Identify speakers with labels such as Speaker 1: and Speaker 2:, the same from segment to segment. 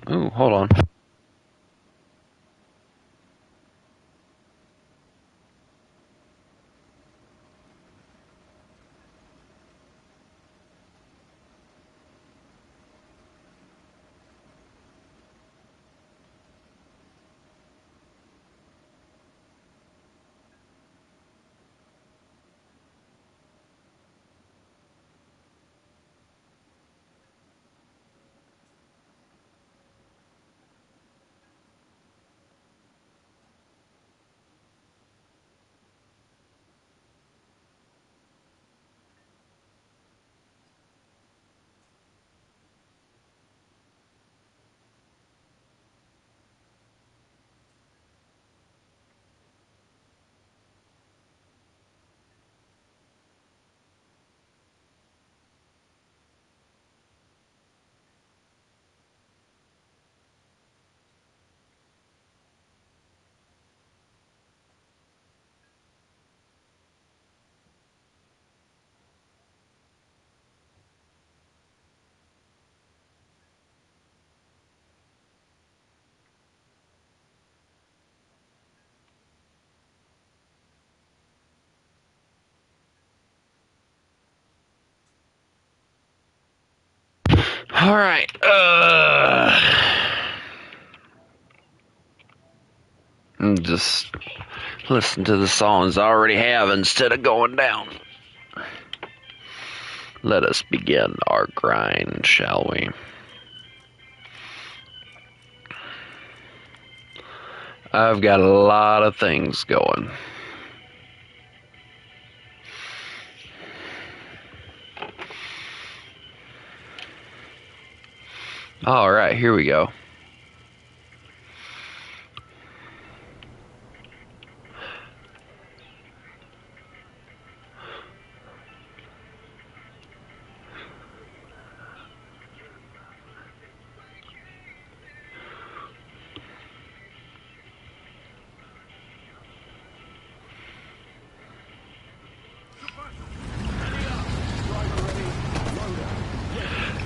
Speaker 1: Ooh, hold on. All right. Just listen to the songs I already have instead of going down. Let us begin our grind, shall we? I've got a lot of things going. All right, here we go.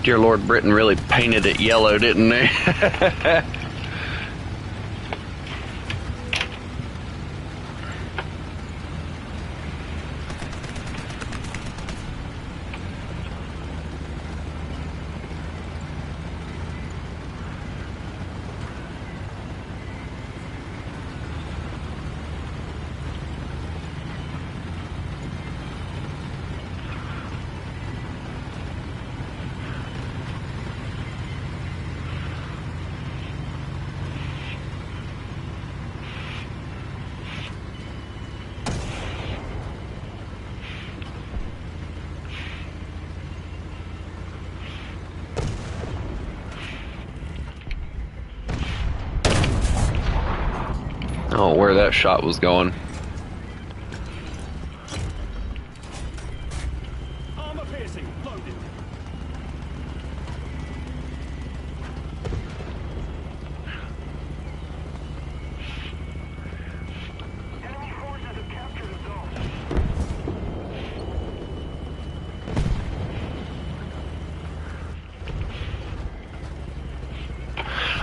Speaker 1: Dear Lord, Britain really painted it yellow, didn't they? Oh, where that shot was going.
Speaker 2: Armor piercing, loaded. Enemy forces have captured the zone.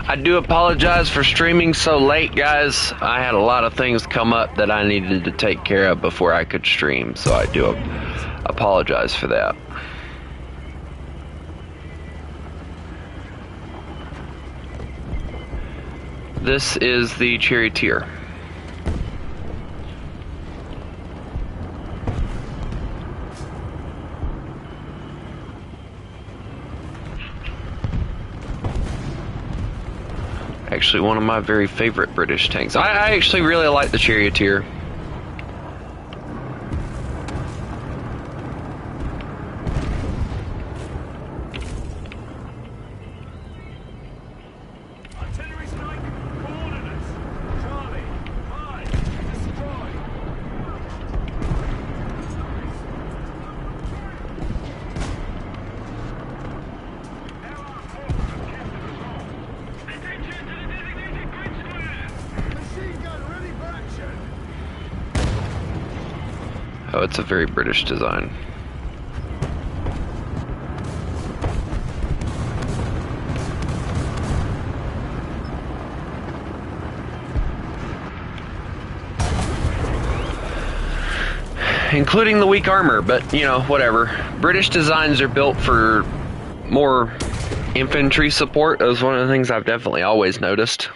Speaker 1: I do apologize for streaming so late, guys. I had a lot of things come up that I needed to take care of before I could stream, so I do apologize for that. This is the charioteer. Actually, one of my very favorite British tanks. I actually really like the charioteer.
Speaker 2: Artillery strike, coordinates. Charlie, 5, destroy. Machine gun ready for action.
Speaker 1: Oh, it's a very British design. including the weak armor, but, you know, whatever. British designs are built for more infantry support. That was one of the things I've definitely always noticed.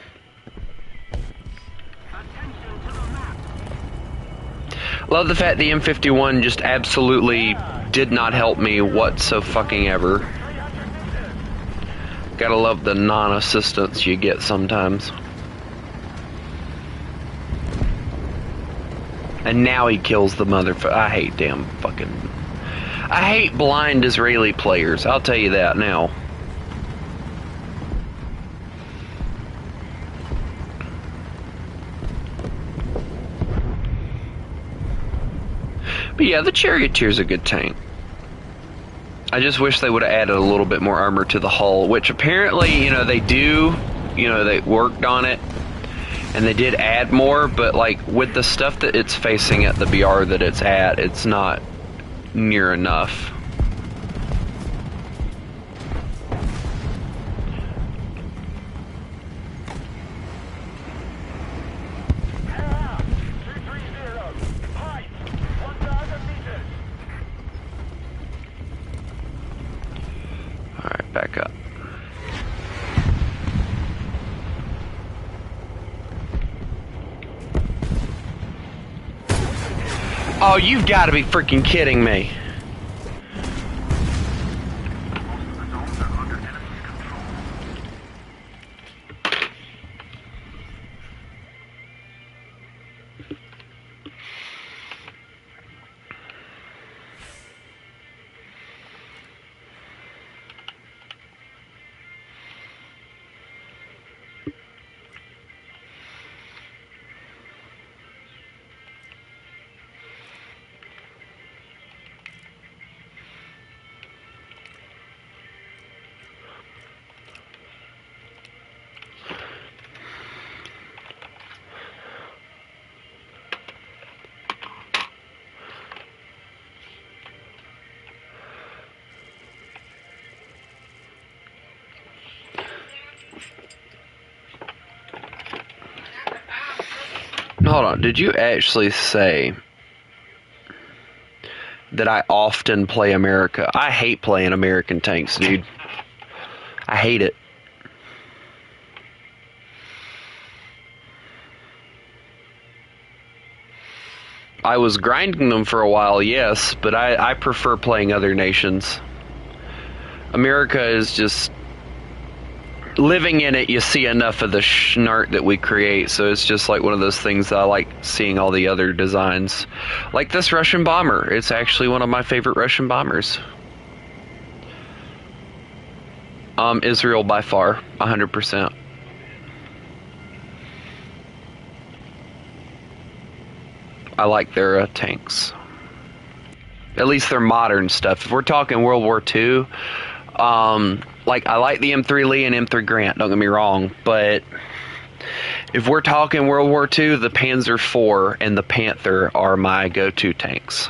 Speaker 1: Love the fact the M51 just absolutely did not help me whatsoever. Gotta love the non-assistance you get sometimes. And now he kills the motherfucker. I hate damn fucking... I hate blind Israeli players, I'll tell you that now. But yeah, the Charioteer's a good tank. I just wish they would have added a little bit more armor to the hull, which apparently, you know, they do. You know, they worked on it, and they did add more, but like with the stuff that it's facing at the BR that it's at, it's not near enough. Alright, back up. Oh, you've got to be freaking kidding me. Hold on, did you actually say that I often play America? I hate playing American tanks, dude. I hate it. I was grinding them for a while, yes, but I prefer playing other nations. America is just... living in it, you see enough of the schnart that we create, so it's just like one of those things that I like seeing all the other designs. Like this Russian bomber. It's actually one of my favorite Russian bombers. Israel by far, 100%. I like their tanks. At least their modern stuff. If we're talking World War II, like, I like the M3 Lee and M3 Grant, don't get me wrong, but if we're talking World War II, the Panzer IV and the Panther are my go-to tanks.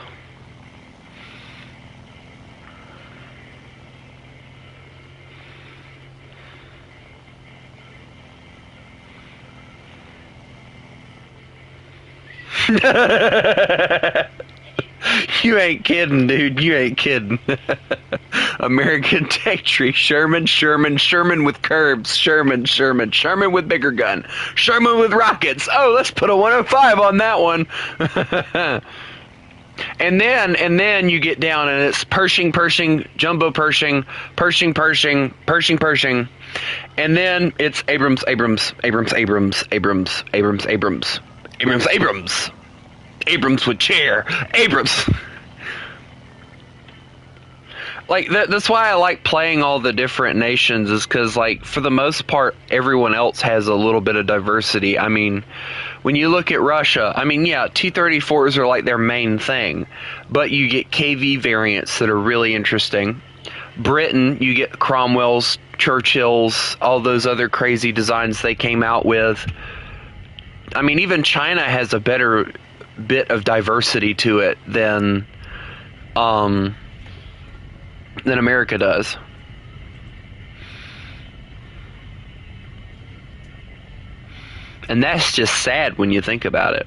Speaker 1: You ain't kidding, dude. You ain't kidding. American tank tree. Sherman with curbs. Sherman with bigger gun. Sherman with rockets. Oh, let's put a 105 on that one. And then you get down and it's Pershing, Jumbo Pershing. And then it's Abrams. Abrams with chair. Abrams. Like, that's why I like playing all the different nations, is because, like, for the most part, everyone else has a little bit of diversity. I mean, when you look at Russia, I mean, yeah, T-34s are like their main thing, but you get KV variants that are really interesting. Britain, you get Cromwell's, Churchill's, all those other crazy designs they came out with. I mean, even China has a better bit of diversity to it than America does. And that's just sad when you think about it.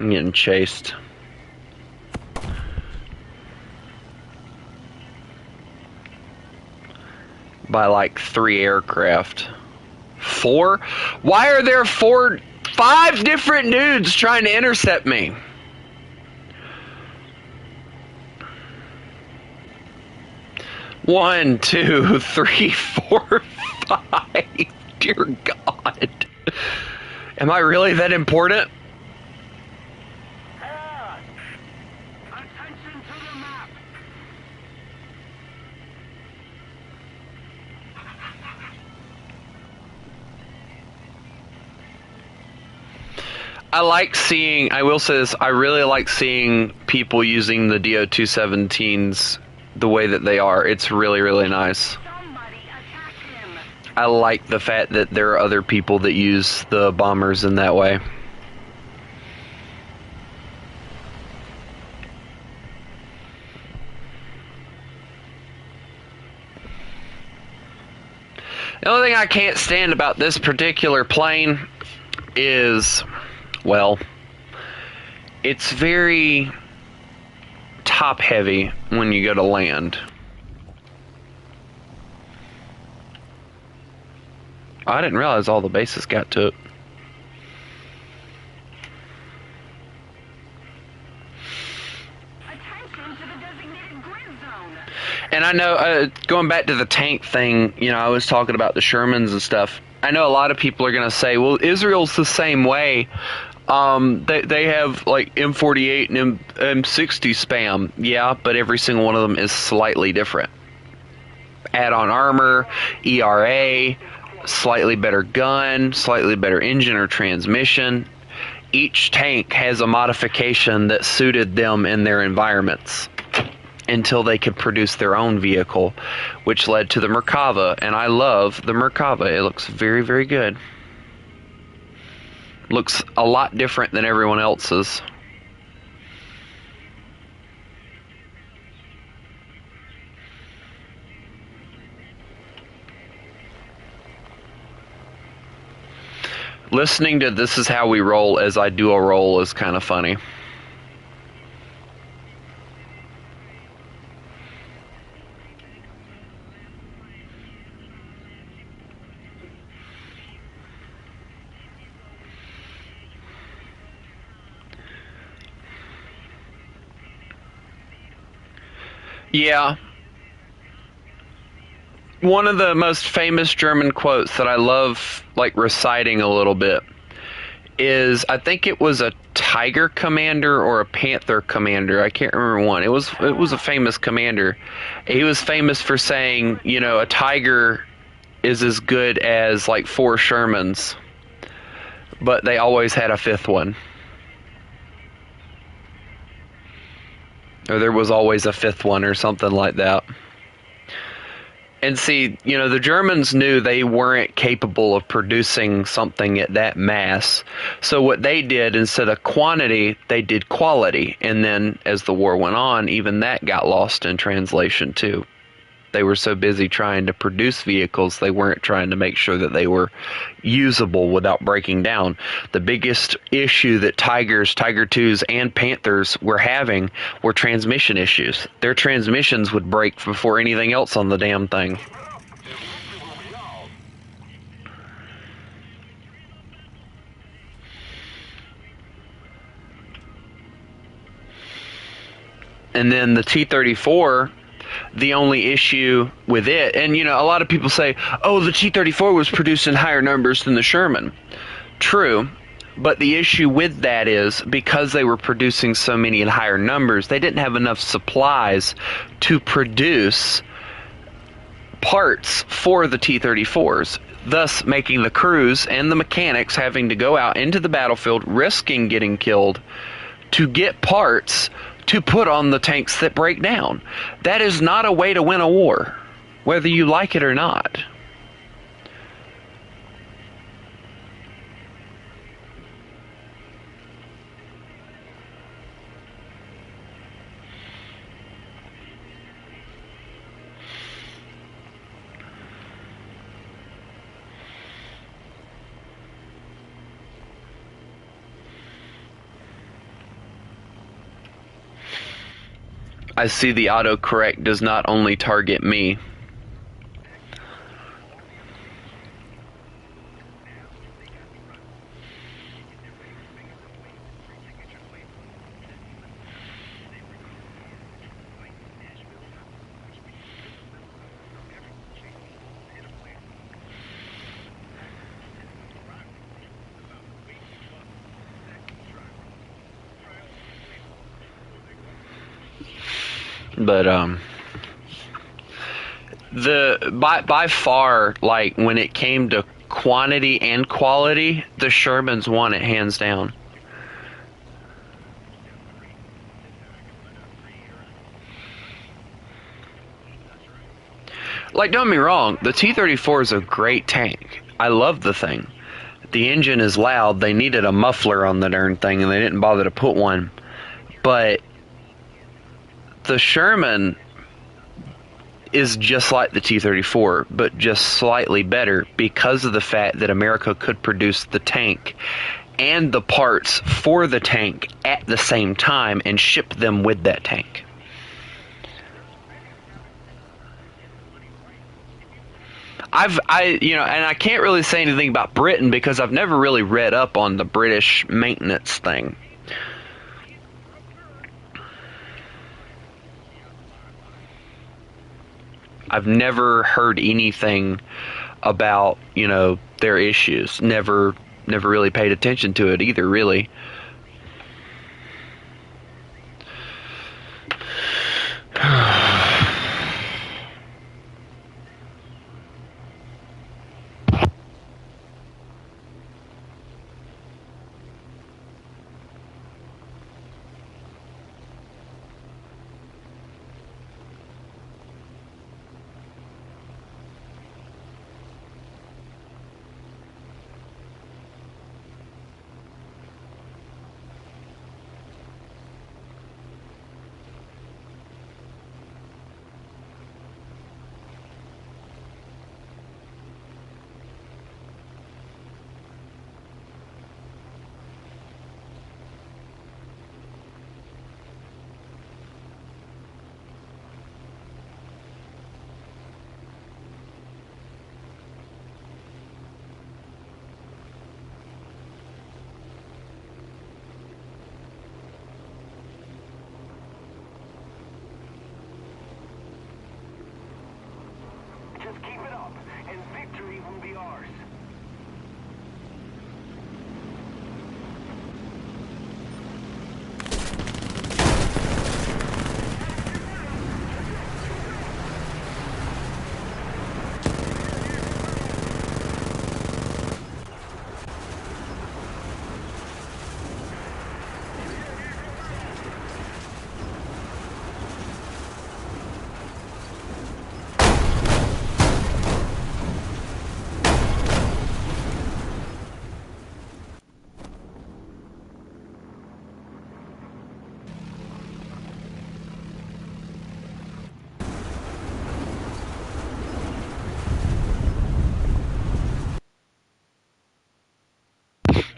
Speaker 1: I'm getting chased. By like 3 aircraft. 4? Why are there 5 different dudes trying to intercept me? One, two, three, four, 5. Dear God. Am I really that important?
Speaker 2: Attention to the map.
Speaker 1: I will say this, I really like seeing people using the DO-217s the way that they are. It's really, really nice.
Speaker 3: Somebody attack him.
Speaker 1: I like the fact that there are other people that use the bombers in that way. The only thing I can't stand about this particular plane is, well, it's very top heavy when you go to land. I didn't realize all the bases got to it.
Speaker 3: Attention to the designated grid zone.
Speaker 1: And I know, going back to the tank thing, you know, I was talking about the Shermans and stuff. I know a lot of people are going to say, well, Israel's the same way. They have like M48 and M60 spam. Yeah, but every single one of them is slightly different. Add-on armor, ERA, slightly better gun, slightly better engine or transmission. Each tank has a modification that suited them in their environments until they could produce their own vehicle, which led to the Merkava. And I love the Merkava. It looks very, very good. Looks a lot different than everyone else's. Listening to This Is How We Roll as I do a roll is kind of funny. Yeah. One of the most famous German quotes that I love, like, reciting a little bit is, I think it was a Tiger commander or a Panther commander. I can't remember one. It was a famous commander. He was famous for saying, you know, a Tiger is as good as like 4 Shermans, but they always had a 5th one. Or there was always a 5th one or something like that. And see, you know, the Germans knew they weren't capable of producing something at that mass. So what they did, instead of quantity, they did quality. And then as the war went on, even that got lost in translation too. They were so busy trying to produce vehicles, they weren't trying to make sure that they were usable without breaking down. The biggest issue that Tigers, Tiger 2s, and Panthers were having were transmission issues. Their transmissions would break before anything else on the damn thing. And then the T-34... the only issue with it, and you know, a lot of people say, oh, the T-34 was produced in higher numbers than the Sherman. True, but the issue with that is, because they were producing so many in higher numbers, they didn't have enough supplies to produce parts for the T-34s, thus making the crews and the mechanics having to go out into the battlefield, risking getting killed, to get parts to put on the tanks that break down. That is not a way to win a war, whether you like it or not. I see the autocorrect does not only target me. But by far, like when it came to quantity and quality, the Shermans won it hands down. Like, don't get me wrong, the T-34 is a great tank. I love the thing. The engine is loud. They needed a muffler on the darn thing, and they didn't bother to put one. But the Sherman is just like the T-34, but just slightly better because of the fact that America could produce the tank and the parts for the tank at the same time and ship them with that tank. And I can't really say anything about Britain because I've never really read up on the British maintenance thing. I've never heard anything about, their issues. Never really paid attention to it either, really.
Speaker 2: Just keep it up, and victory will be ours.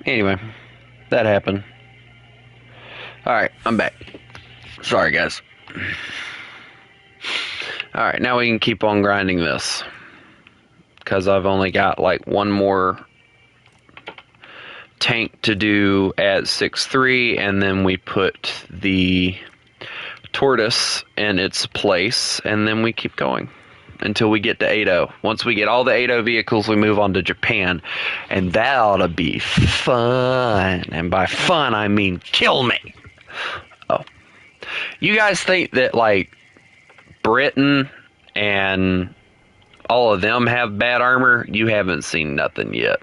Speaker 1: Anyway, that happened. Alright, I'm back. Sorry, guys. Alright, now we can keep on grinding this. Because I've only got like one more tank to do at 6.3, and then we put the tortoise in its place, and then we keep going until we get to 8.0. Once we get all the 8.0 vehicles, we move on to Japan, and that ought to be fun. And by fun, I mean kill me. Oh, you guys think that like Britain and all of them have bad armor? You haven't seen nothing yet.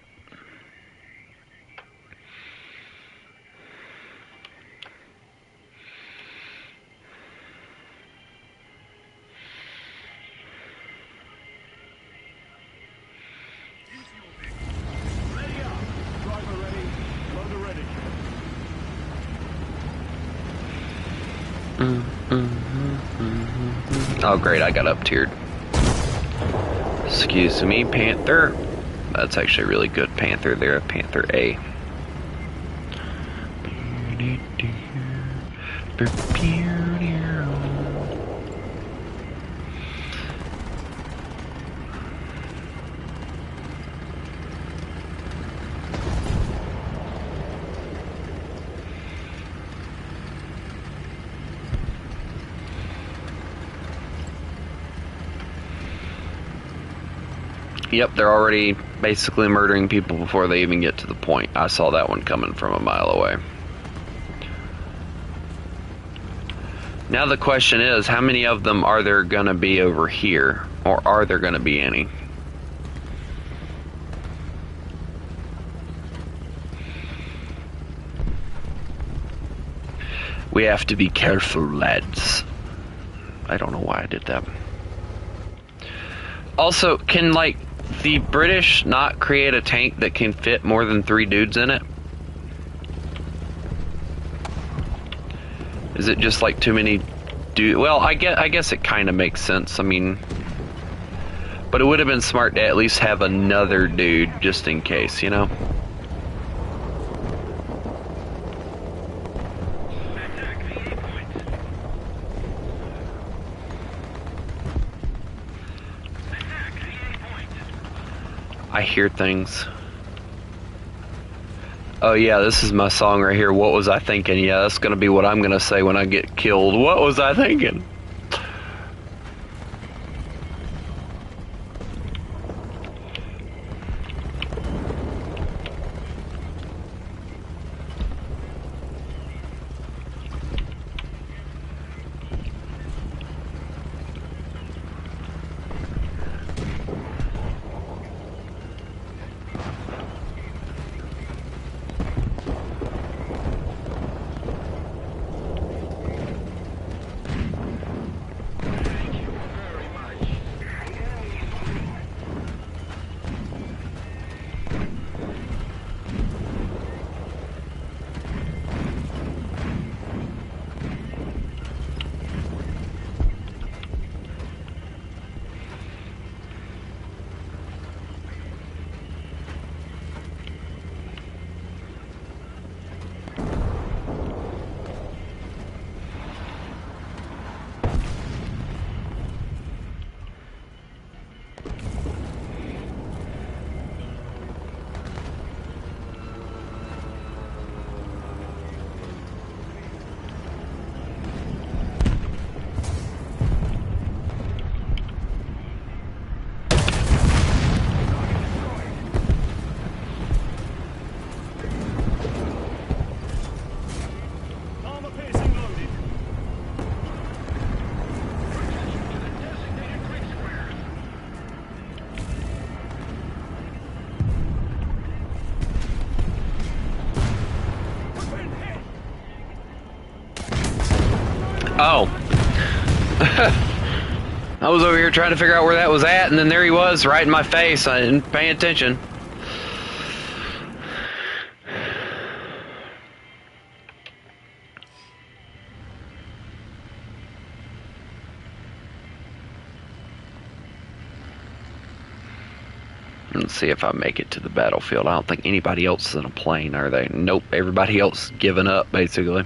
Speaker 2: Ready up. Driver ready. Loader ready.
Speaker 1: Oh great, I got up tiered. Excuse me, Panther. That's actually a really good Panther there, Panther A. Yep, they're already basically murdering people before they even get to the point. I saw that one coming from a mile away. Now the question is, how many of them are there gonna be over here? Or are there gonna be any? We have to be careful, lads. I don't know why I did that. Also, can, like, the British not create a tank that can fit more than 3 dudes in it? Is it just, like, too many dudes? Well, I guess it kind of makes sense. I mean, but it would have been smart to at least have another dude just in case, you know? I hear things. Oh yeah, this is my song right here. What was I thinking? Yeah, that's gonna be what I'm gonna say when I get killed. What was I thinking?
Speaker 2: Armor piercing loaded.
Speaker 1: Oh. I was over here trying to figure out where that was at, and then there he was, right in my face. I didn't pay attention. Let's see if I make it to the battlefield. I don't think anybody else is in a plane, are they? Nope, everybody else given up, basically.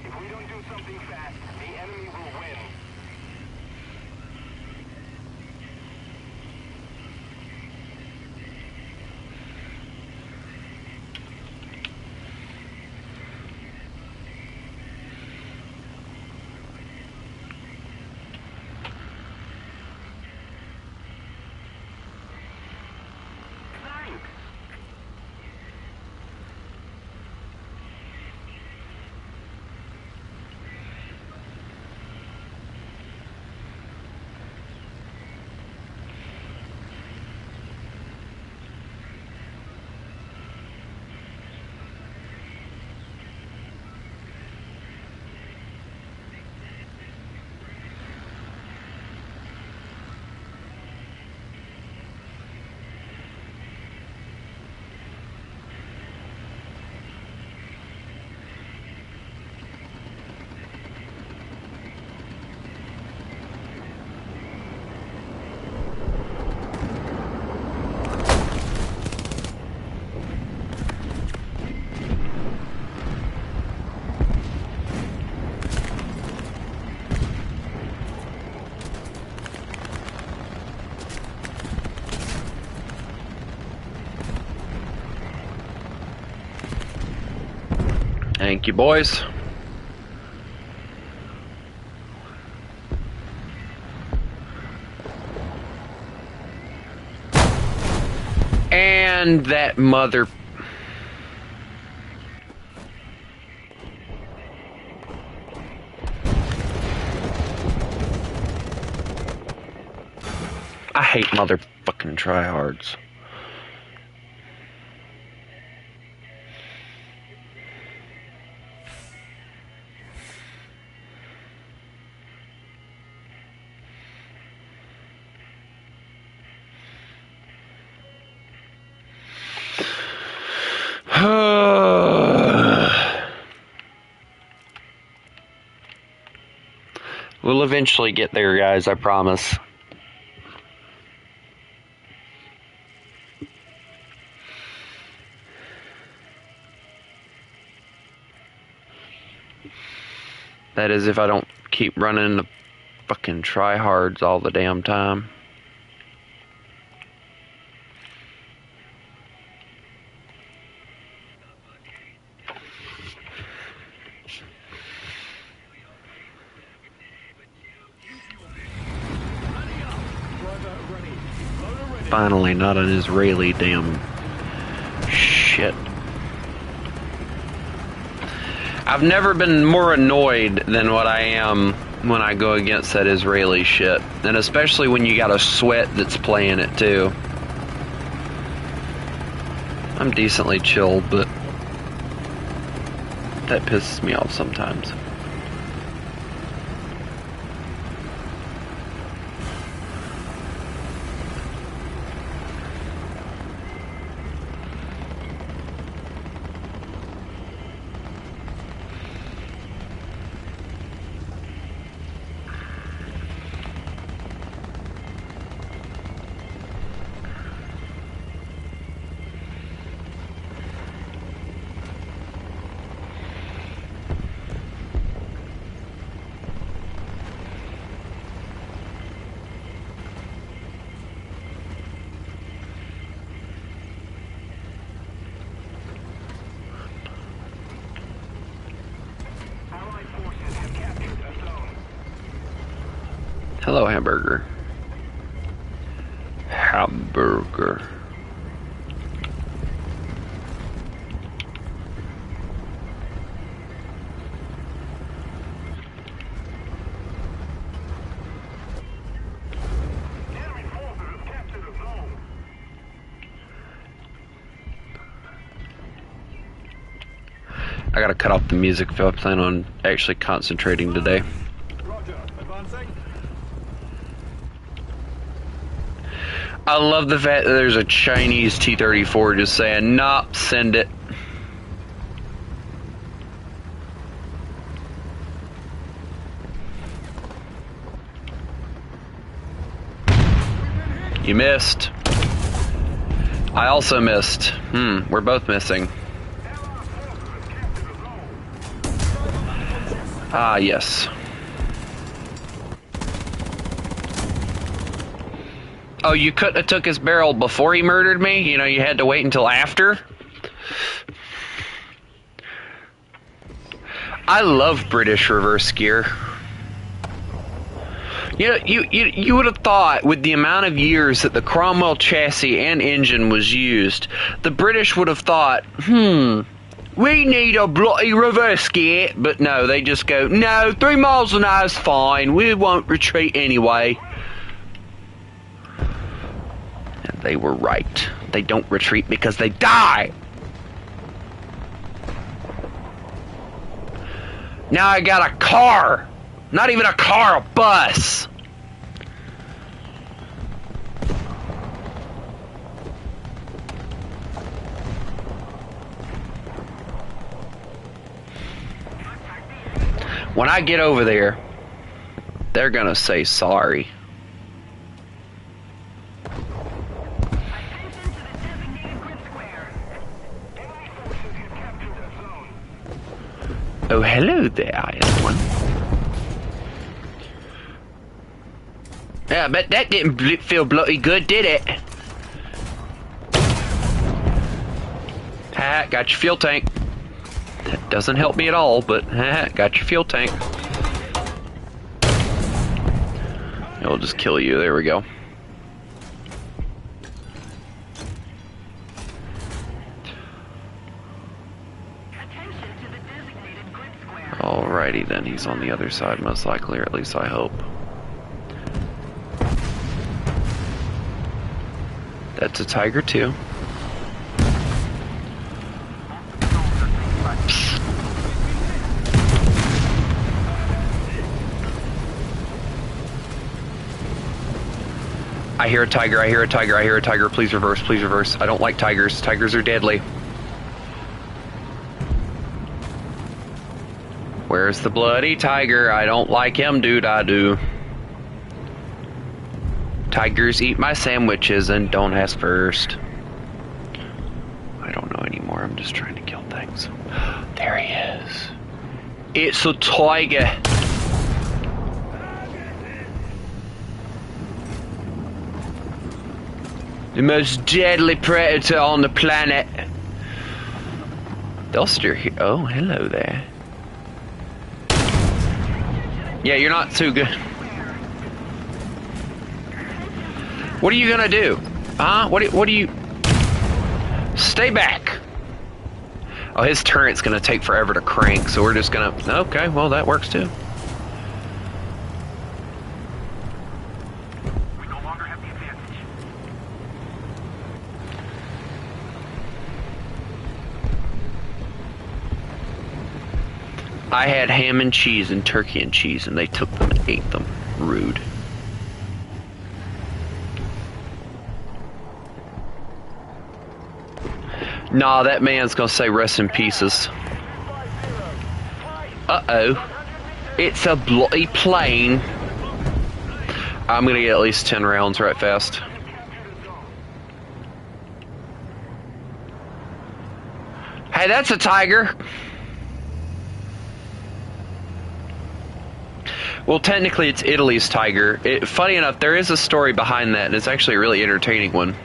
Speaker 2: If we don't do something fast, the enemy will win.
Speaker 3: Thanks.
Speaker 1: Thank you, boys. And that mother... I hate motherfucking tryhards. We'll eventually get there, guys, I promise. That is if I don't keep running the fucking tryhards all the damn time. Finally, not an Israeli damn shit. I've never been more annoyed than what I am when I go against that Israeli shit. And especially when you got a sweat that's playing it too. I'm decently chilled, but that pisses me off sometimes. Hello, hamburger. Hamburger. I gotta cut off the music if I plan on actually concentrating today.
Speaker 2: Roger. Advancing.
Speaker 1: I love the fact that there's a Chinese T-34 just saying, nah, send it. You missed. I also missed. We're both missing. Ah, yes. Oh, you couldn't have took his barrel before he murdered me? You know, you had to wait until after? I love British reverse gear. You know, you would have thought with the amount of years that the Cromwell chassis and engine was used, the British would have thought, we need a bloody reverse gear. But no, they just go, no, 3 miles an hour is fine. We won't retreat anyway. And they were right. They don't retreat because they die. Now I got a car. Not even a car, a bus. When I get over there, they're gonna say sorry. Oh, hello there, everyone. Yeah, but that didn't feel bloody good, did it? Ha, got your fuel tank. That doesn't help me at all, but got your fuel tank. It'll just kill you. There we go. Alrighty then, he's on the other side most likely, or at least I hope. That's a Tiger too. I hear a tiger, I hear a tiger, I hear a tiger. Please reverse, please reverse. I don't like tigers. Tigers are deadly. Where's the bloody tiger? I don't like him, dude, I do. Tigers eat my sandwiches and don't ask first. I don't know anymore, I'm just trying to kill things. There he is. It's a tiger. The most deadly predator on the planet. They'll steer here. Oh, hello there. Yeah, you're not too good. What are you gonna do? Huh? What do you... Stay back. Oh, his turret's gonna take forever to crank, so we're just gonna... Okay, well, that works too.
Speaker 3: We no longer have the advantage.
Speaker 1: I had ham and cheese and turkey and cheese, and they took them and ate them. Rude. Nah, that man's gonna say rest in pieces. Uh-oh. It's a bloody plane. I'm gonna get at least 10 rounds right fast. Hey, that's a tiger. Well, technically it's Italy's tiger. Funny enough, there is a story behind that, and it's actually a really entertaining one.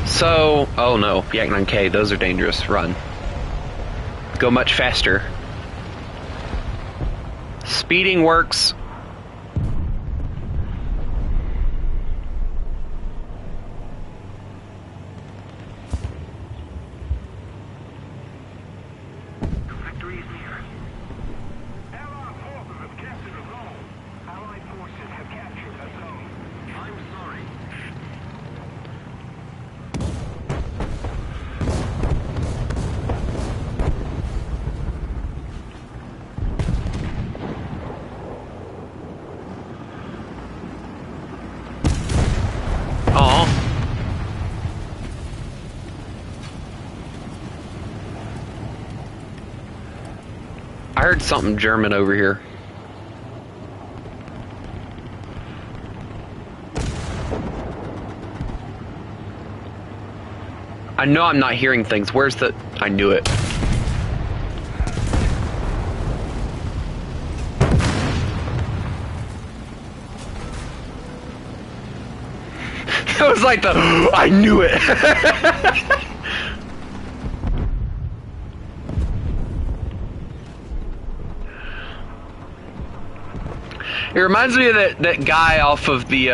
Speaker 1: So, oh no, Yak 9K, those are dangerous. Run. Go much faster. Speeding works.
Speaker 3: Victory is near. Allied forces have captured a zone. Allied forces have captured a zone. I'm sorry.
Speaker 1: Aw. I heard something German over here. I know I'm not hearing things. Where's the... I knew it. That was like the... I knew it. It reminds me of that guy off of the,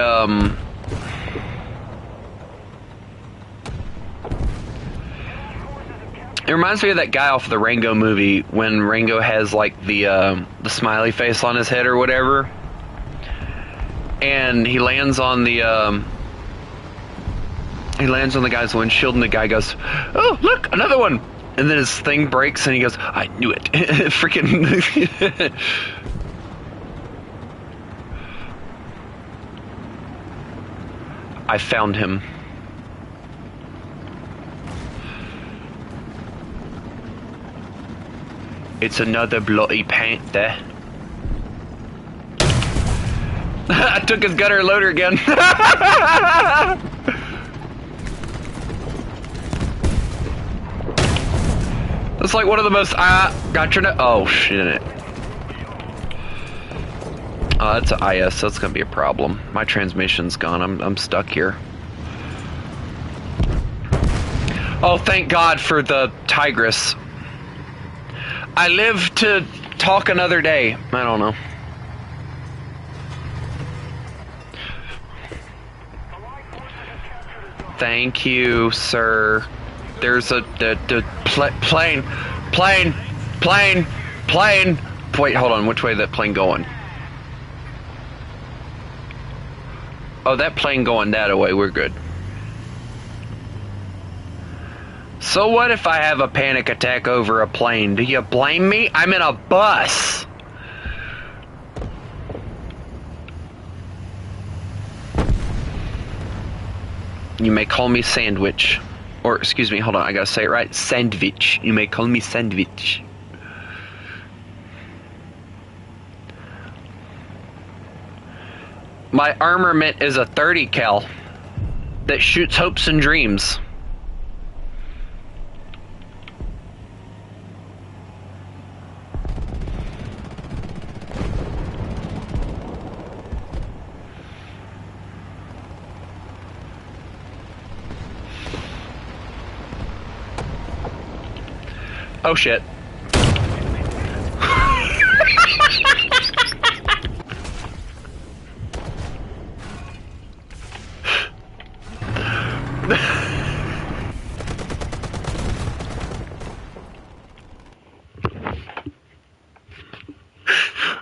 Speaker 1: It reminds me of that guy off of the Rango movie when Rango has like the smiley face on his head or whatever, and he lands on the guy's windshield, and the guy goes, "Oh, look, another one!" And then his thing breaks, and he goes, "I knew it!" Freaking. I found him. It's another bloody panther. I took his gunner loader again. It's like one of the most got your oh shit. That's an IS. That's gonna be a problem. My transmission's gone. I'm stuck here. Oh, thank God for the Tigress. I live to talk another day. I don't know. Thank you, sir. There's a plane. Wait, hold on. Which way is that plane going? Oh, that plane going that way. We're good. So what if I have a panic attack over a plane? Do you blame me? I'm in a bus. You may call me Sandwich. Or, excuse me, hold on, I gotta say it right. Sandwich. You may call me Sandwich. My armament is a 30 cal that shoots hopes and dreams. Oh shit.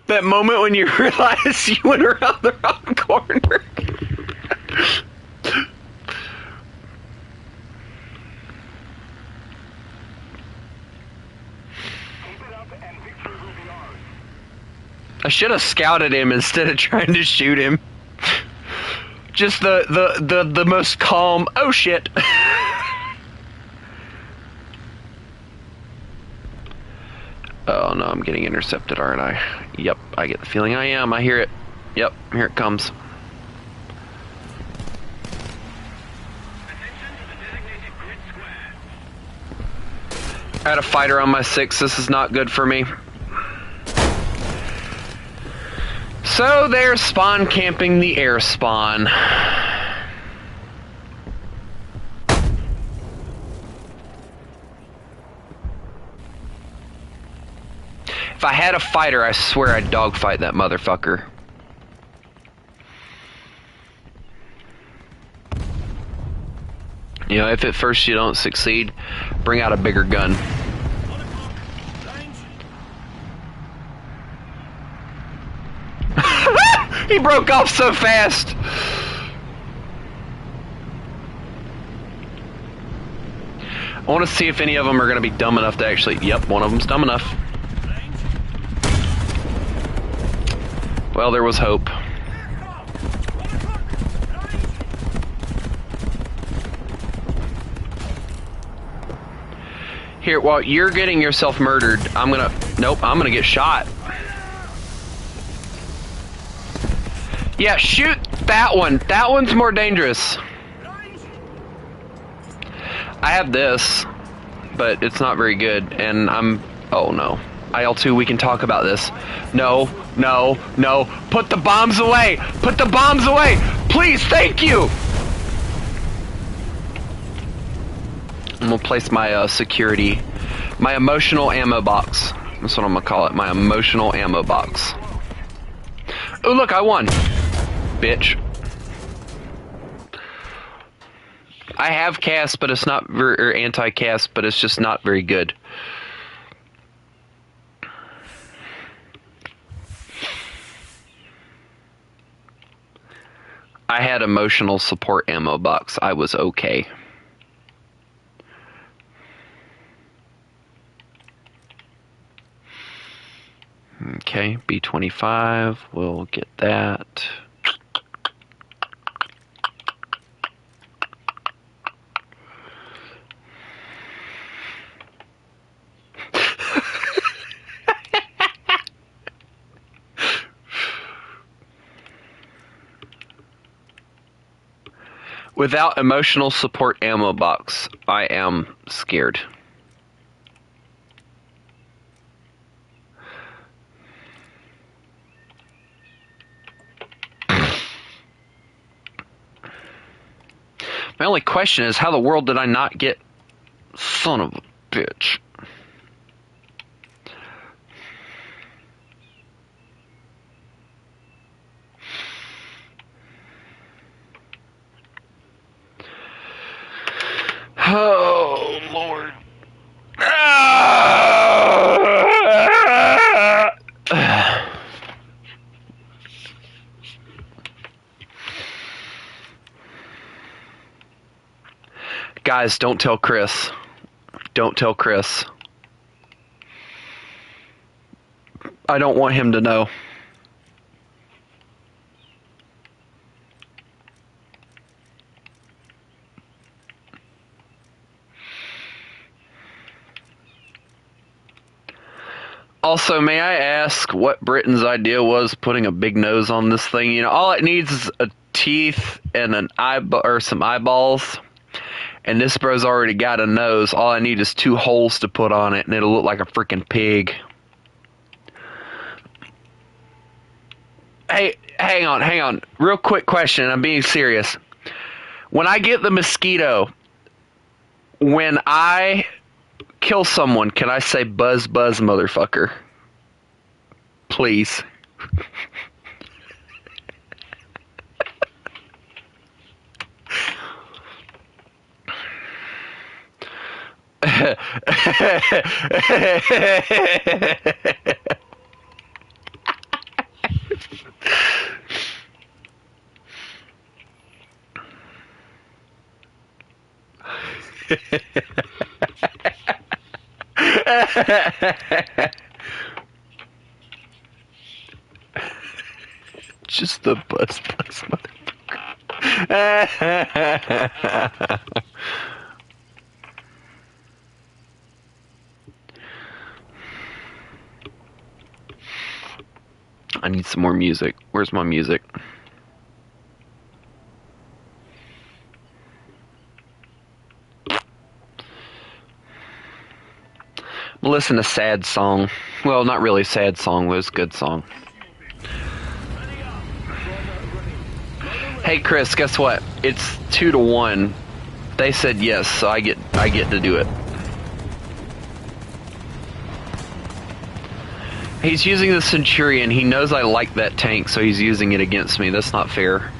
Speaker 1: That moment when you realize you went around the wrong corner. I should have scouted him instead of trying to shoot him. Just the most calm, oh shit. Oh no, I'm getting intercepted, aren't I? Yep, I get the feeling I am. I hear it. Yep, here it comes. I had a fighter on my 6. This is not good for me. So they're spawn camping the air spawn. If I had a fighter, I swear I'd dogfight that motherfucker. You know, if at first you don't succeed, bring out a bigger gun. He broke off so fast! I want to see if any of them are going to be dumb enough to actually... Yep, one of them's dumb enough. Well, there was hope. Here, while you're getting yourself murdered, I'm gonna... Nope, I'm gonna get shot. Yeah, shoot that one. That one's more dangerous. I have this, but it's not very good, and I'm... Oh, no. IL-2, we can talk about this. No, no, no. Put the bombs away! Put the bombs away! Please, thank you! I'm gonna place my security... My emotional ammo box. That's what I'm gonna call it. My emotional ammo box. Oh, look, I won. Bitch. I have cast, but it's not or anti-cast, but it's just not very good. I had emotional support ammo box. I was okay. Okay, B-25, we'll get that. Without emotional support ammo box, I am scared. My only question is, how the world did I not get... Son of a bitch. Oh, Lord. Guys, don't tell Chris. Don't tell Chris. I don't want him to know. Also, may I ask what Britain's idea was putting a big nose on this thing? You know, all it needs is a teeth and an or some eyeballs. And this bro's already got a nose. All I need is 2 holes to put on it, and it'll look like a freaking pig. Hey, hang on. Real quick question. I'm being serious. When I get the mosquito, when I kill someone, can I say buzz, buzz, motherfucker? Please. Just the buzz, motherfucker. I need some more music. Where's my music? Listen to sad song. Well, not really sad song, but it's a good song. Hey Chris, guess what? It's 2-1. They said yes, so I get to do it. He's using the Centurion. He knows I like that tank, so he's using it against me. That's not fair.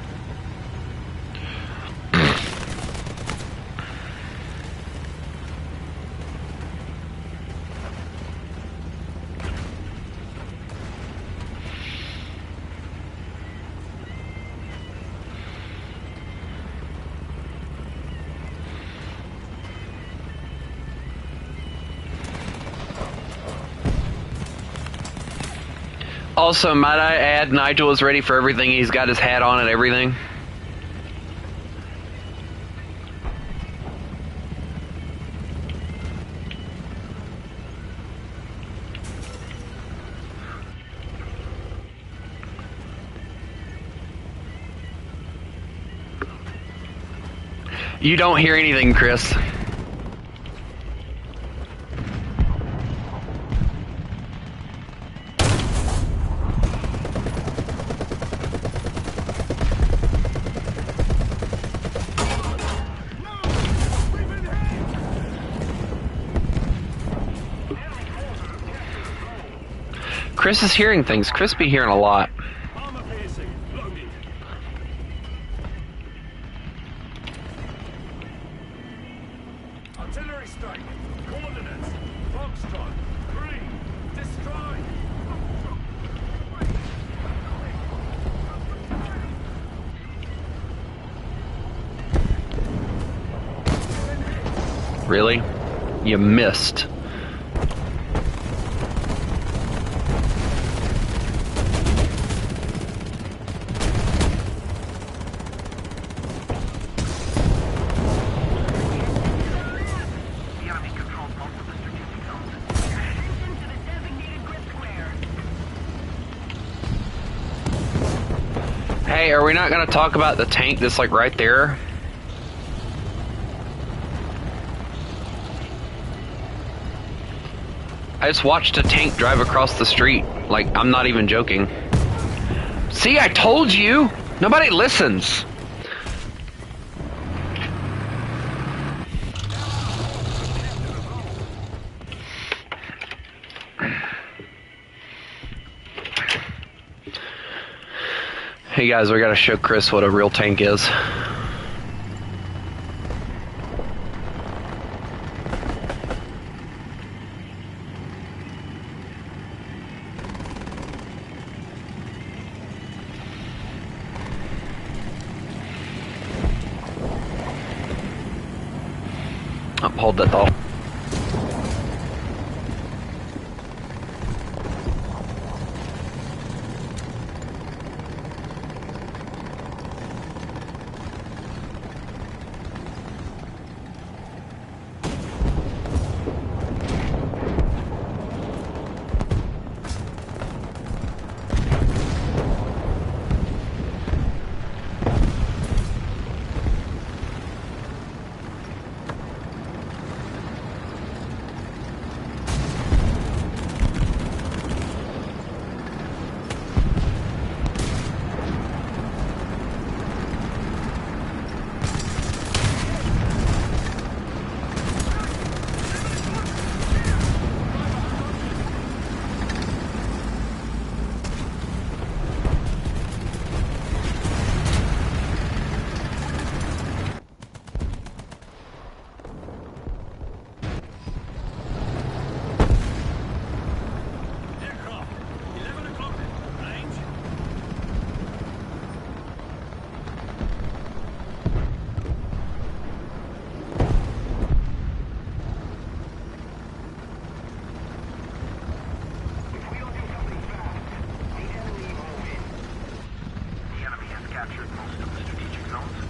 Speaker 1: Also, might I add, Nigel is ready for everything. He's got his hat on and everything. You don't hear anything, Chris. Chris is hearing things. Chris be hearing a lot.
Speaker 2: Armor piercing. Loaded. Artillery strike. Coordinates. Foxtrot. Green. Destroy.
Speaker 1: Really? You missed. Hey, are we not going to talk about the tank that's like right there? I just watched a tank drive across the street. Like, I'm not even joking. See, I told you! Nobody listens! Hey guys, we gotta show Chris what a real tank is. Oh, hold that thought.
Speaker 2: Aircraft. 11 o'clock. Range.
Speaker 3: If we don't do something fast, the enemy will win. The enemy has captured most of the strategic zones.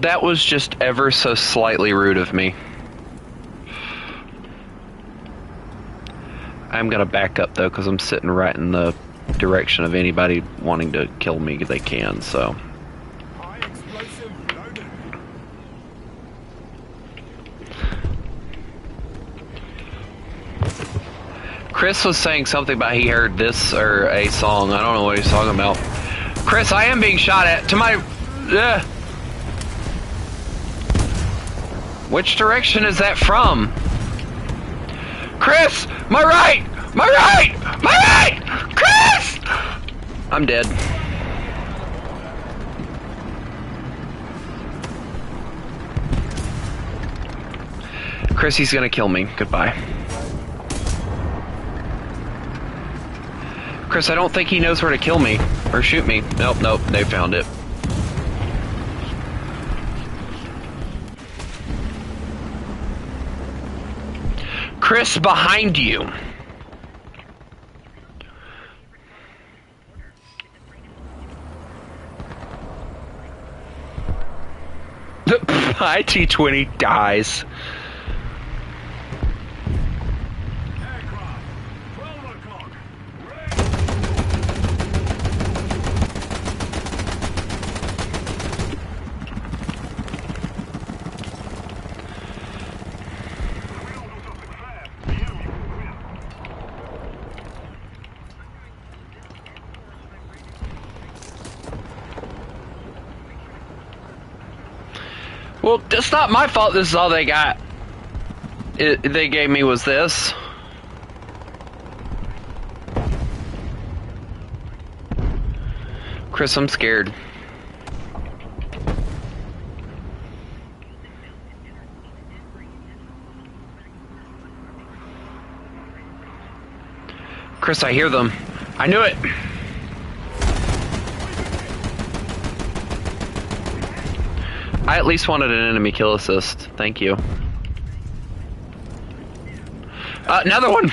Speaker 1: That was just ever so slightly rude of me. I'm gonna back up though, because I'm sitting right in the direction of anybody wanting to kill me. They can, so.
Speaker 2: High explosive loaded.
Speaker 1: Chris was saying something about he heard this or a song. I don't know what he's talking about. Chris, I am being shot at. To my... Which direction is that from? Chris! My right! My right! My right! Chris! I'm dead. Chris, he's gonna kill me. Goodbye. Chris, I don't think he knows where to kill me. Or shoot me. Nope, nope, they found it. Chris, behind you. The IT-20 dies.
Speaker 2: Aircraft. 12 o'clock.
Speaker 1: Well, it's not my fault this is all they got. They gave me was this. Chris, I'm scared. Chris, I hear them. I knew it. I at least wanted an enemy kill assist. Thank you. Another one!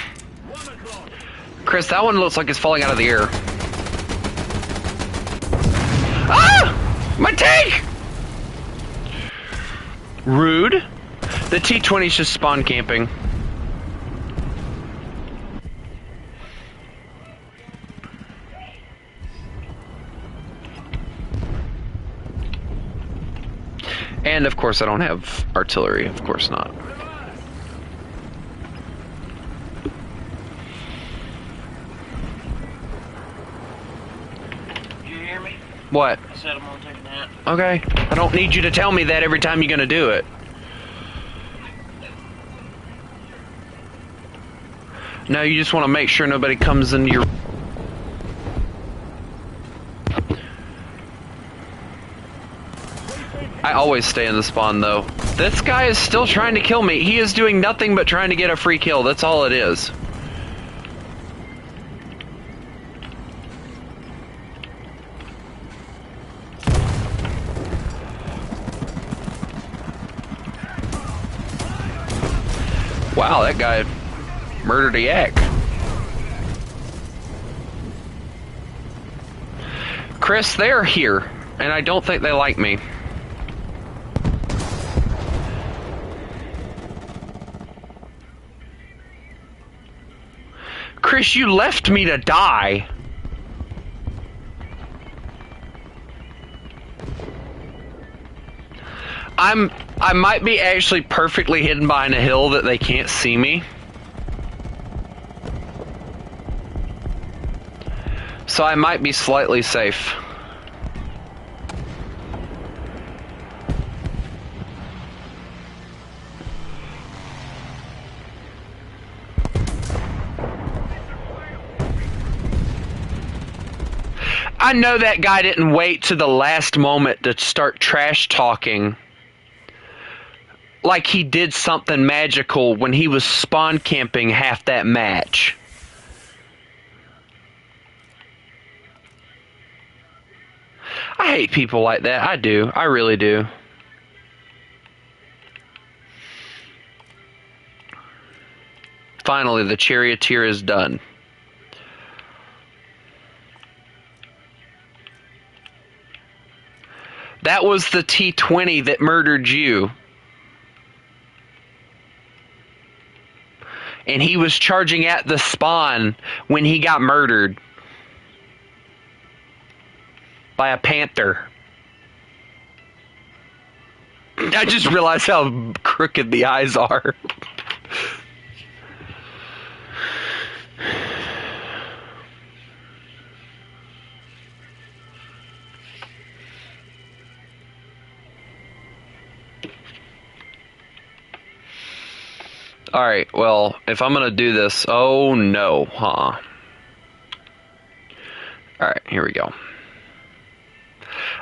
Speaker 1: Chris, that one looks like it's falling out of the air. Ah! My tank! Rude. The T-20's just spawn camping. And of course I don't have artillery, of course not. What?
Speaker 4: I said I'm gonna take a nap.
Speaker 1: Okay. I don't need you to tell me that every time you're gonna do it. No, you just want to make sure nobody comes into your... I always stay in the spawn, though. This guy is still trying to kill me. He is doing nothing but trying to get a free kill. That's all it is. Wow, that guy murdered a yak. Chris, they're here, and I don't think they like me. Chris, you left me to die. I might be actually perfectly hidden behind a hill that they can't see me. So I might be slightly safe. I know that guy didn't wait to the last moment to start trash talking. Like he did something magical when he was spawn camping half that match. I hate people like that. I do. I really do. Finally, the charioteer is done. That was the T-20 that murdered you. And he was charging at the spawn when he got murdered by a panther. I just realized how crooked the eyes are. Alright, well, if I'm gonna do this... Oh, no, huh? Alright, here we go.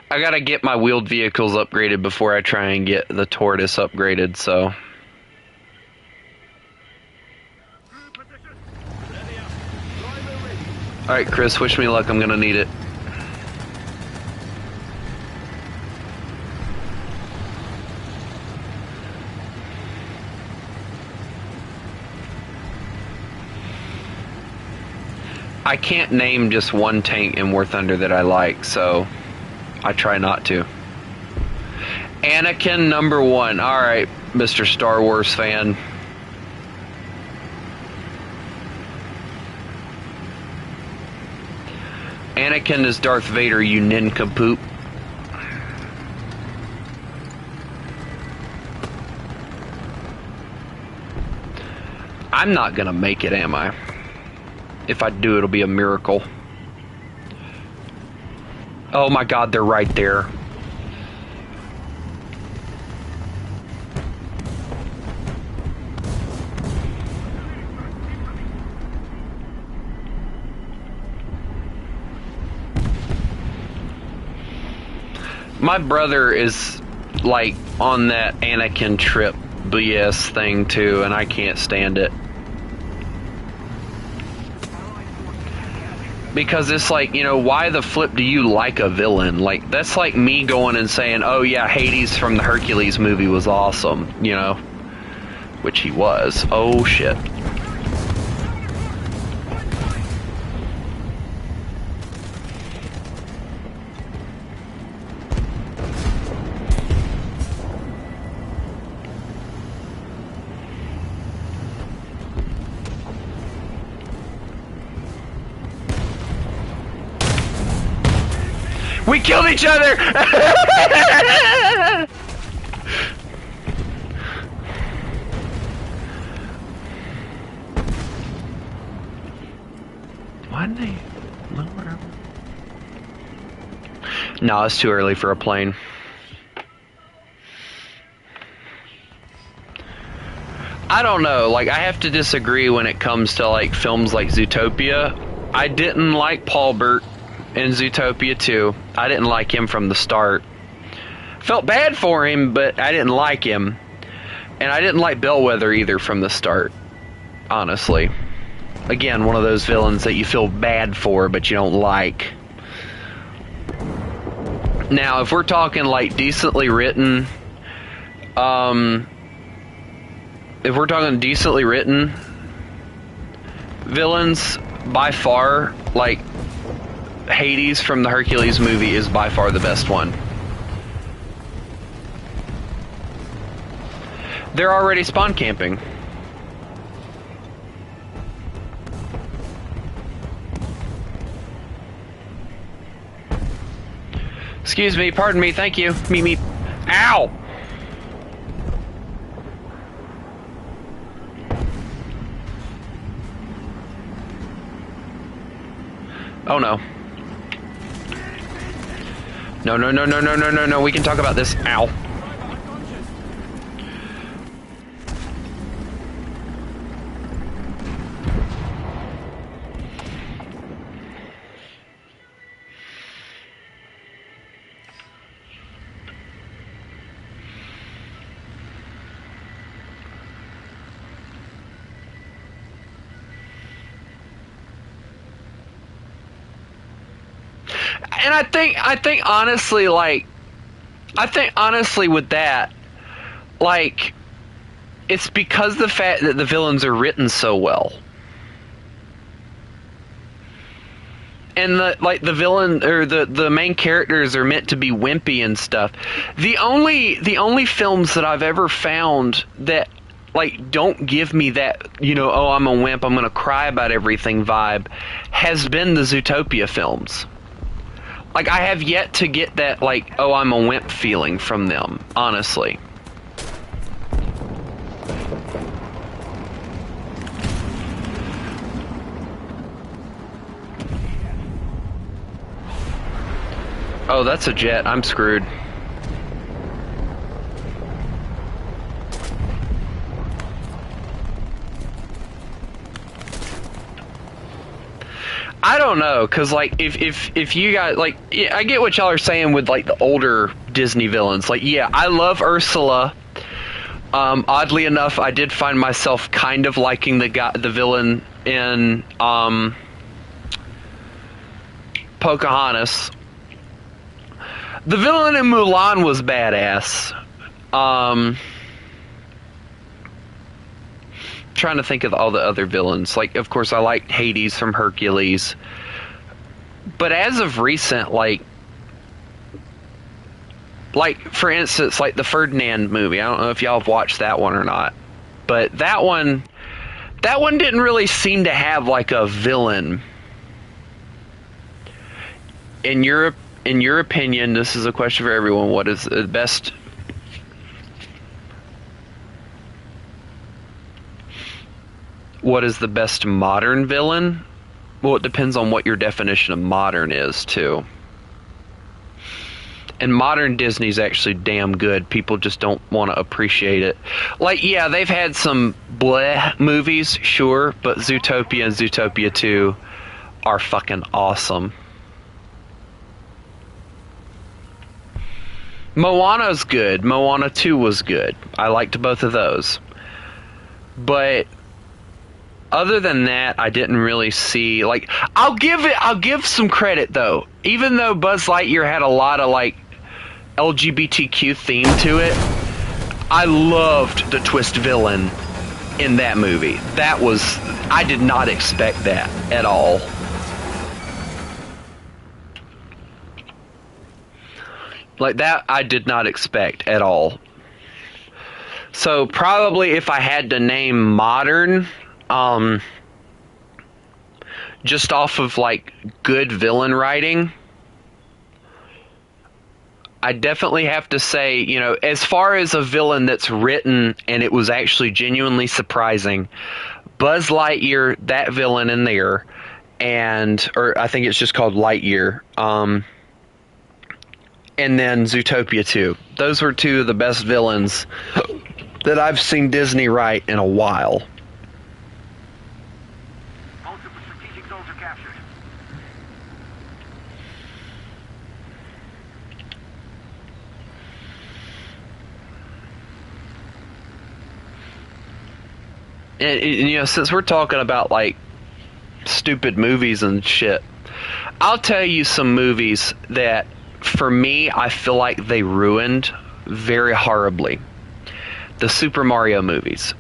Speaker 1: I gotta get my wheeled vehicles upgraded before I try and get the tortoise upgraded, so... Alright, Chris, wish me luck, I'm gonna need it. I can't name just one tank in War Thunder that I like, so I try not to. Anakin #1. Alright, Mr. Star Wars fan. Anakin is Darth Vader, you nincompoop. I'm not gonna make it, am I? If I do, it'll be a miracle. Oh my god, they're right there. My brother is like on that Anakin trip BS thing too, and I can't stand it. Because it's like, you know, why the flip do you like a villain? Like, that's like me going and saying, oh yeah, Hades from the Hercules movie was awesome, you know? Which he was. Oh shit. We killed each other! Why didn't they lower? No, it's too early for a plane. I don't know. Like, I have to disagree when it comes to like films like Zootopia. I didn't like Paul Bert in Zootopia 2. I didn't like him from the start. Felt bad for him, but I didn't like him. And I didn't like Bellwether either from the start, honestly. Again, one of those villains that you feel bad for, but you don't like. Now, if we're talking like decently written, if we're talking decently written villains, by far, like, Hades from the Hercules movie is by far the best one. They're already spawn camping. Excuse me, pardon me, thank you. Meet me. Ow! Oh no. No, no, no, no, no, no, no, no, we can talk about this. Ow. And I think honestly, like, with that, like, it's because the fact that the villains are written so well. And the villain or the main characters are meant to be wimpy and stuff. The only films that I've ever found that like don't give me that, you know, oh, I'm a wimp, I'm gonna cry about everything vibe, has been the Zootopia films. Like, I have yet to get that, like, oh, I'm a wimp feeling from them, honestly. Oh, that's a jet. I'm screwed. I don't know, cause like if you guys like, yeah, I get what y'all are saying with like the older Disney villains. Like, yeah, I love Ursula. Oddly enough, I did find myself kind of liking the villain in Pocahontas. The villain in Mulan was badass. Trying to think of all the other villains. Like, of course, I like Hades from Hercules. But as of recent, like for instance, like the Ferdinand movie. I don't know if y'all have watched that one or not, but that one didn't really seem to have like a villain. In your opinion, this is a question for everyone. What is the best? What is the best modern villain? Well, it depends on what your definition of modern is, too. And modern Disney's actually damn good. People just don't want to appreciate it. Like, yeah, they've had some bleh movies, sure, but Zootopia and Zootopia 2 are fucking awesome. Moana's good. Moana 2 was good. I liked both of those. But other than that, I didn't really see, like, I'll give some credit though. Even though Buzz Lightyear had a lot of like LGBTQ theme to it, I loved the twist villain in that movie. I did not expect that at all. Like, that I did not expect at all. So probably if I had to name modern, just off of like good villain writing, I definitely have to say, you know, as far as a villain that's written and it was actually genuinely surprising, Buzz Lightyear, that villain in there, or I think it's just called Lightyear, and then Zootopia 2. Those were two of the best villains that I've seen Disney write in a while.
Speaker 3: Most of the strategic zones are captured.
Speaker 1: And you know, since we're talking about like stupid movies and shit, I'll tell you some movies that for me I feel like they ruined very horribly. The Super Mario movies.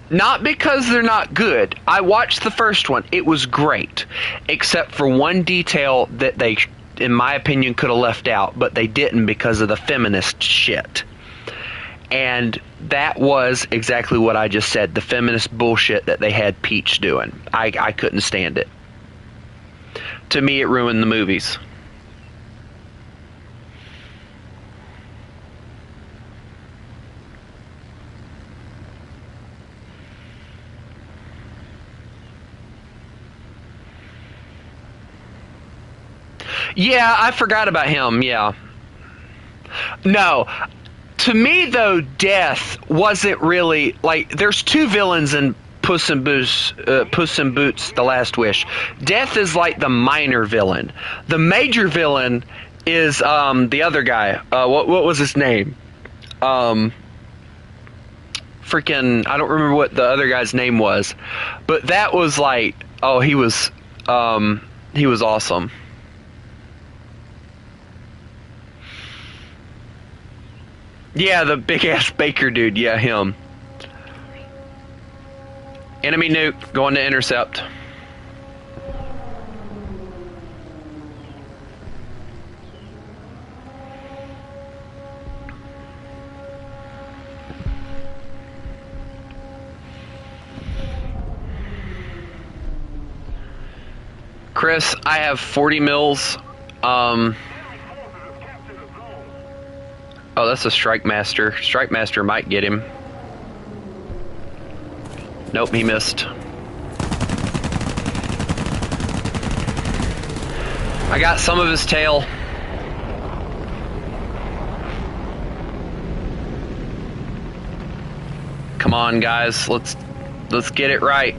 Speaker 1: Not because they're not good. I watched the first one. It was great. Except for one detail that they, in my opinion, could have left out, but they didn't because of the feminist shit. And that was exactly what I just said. The feminist bullshit that they had Peach doing. I couldn't stand it. To me, it ruined the movies. Yeah, I forgot about him, yeah. No. To me, though, Death wasn't really... Like, there's two villains in Puss in Boots, The Last Wish. Death is like the minor villain. The major villain is the other guy. What was his name? Freaking... I don't remember what the other guy's name was. But that was like... Oh, he was awesome. Yeah, the big-ass baker dude. Yeah, him. Enemy nuke. Going to intercept. Chris, I have 40 mils. Oh, that's a Strike Master. Strike Master might get him. Nope, he missed. I got some of his tail. Come on, guys. Let's get it right.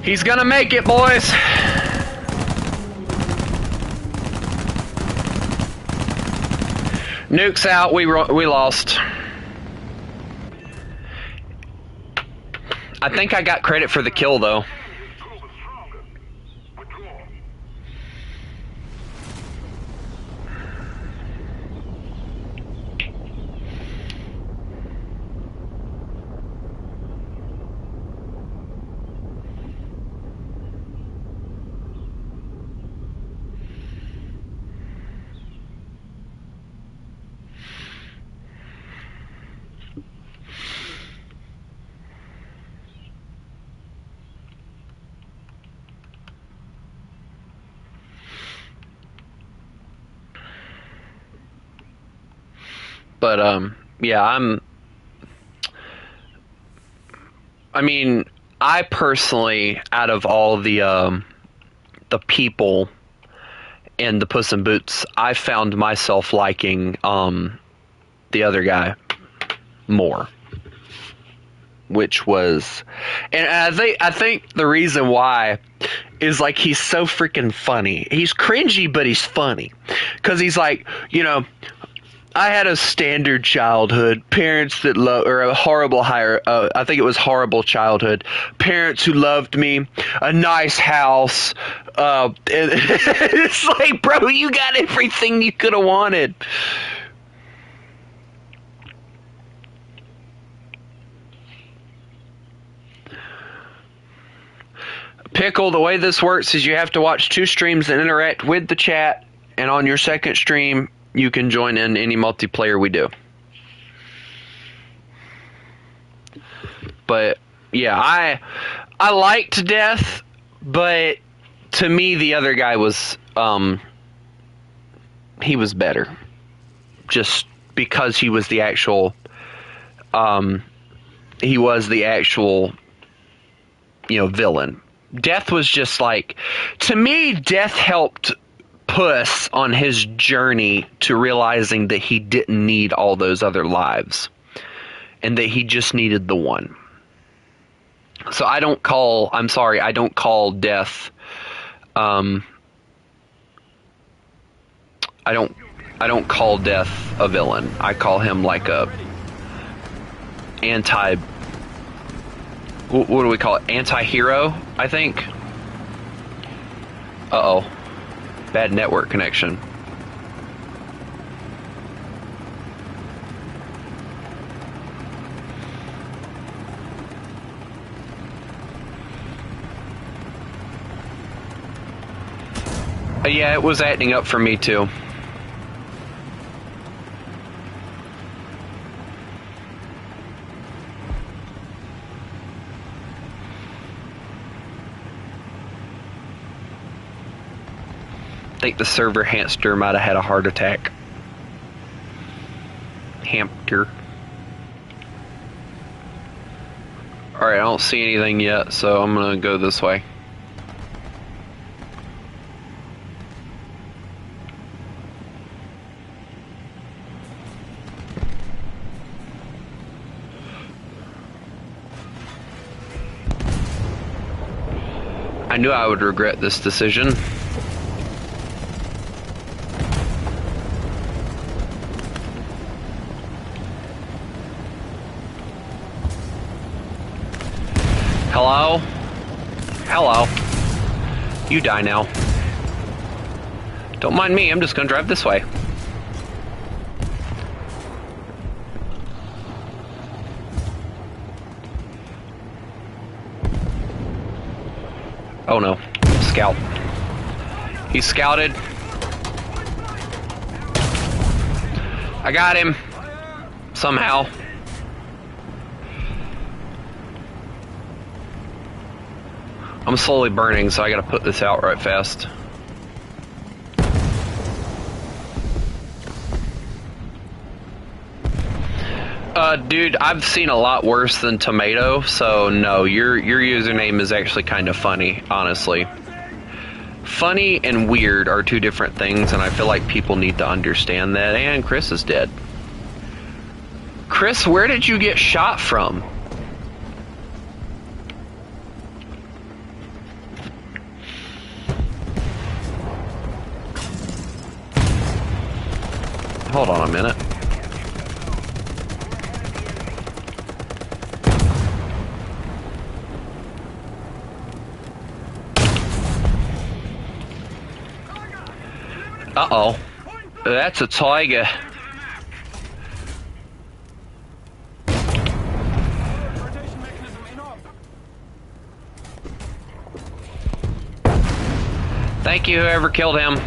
Speaker 1: He's gonna make it, boys. Nuke's out. We lost. I think I got credit for the kill, though. But yeah, I mean, I personally, out of all the people in the Puss in Boots, I found myself liking the other guy more, which was, and I think the reason why is like he's so freaking funny. He's cringy, but he's funny because he's like, you know, I had a standard childhood, parents that love, or a horrible I think it was horrible childhood, parents who loved me, a nice house, and it's like, bro, you got everything you could have wanted. Pickle, the way this works is you have to watch 2 streams and interact with the chat, and on your second stream, you can join in any multiplayer we do. But yeah, I liked Death, but to me the other guy was he was better. Just because he was the actual villain. Death was just like, to me, Death helped puss on his journey to realizing that he didn't need all those other lives and that he just needed the one. So I don't call death I don't call death a villain. I call him like a what do we call it? Anti-hero, I think. Uh-oh. Bad network connection. Yeah, it was acting up for me too. I think the server hamster might have had a heart attack. Hamster. Alright, I don't see anything yet, so I'm gonna go this way. I knew I would regret this decision. Hello? Hello. You die now. Don't mind me, I'm just gonna drive this way. Oh no. Scout. He scouted. I got him. Somehow. I'm slowly burning, so I gotta put this out right fast. Dude, I've seen a lot worse than tomato, so no, your username is actually kind of funny, honestly. Funny and weird are two different things, and I feel like people need to understand that. And Chris is dead. Chris, where did you get shot from? Hold on a minute. Uh-oh. That's a tiger. Thank you, whoever killed him.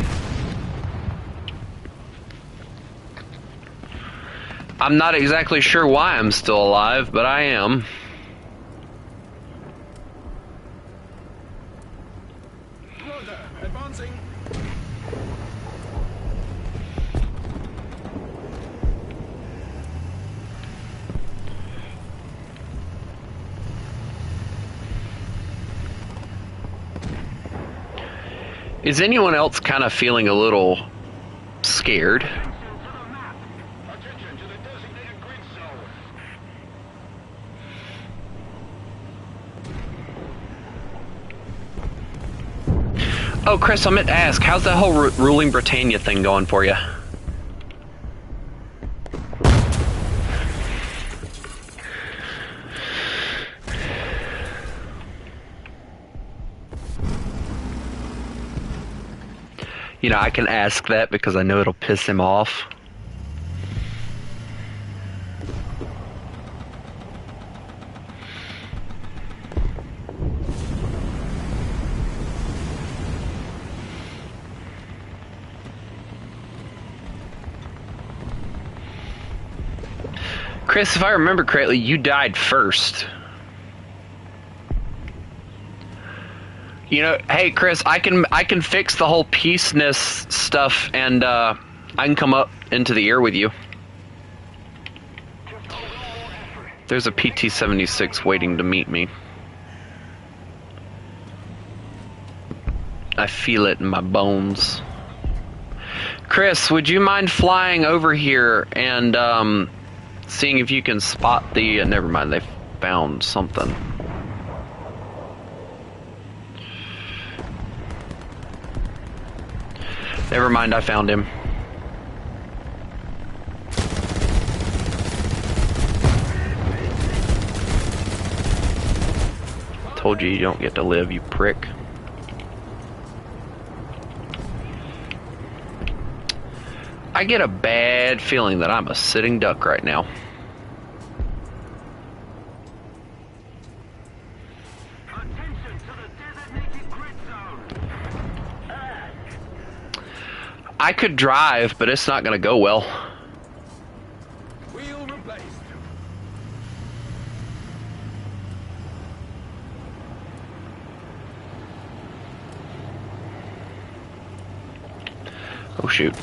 Speaker 1: I'm not exactly sure why I'm still alive, but I am.
Speaker 2: Advancing.
Speaker 1: Is anyone else kind of feeling a little scared?
Speaker 3: Attention to the designated grid zone.
Speaker 1: Oh, Chris, I meant to ask, how's that whole ruling Britannia thing going for you? You know, I can ask that because I know it'll piss him off. Chris, if I remember correctly, you died first. You know, hey Chris, I can fix the whole peaceness stuff, and I can come up into the air with you. There's a PT-76 waiting to meet me. I feel it in my bones. Chris, would you mind flying over here and seeing if you can spot the... never mind, they found something. Never mind, I found him. Told you you don't get to live, you prick. I get a bad feeling that I'm a sitting duck right now.
Speaker 3: Attention to the designated grid zone.
Speaker 1: I could drive, but it's not gonna go well.
Speaker 2: Wheel replaced.
Speaker 1: Oh shoot.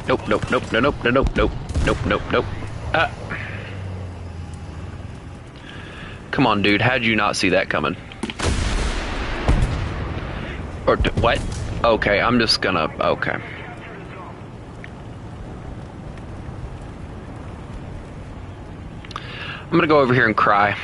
Speaker 1: Nope, nope, nope, no, nope, no, nope, nope, nope, nope, nope. Come on, dude. How'd you not see that coming? Or what? Okay, I'm just gonna... okay. I'm gonna go over here and cry.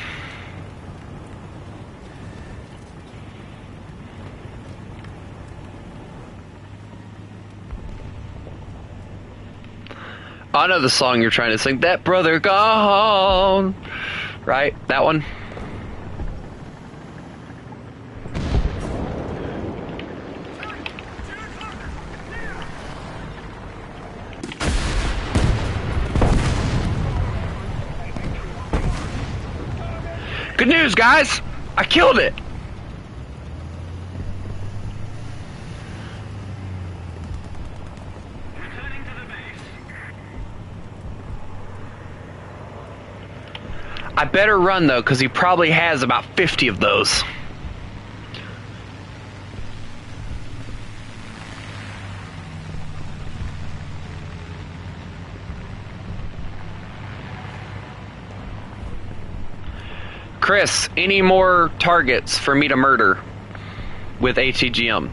Speaker 1: I know the song you're trying to sing. That brother gone. Right? That one? Good news, guys! I killed it!
Speaker 3: Returning to the base.
Speaker 1: I better run, though, because he probably has about 50 of those. Chris, any more targets for me to murder with ATGM?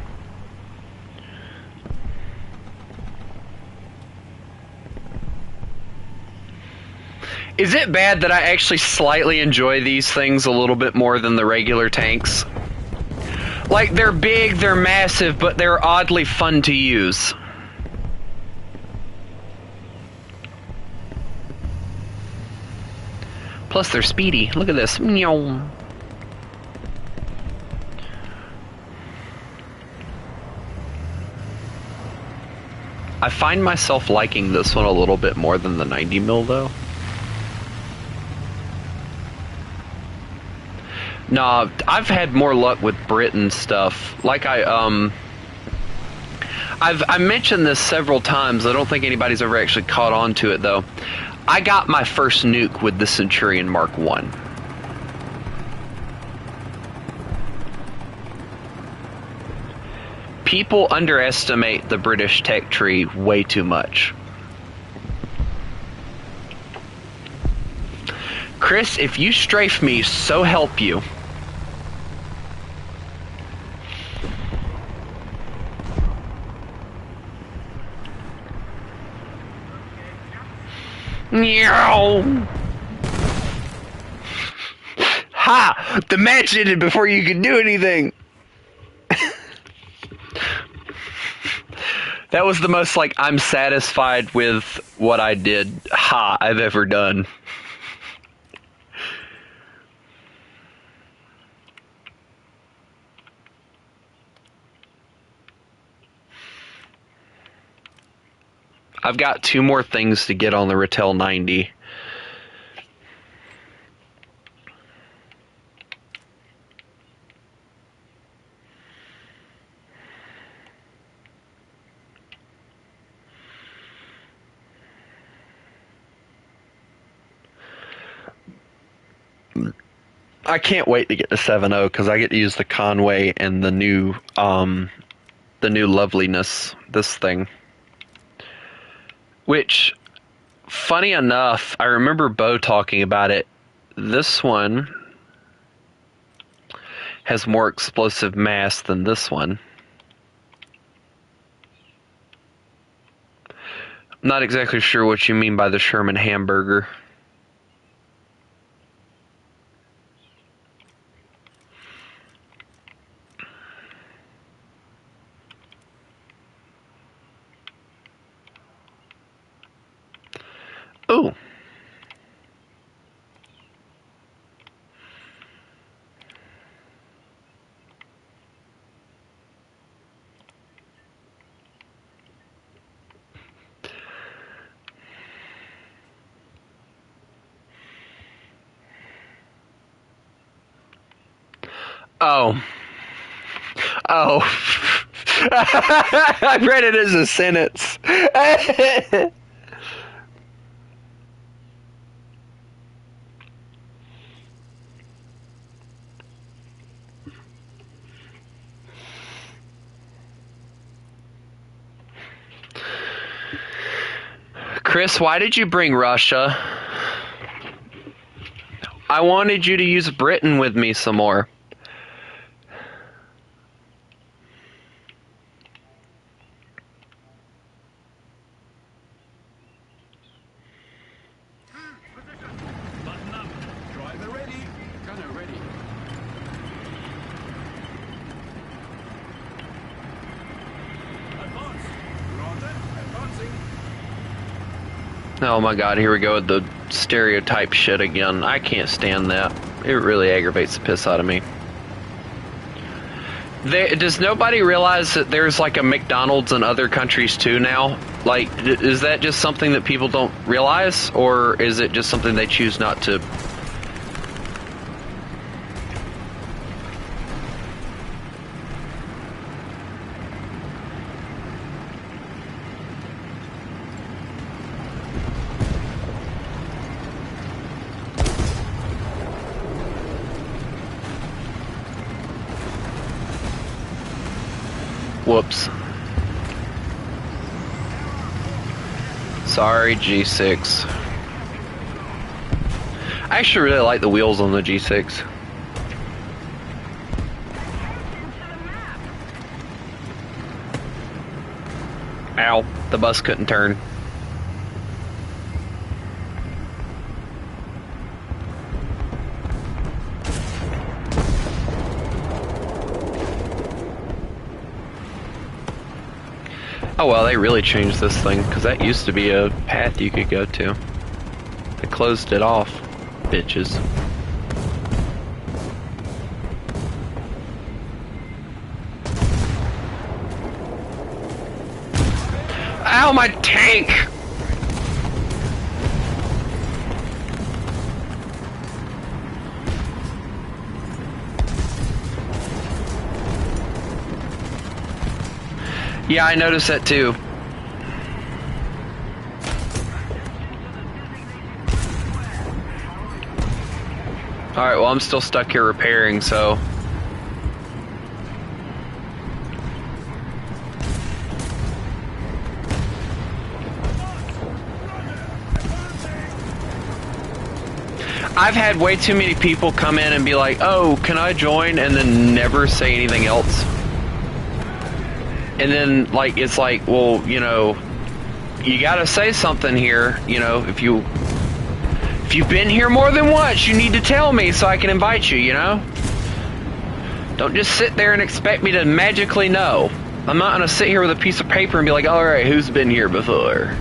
Speaker 1: Is it bad that I actually slightly enjoy these things a little bit more than the regular tanks? Like, they're big, they're massive, but they're oddly fun to use. Plus, they're speedy. Look at this. Meow. I find myself liking this one a little bit more than the 90 mil, though. Nah, I've had more luck with Britain stuff. Like I mentioned this several times. I don't think anybody's ever actually caught on to it, though. I got my first nuke with the Centurion Mark 1. People underestimate the British tech tree way too much. Chris, if you strafe me, so help you. Meow. Ha! The match ended before you could do anything. That was the most, like, I'm satisfied with what I did, ha, I've ever done. I've got 2 more things to get on the Ratel 90. I can't wait to get to 7.0 because I get to use the Conway and the new loveliness, this thing. Which, funny enough, I remember Bo talking about it. This one has more explosive mass than this one. Not exactly sure what you mean by the Sherman hamburger. Oh. Oh. Oh. I read it as a sentence. Chris, why did you bring Russia? I wanted you to use Britain with me some more.
Speaker 2: Button up. Driver ready. Gunner ready. Advance. Roger. Advancing.
Speaker 1: Oh my god, here we go with the stereotype shit again. I can't stand that. It really aggravates the piss out of me. Does nobody realize that there's like a McDonald's in other countries too now? Like, is that just something that people don't realize? Or is it just something they choose not to? Whoops. Sorry, G6. I actually really like the wheels on the G6. Ow, the bus couldn't turn. Oh well, they really changed this thing, because that used to be a path you could go to. They closed it off, bitches. Ow, my tank! Yeah, I noticed that too. Alright, well I'm still stuck here repairing, so... I've had way too many people come in and be like, oh, can I join? And then never say anything else. And then, like, it's like, well, you know, you gotta say something here. You know, if you've been here more than once, you need to tell me so I can invite you, you know? Don't just sit there and expect me to magically know. I'm not gonna sit here with a piece of paper and be like, alright, who's been here before?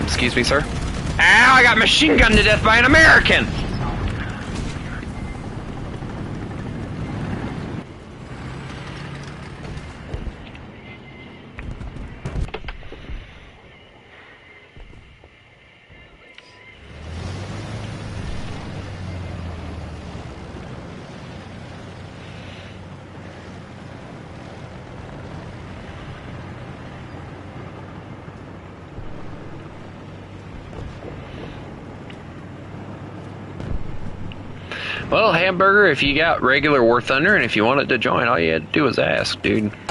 Speaker 1: Excuse me, sir? Ow, I got machine gunned to death by an American! Well, Hamburger, if you got regular War Thunder and if you wanted to join, all you had to do was ask, dude.
Speaker 3: Attention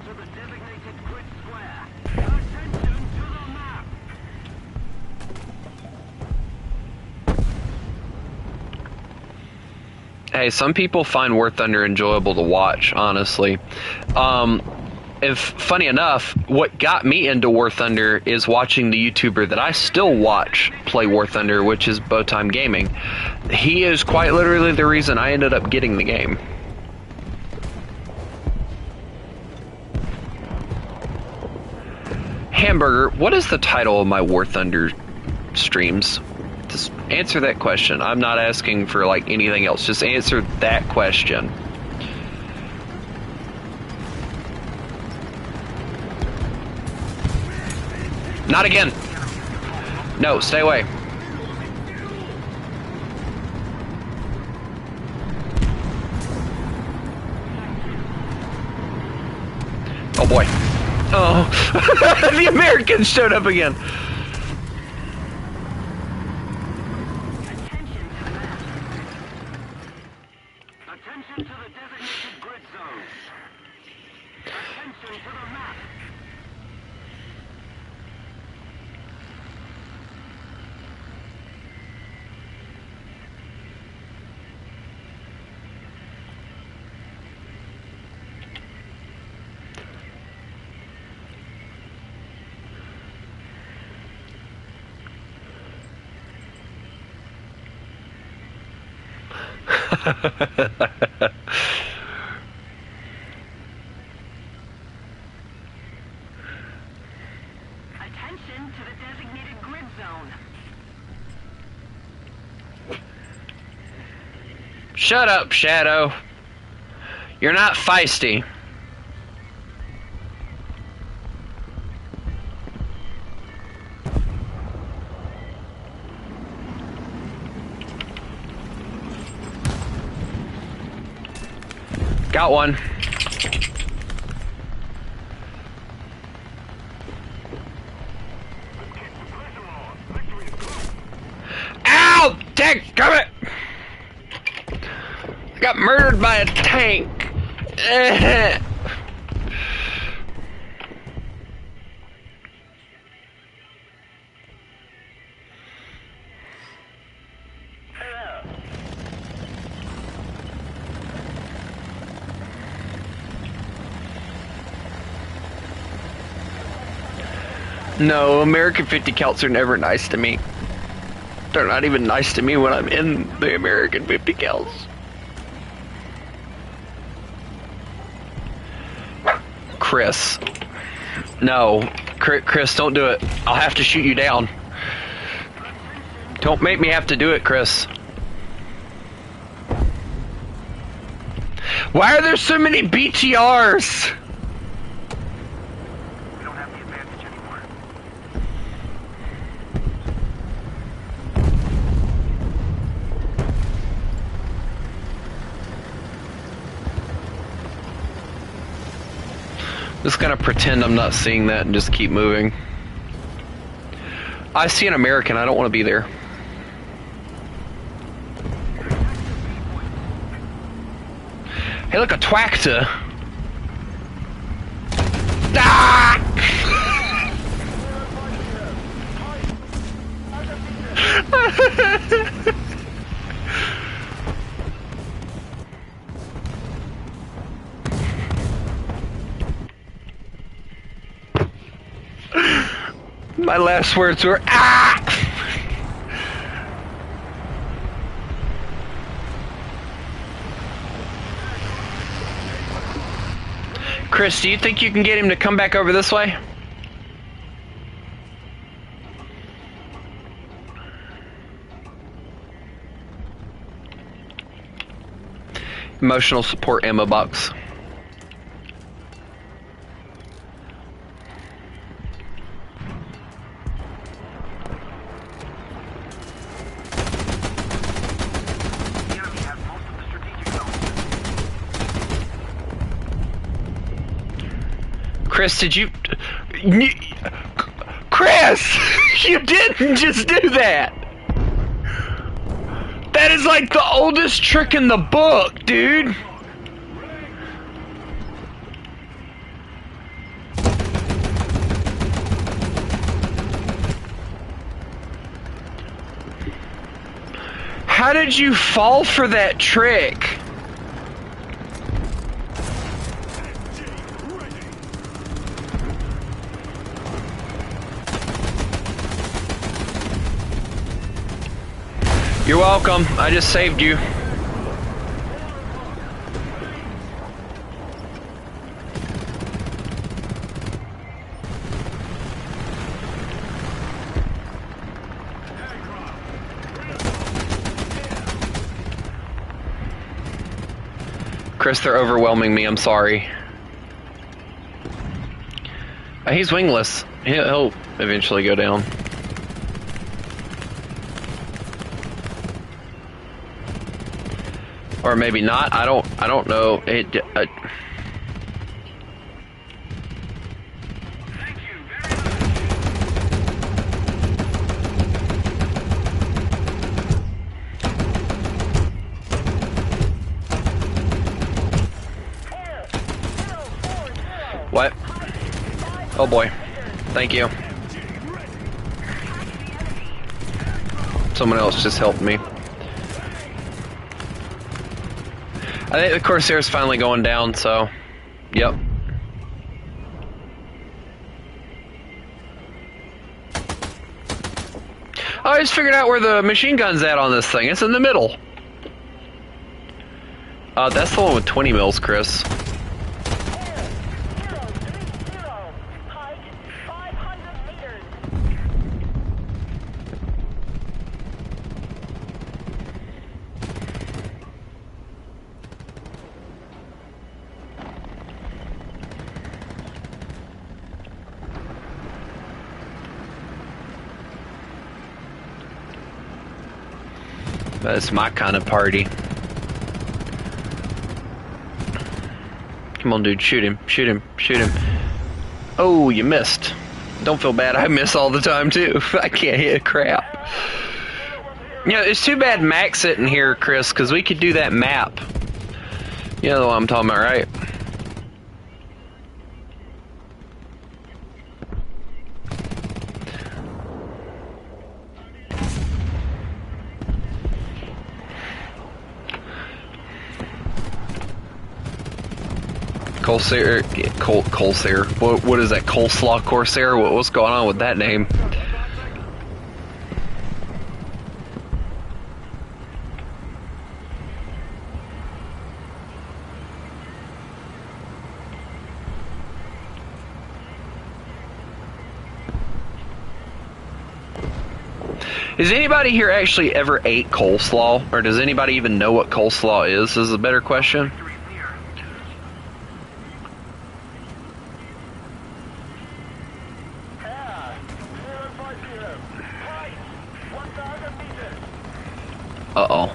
Speaker 3: to the designated grid square. Attention to the map.
Speaker 1: Hey, some people find War Thunder enjoyable to watch, honestly. If funny enough, what got me into War Thunder is watching the YouTuber that I still watch play War Thunder, which is Bowtime Gaming. He is quite literally the reason I ended up getting the game. Hamburger, what is the title of my War Thunder streams? Just answer that question. I'm not asking for like anything else. Just answer that question. Not again. No, stay away. Oh boy. Oh, the Americans showed up again.
Speaker 3: Attention to the designated grid zone. Attention to the map. Attention to the designated grid zone.
Speaker 1: Shut up, Shadow. You're not feisty. Got one. Ow! Dang, come it! I got murdered by a tank. No, American 50 cals are never nice to me. They're not even nice to me when I'm in the American 50 cals. Chris. No. Chris, don't do it. I'll have to shoot you down. Don't make me have to do it, Chris. Why are there so many BTRs?
Speaker 3: We don't have the advantage anymore.
Speaker 1: Just gonna pretend I'm not seeing that and just keep moving. I see an American, I don't want to be there. Hey, look, a Twacta. Ah! My last words were ah! Chris, do you think you can get him to come back over this way? Emotional support ammo box.
Speaker 3: The enemy has most of the strategic zones.
Speaker 1: Chris, did you... Chris! You didn't just do that! That is like the oldest trick in the book, dude! How did you fall for that trick? You're welcome. I just saved you. Chris, they're overwhelming me. I'm sorry. He's wingless. He'll eventually go down. Or maybe not. I don't know. What? Oh boy. Thank you. Someone else just helped me. I think the Corsair's finally going down, so, yep. I just figured out where the machine gun's at on this thing. It's in the middle. That's the one with 20 mils, Chris. That's my kind of party. Come on, dude. Shoot him. Shoot him. Shoot him. Oh, you missed. Don't feel bad. I miss all the time, too. I can't hit crap. You know, it's too bad Mac's sitting here, Chris, because we could do that map. You know what I'm talking about, right? Corsair, Corsair. What is that? Coleslaw Corsair? What's going on with that name? Has anybody here actually ever ate coleslaw? Or does anybody even know what coleslaw is a better question. Uh-oh.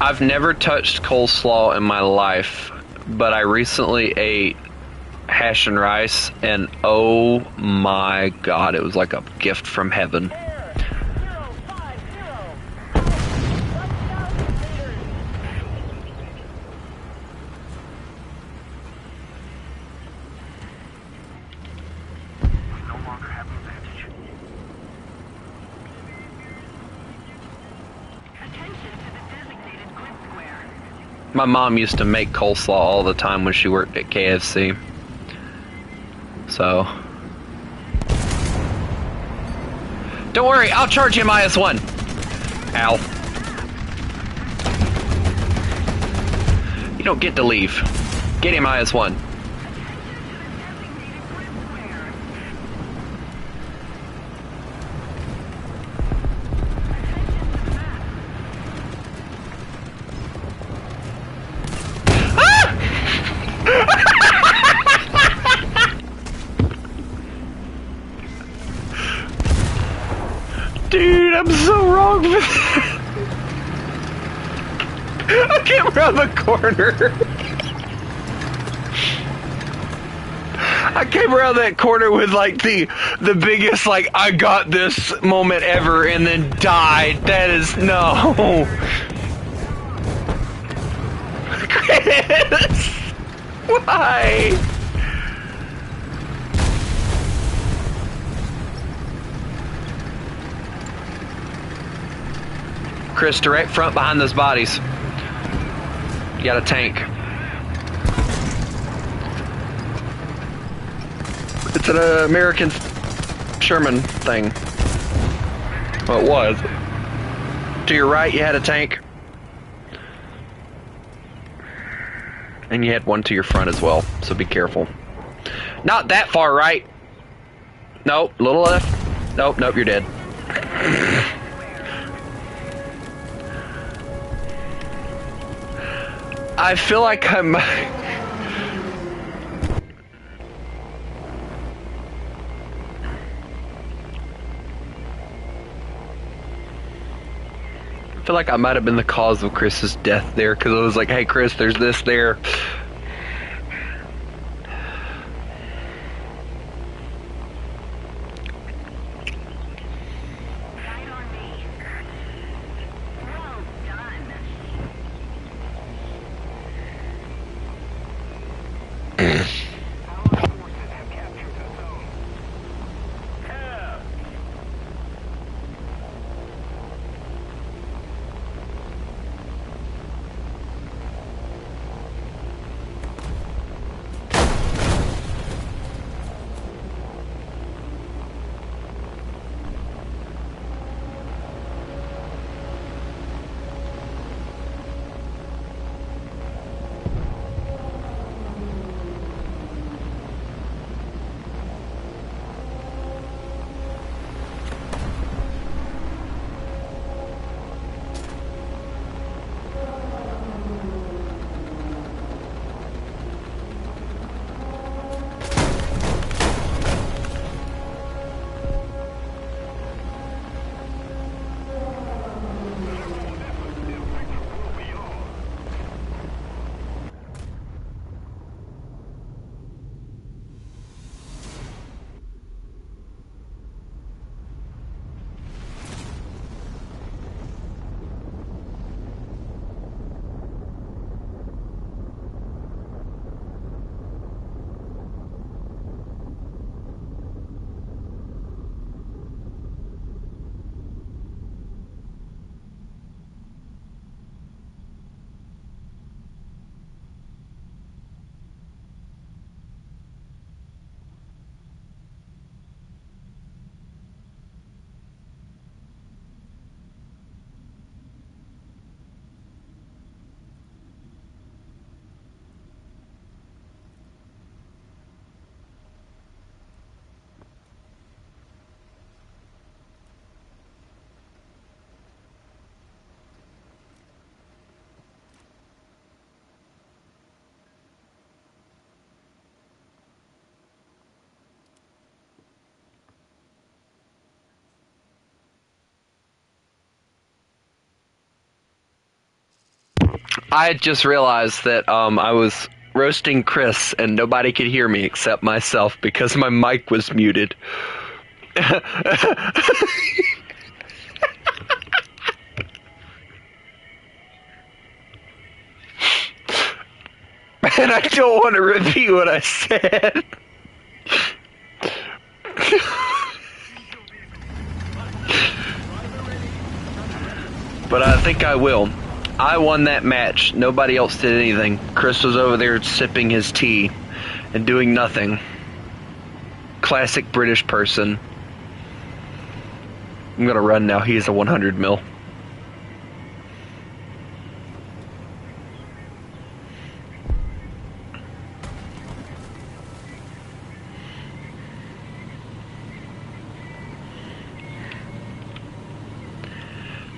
Speaker 1: I've never touched coleslaw in my life, but I recently ate hash and rice, and oh my god, it was like a gift from heaven. My mom used to make coleslaw all the time when she worked at KFC. So. Don't worry, I'll charge him -1. Ow. You don't get to leave. Get him -1. Dude, I'm so wrong for that. I came around the corner. I came around that corner with like the biggest like I got this moment ever and then died. That is no. Chris, why? Chris, direct front behind those bodies. You got a tank. It's an American Sherman thing. Well, it was. To your right, you had a tank. And you had one to your front as well, so be careful. Not that far right. Nope, little left. Nope, nope, you're dead. I feel like I'm... I feel like I might have been the cause of Chris's death there, because I was like, hey Chris, there's this there.
Speaker 3: Right on me. Well done. Allied forces have captured the zone. Yeah.
Speaker 1: I just realized that I was roasting Chris and nobody could hear me except myself because my mic was muted. And I don't want to repeat what I said. But I think I will. I won that match. Nobody else did anything. Chris was over there sipping his tea and doing nothing. Classic British person. I'm gonna run now. He is a 100 mil.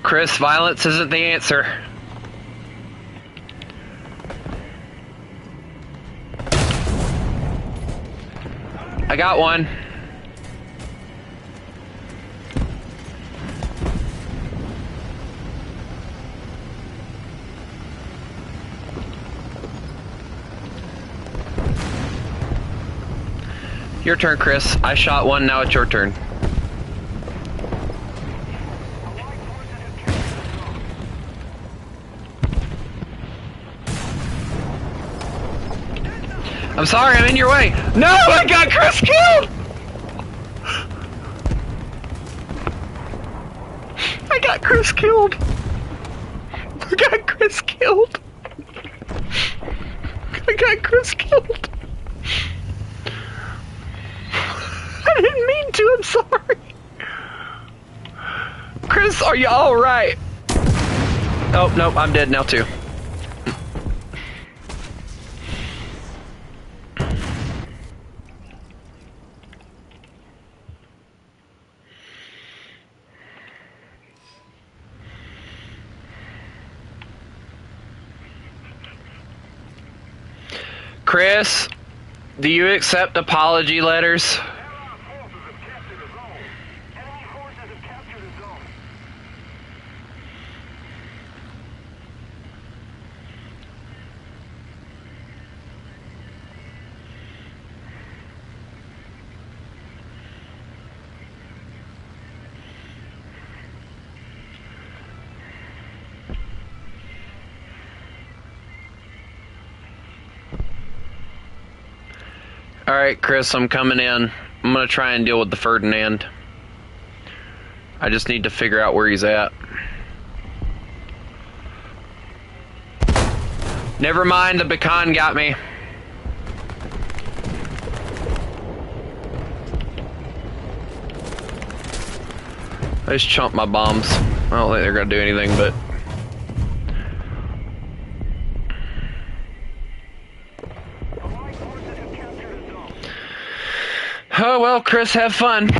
Speaker 1: Chris, violence isn't the answer. I got one. Your turn, Chris. I shot one, now it's your turn. I'm sorry, I'm in your way. No, I got Chris killed! I got Chris killed. got Chris killed. I got Chris killed. I didn't mean to, I'm sorry. Chris, are you alright? Oh, nope, I'm dead now too. Chris, do you accept apology letters?
Speaker 3: Allied forces have captured a zone. Enemy forces have captured a zone.
Speaker 1: Alright, Chris, I'm coming in. I'm gonna try and deal with the Ferdinand. I just need to figure out where he's at. Never mind, the Beacon got me. I just chumped my bombs. I don't think they're gonna do anything, but...
Speaker 3: Allied forces have captured a zone.
Speaker 1: Oh well, Chris, have fun.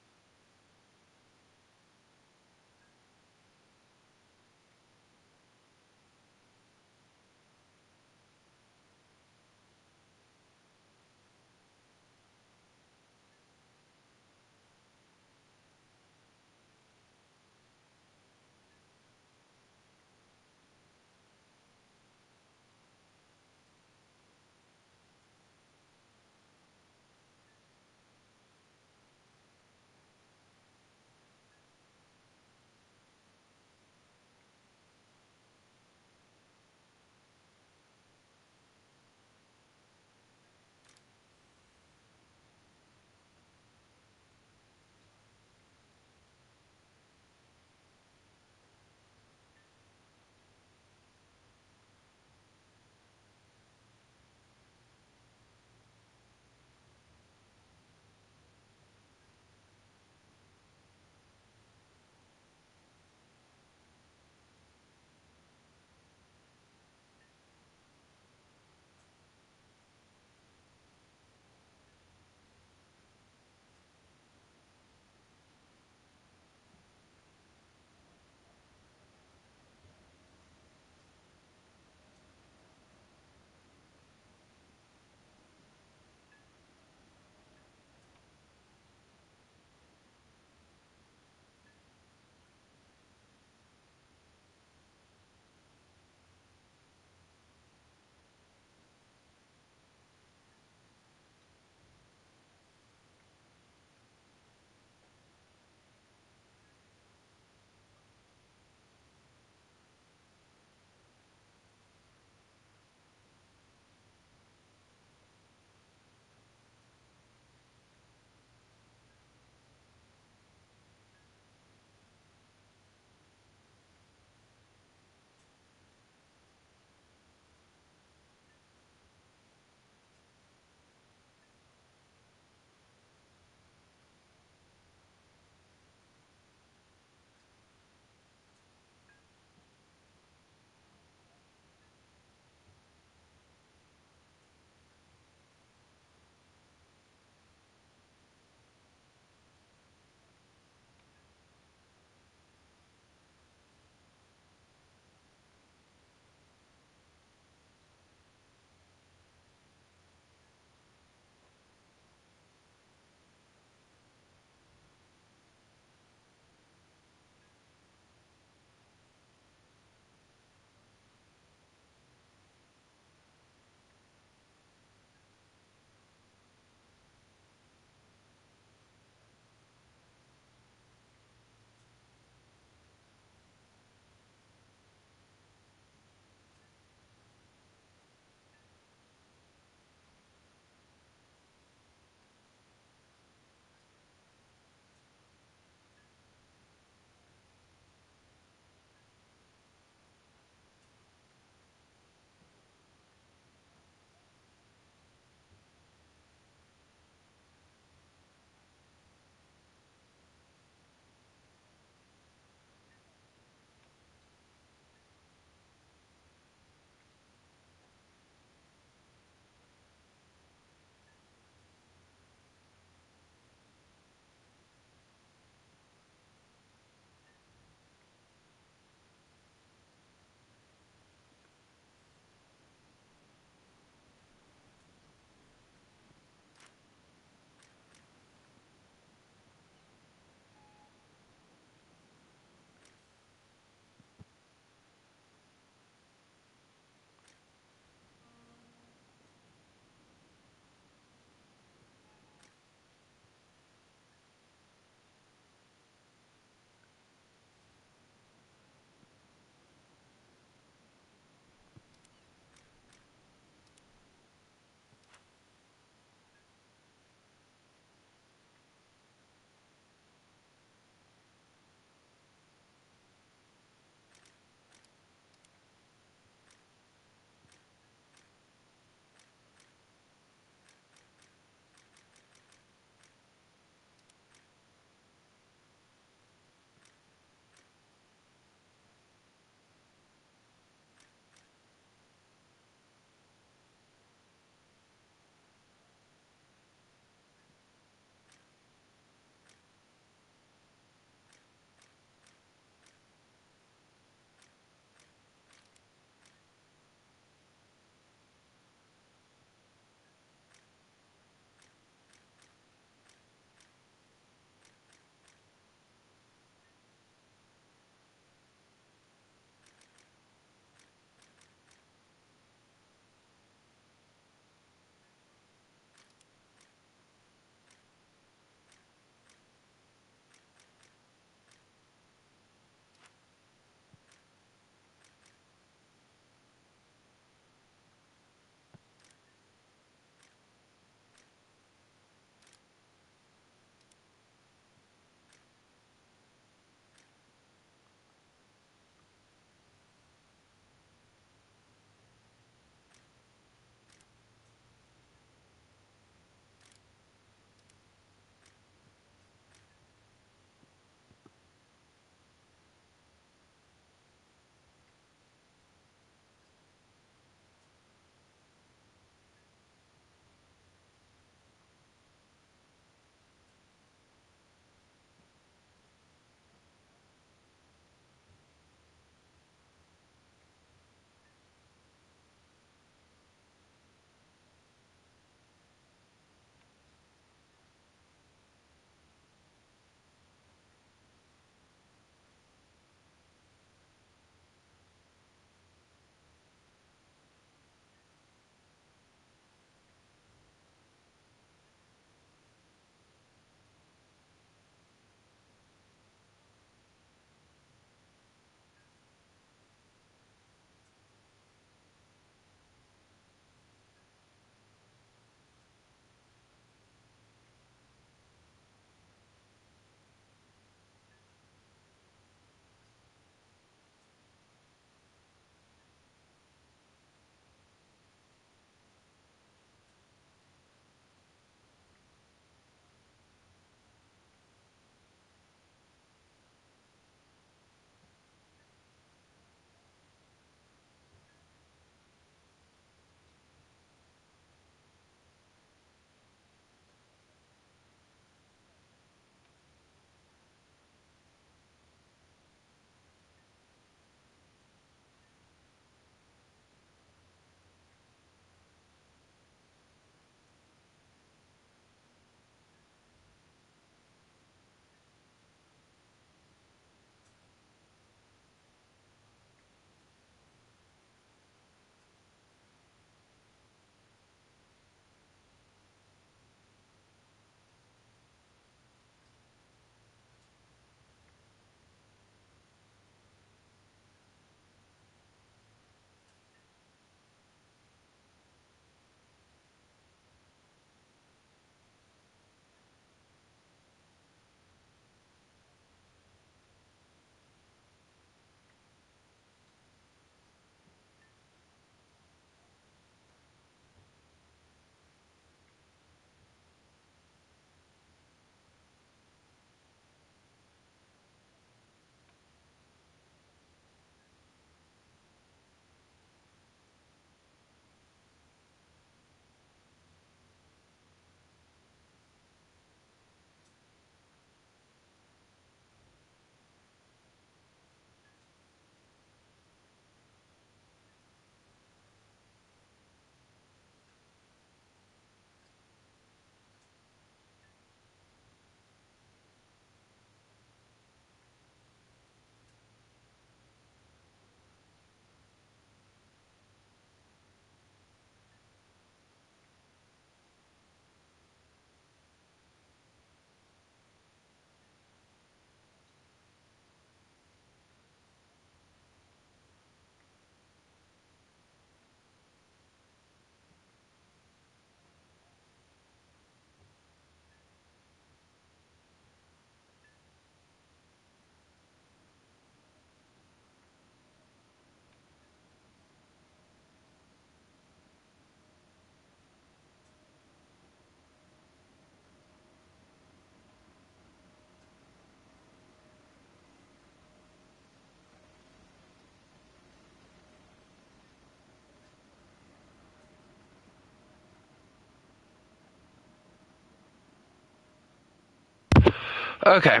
Speaker 1: Okay.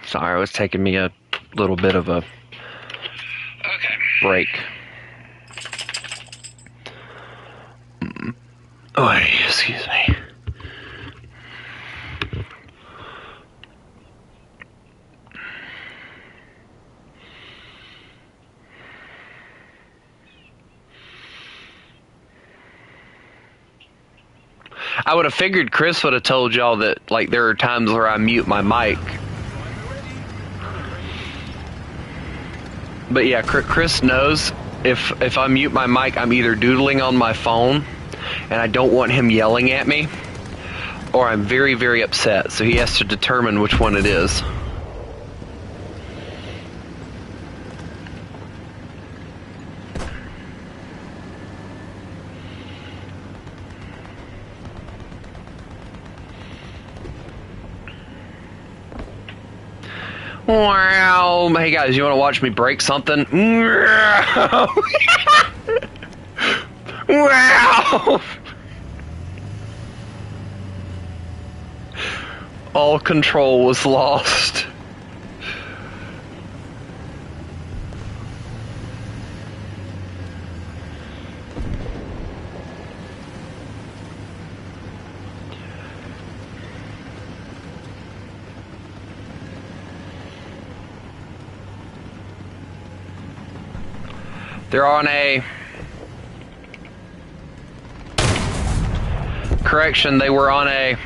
Speaker 1: Sorry, it was taking me a little bit of a break. Oh, excuse me. I would have figured Chris would have told y'all that, like, there are times where I mute my mic. But yeah, Chris knows if I mute my mic, I'm either doodling on my phone, and I don't want him yelling at me, or I'm very, very upset, so he has to determine which one it is. Wow. Hey guys, you want to watch me break something? Wow. All control was lost. They're on a... Correction, they were on a...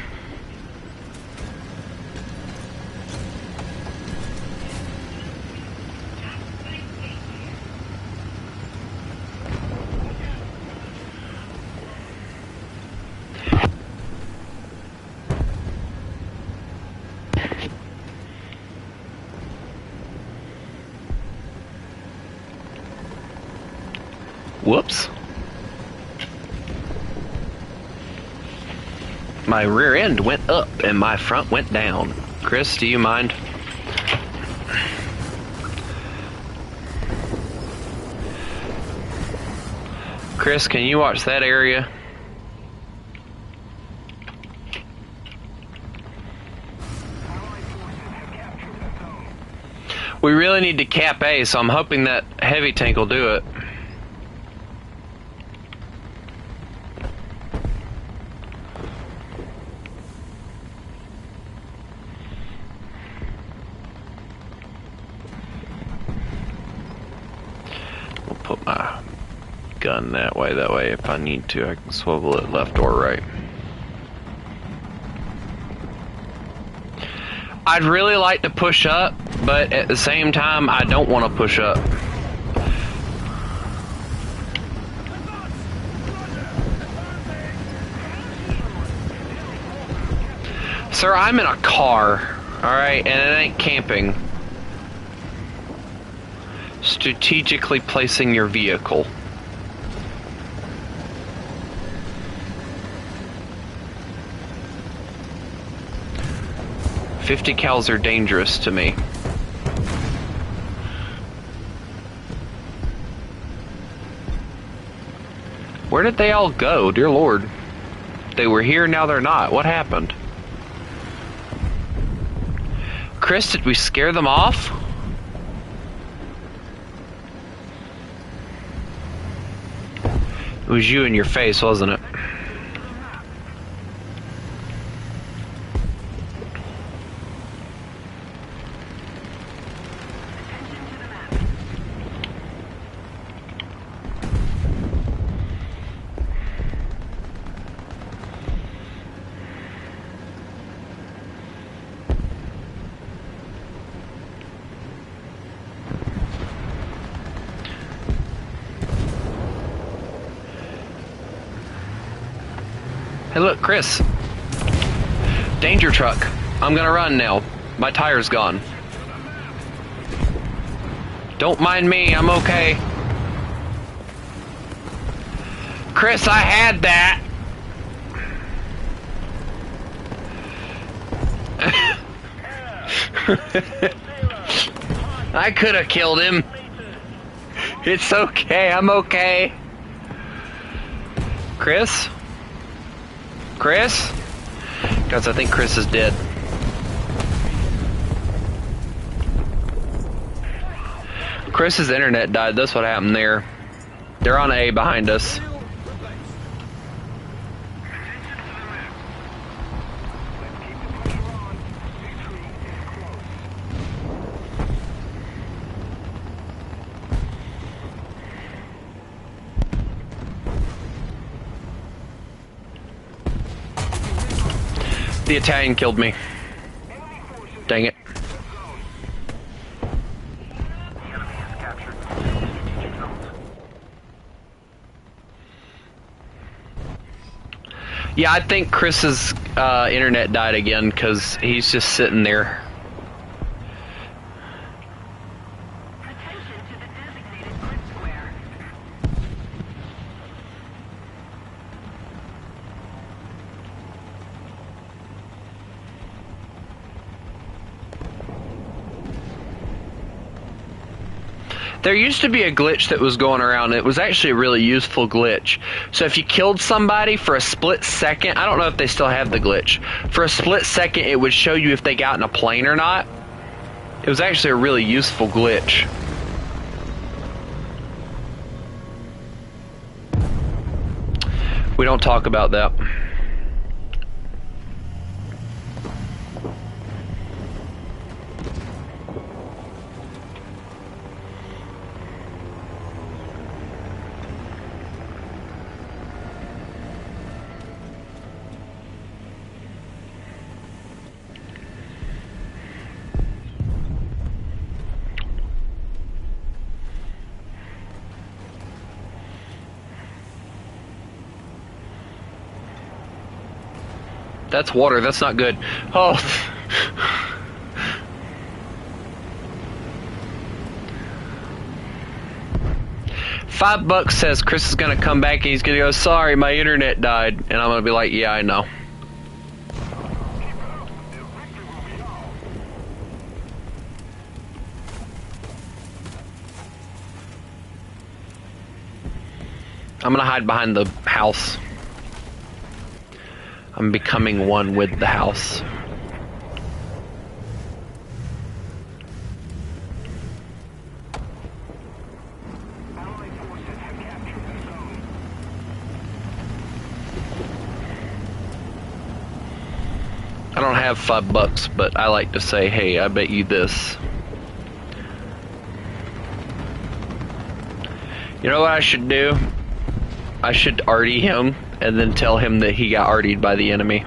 Speaker 1: Whoops. My rear end went up and my front went down. Chris, do you mind? Chris, can you watch that area? We really need to cap A, so I'm hoping that heavy tank will do it. We'll put my gun that way if I need to I can swivel it left or right. I'd really like to push up, but at the same time I don't want to push up. Sir, I'm in a car, alright, and it ain't camping. Strategically placing your vehicle. .50 cals are dangerous to me. Where did they all go, dear Lord? They were here, now they're not. What happened? Chris, did we scare them off? It was you in your face, wasn't it? Hey look, Chris. Danger truck. I'm gonna run now. My tire's gone. Don't mind me, I'm okay. Chris, I had that. I could have killed him. It's okay, I'm okay. Chris? Chris? Guys, I think Chris is dead. Chris's internet died. That's what happened there. They're on A behind us. The Italian killed me. Dang it. Yeah, I think Chris's internet died again because he's just sitting there.
Speaker 3: Attention to the designated grid square.
Speaker 1: There used to be a glitch that was going around. It was actually a really useful glitch. So if you killed somebody for a split second, I don't know if they still have the glitch. For a split second, it would show you if they got in a plane or not. It was actually a really useful glitch. We don't talk about that. That's water. That's not good. Oh. $5 says Chris is gonna come back and he's gonna go, sorry, my internet died. And I'm gonna be like, yeah, I know. I'm gonna hide behind the house. I'm becoming one with the house.
Speaker 3: Allied forces have captured the zone.
Speaker 1: I don't have $5, but I like to say, hey, I bet you this. You know what I should do? I should arty him and then tell him that he got artied by the enemy.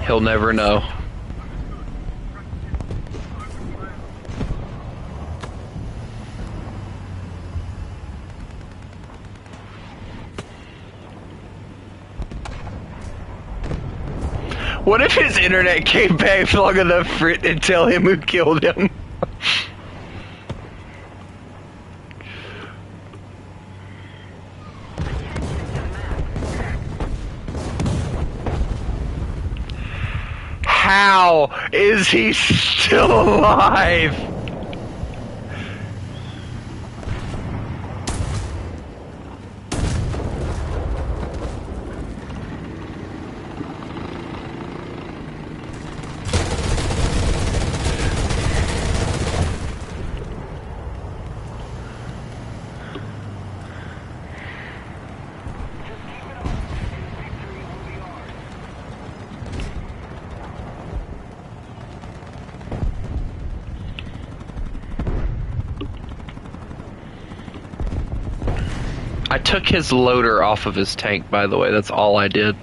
Speaker 1: He'll never know. What if his internet came back long enough for it to tell him who killed him? How is he still alive? I took his loader off of his tank, by the way. That's all I did.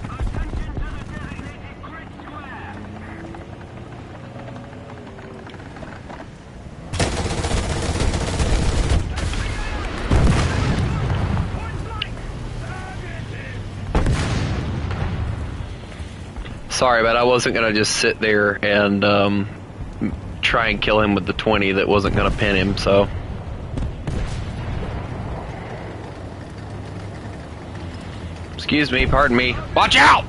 Speaker 3: Attention to the designated grid square.
Speaker 1: Sorry, but I wasn't gonna just sit there and try and kill him with the 20 that wasn't going to pin him, so. Excuse me, pardon me. Watch out!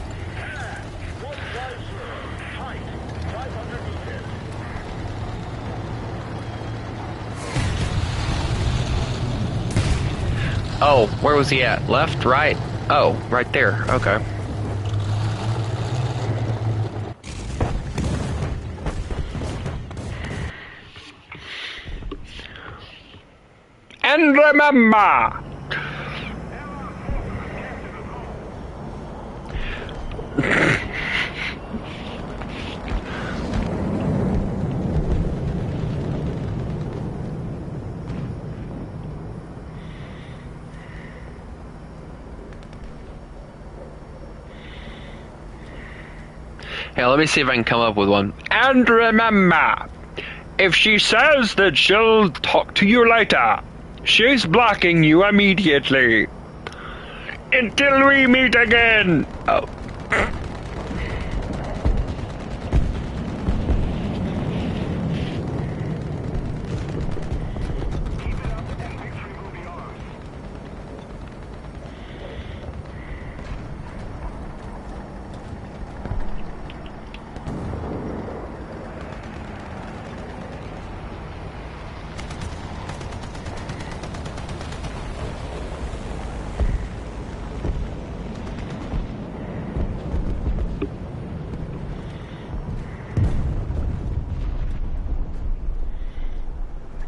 Speaker 1: Oh, where was he at? Left? Right? Oh, right there. Okay. And remember! Yeah, let me see if I can come up with one. And remember, if she says that she'll talk to you later, she's blocking you immediately. Until we meet again. Oh.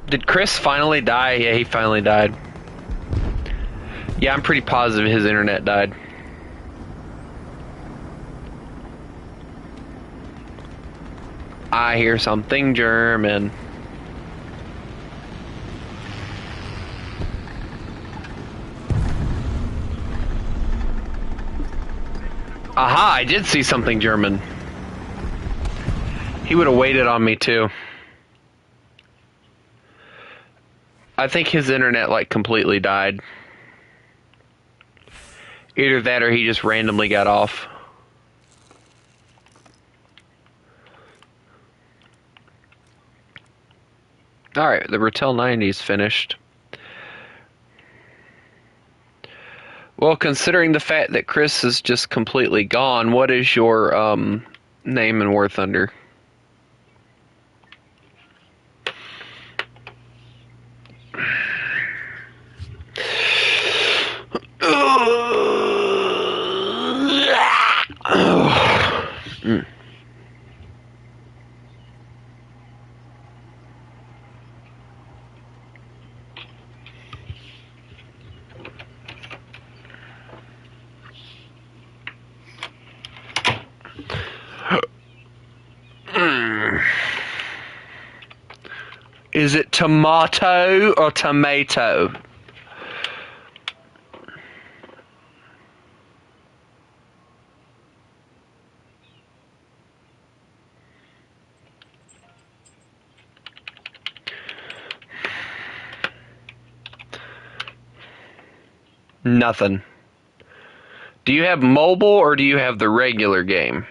Speaker 1: Did Chris finally die? Yeah, he finally died. Yeah, I'm pretty positive his internet died. I hear something German. Aha, I did see something German. He would have waited on me too. I think his internet like completely died. Either that or he just randomly got off. Alright, the Ratel 90's finished. Well, considering the fact that Chris is just completely gone, what is your name in warthunder? Is it tomato or tomato? Nothing. Do you have mobile or do you have the regular game?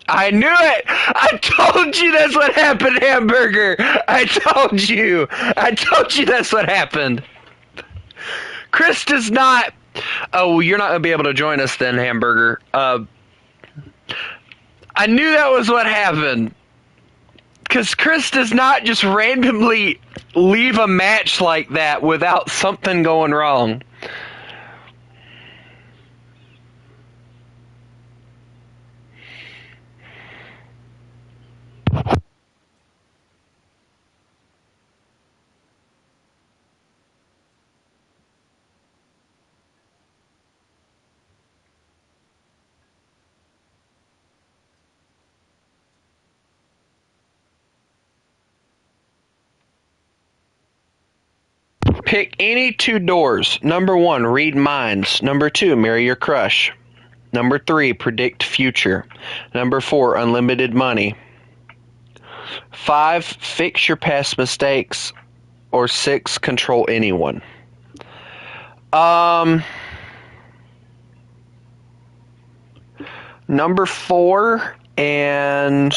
Speaker 1: I knew it! I told you that's what happened, Hamburger! I told you! I told you that's what happened! Chris does not... Oh, you're not going to be able to join us then, Hamburger. I knew that was what happened. Because Chris does not just randomly leave a match like that without something going wrong. Pick any two doors. Number 1, read minds. Number 2, marry your crush. Number 3, predict future. Number 4, unlimited money. 5, fix your past mistakes. Or 6, control anyone. Number 4 and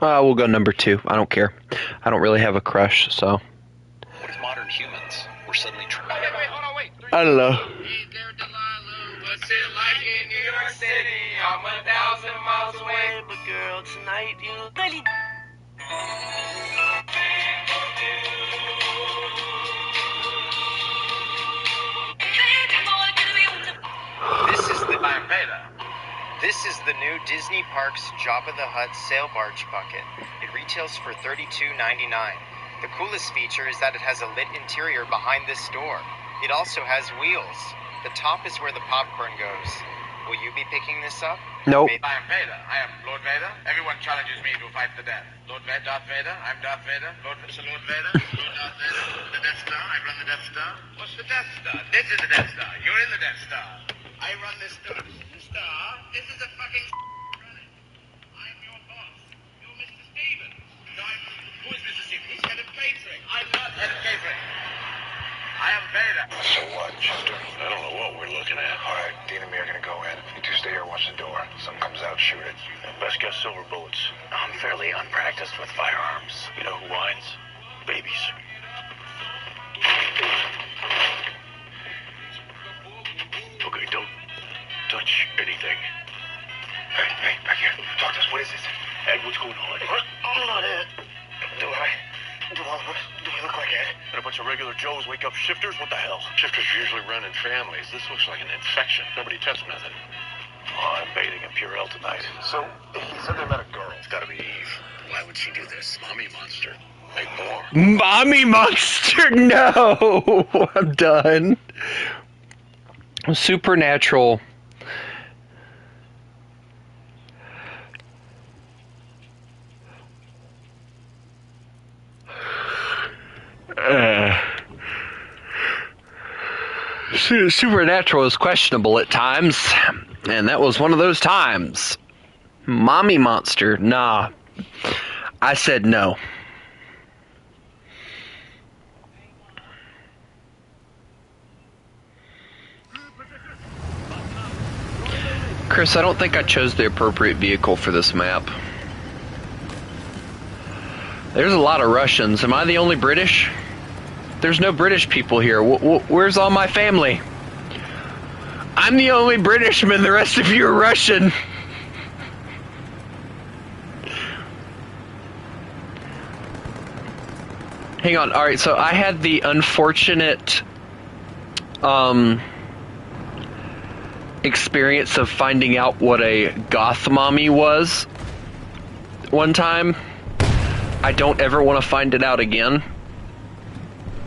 Speaker 1: we'll go number 2. I don't care. I don't really have a crush, so.
Speaker 4: What if modern humans were suddenly
Speaker 2: Wait, hold on, wait.
Speaker 1: I don't know.
Speaker 2: Hey there, Delilah, what's it like in New York City? I'm 1,000 miles away, but girl, tonight you really...
Speaker 5: This is the new Disney Parks Jabba the Hutt sail barge bucket. It retails for $32.99. The coolest feature is that it has a lit interior behind this door. It also has wheels. The top is where the popcorn goes. Will you be picking this up?
Speaker 1: Nope.
Speaker 2: I am Vader. I am Lord Vader. Everyone challenges me to fight the death. Lord Vader, Darth Vader. I'm Darth Vader. Lord Vader. Lord Darth Vader. The Death Star. I run the Death Star. What's the Death Star? This is the Death Star. You're in the Death Star. I run this Star. This is a fucking running. I'm your boss. You're Mr. Stevens. No, who is Mr. Stevens? He's head of catering. I'm not head of catering. I am Vader.
Speaker 6: So what, Chester? I don't know what we're looking at. All right, Dean and me are gonna go in. You two stay here, watch the door. If something comes out, shoot it.
Speaker 4: best guess silver bullets? I'm fairly unpracticed with firearms. You know who whines? Babies. Okay, don't touch anything.
Speaker 6: Hey, back here. Talk to us. What is this?
Speaker 4: Ed, what's going on?
Speaker 6: I'm not Ed. Do we look like Ed?
Speaker 4: And a bunch of regular Joes wake up shifters? What the hell?
Speaker 6: Shifters usually run in families. This looks like an infection. Nobody test method.
Speaker 4: Oh, I'm bathing in Purell tonight.
Speaker 6: So, he said they met a girl.
Speaker 4: It's gotta be Eve. Why would she do this? Mommy monster. Make more.
Speaker 1: Mommy monster, no! I'm done. Supernatural. Supernatural is questionable at times, and that was one of those times. Mommy monster, nah. I said no. Chris, I don't think I chose the appropriate vehicle for this map. There's a lot of Russians. Am I the only British? There's no British people here. Where's all my family? I'm the only Britishman. The rest of you are Russian. Hang on. Alright, so I had the unfortunate experience of finding out what a goth mommy was one time. I don't ever want to find it out again.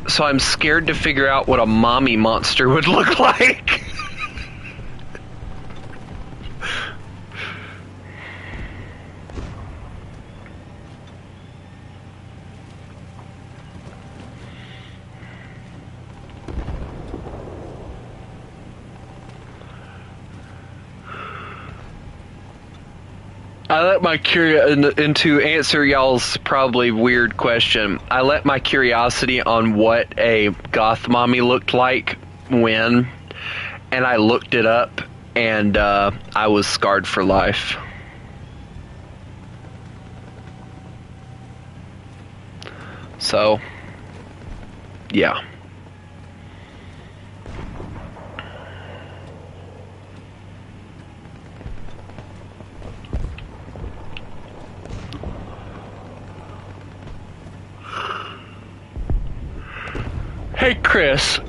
Speaker 1: So I'm scared to figure out what a mommy monster would look like. I let my and to answer y'all's probably weird question, I let my curiosity on what a goth mommy looked like when, and I looked it up, and I was scarred for life. So, yeah. Hey Chris,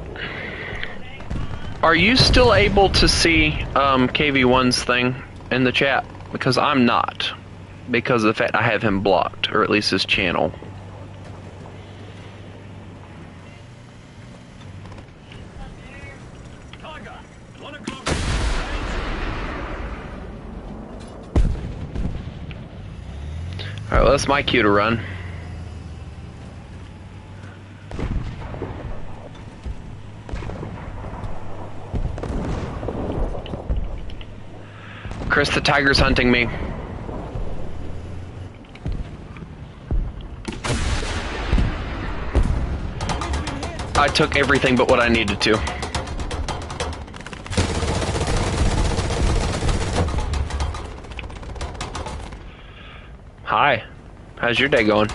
Speaker 1: are you still able to see KV1's thing in the chat? Because I'm not, because of the fact I have him blocked, or at least his channel. Alright, well, that's my cue to run. Chris, the tiger's hunting me. I took everything but what I needed to. Hi. How's your day going?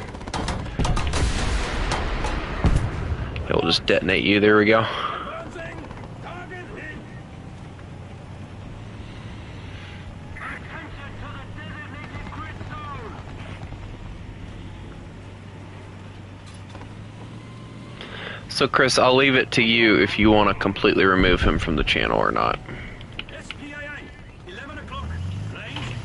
Speaker 1: We'll just detonate you. There we go. So Chris, I'll leave it to you if you want to completely remove him from the channel or not.
Speaker 3: SPAA, 11 o'clock. Range.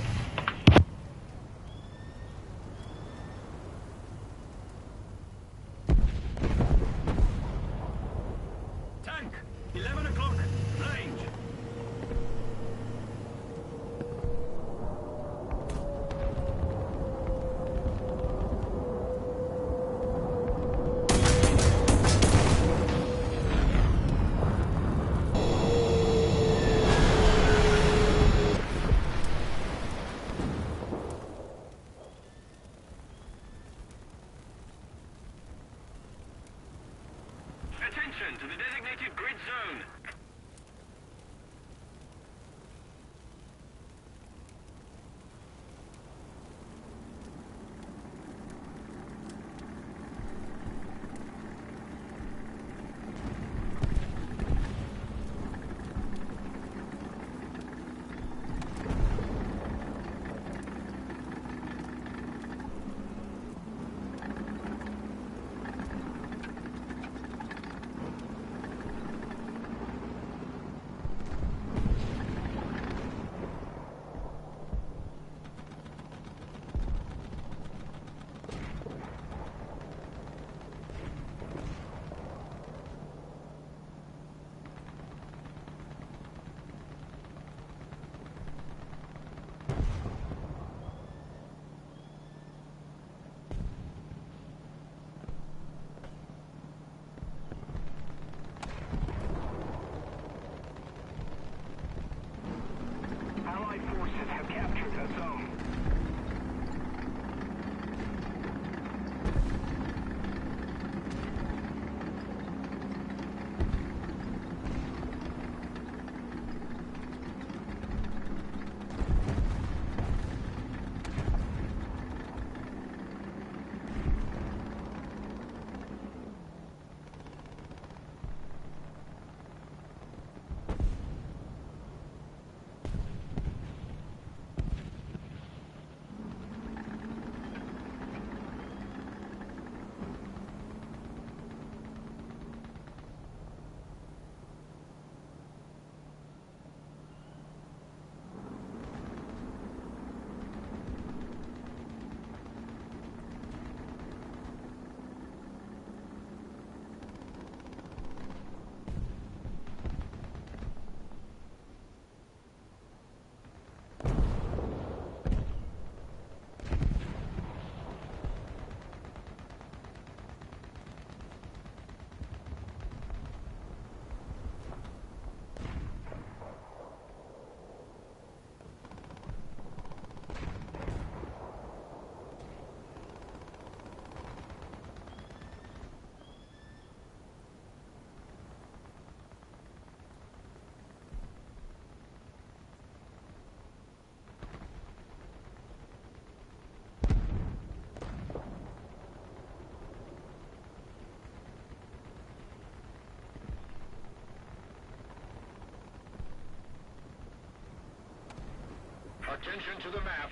Speaker 3: Tank, 11 o'clock. Range. Attention to the designated grid zone. Allied forces have captured a zone. Attention to the map.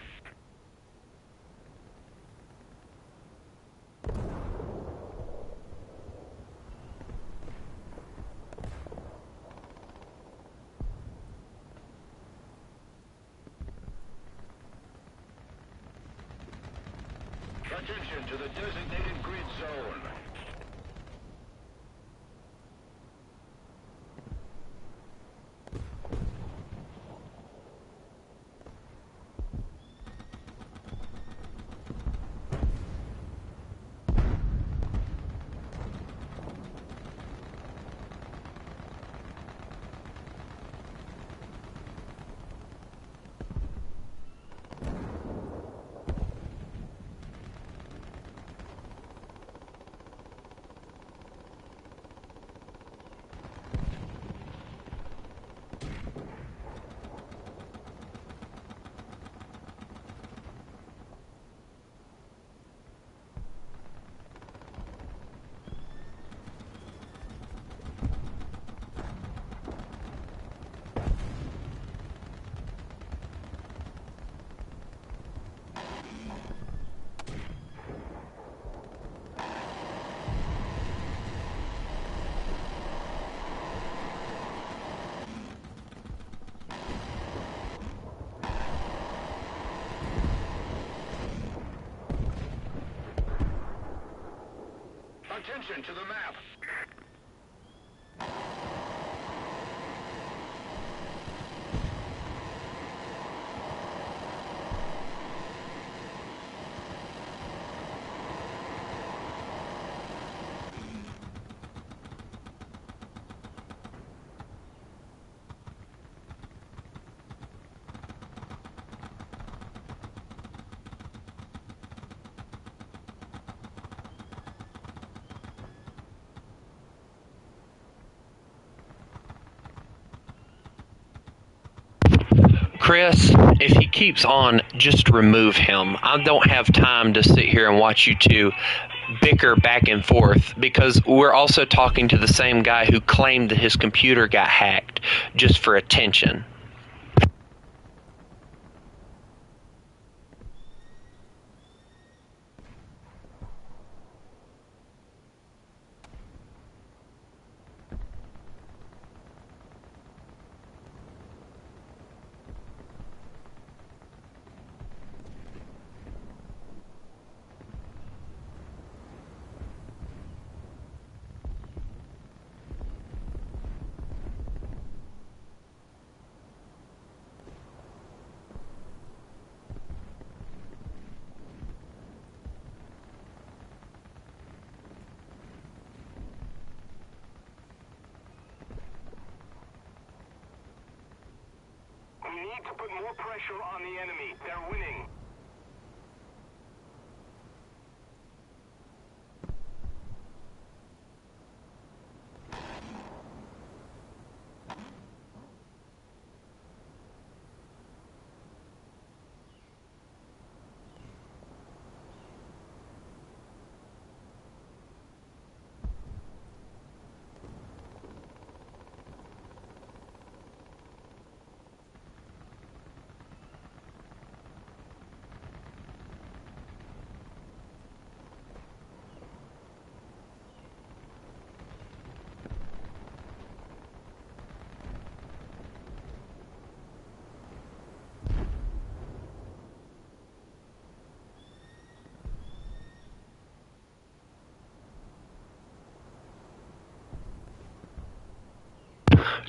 Speaker 3: Attention to the designated grid zone. attention to the map.
Speaker 1: Chris, if he keeps on, just remove him. I don't have time to sit here and watch you two bicker back and forth, because we're also talking to the same guy who claimed that his computer got hacked just for attention.
Speaker 3: We need to put more pressure on the enemy. They're winning.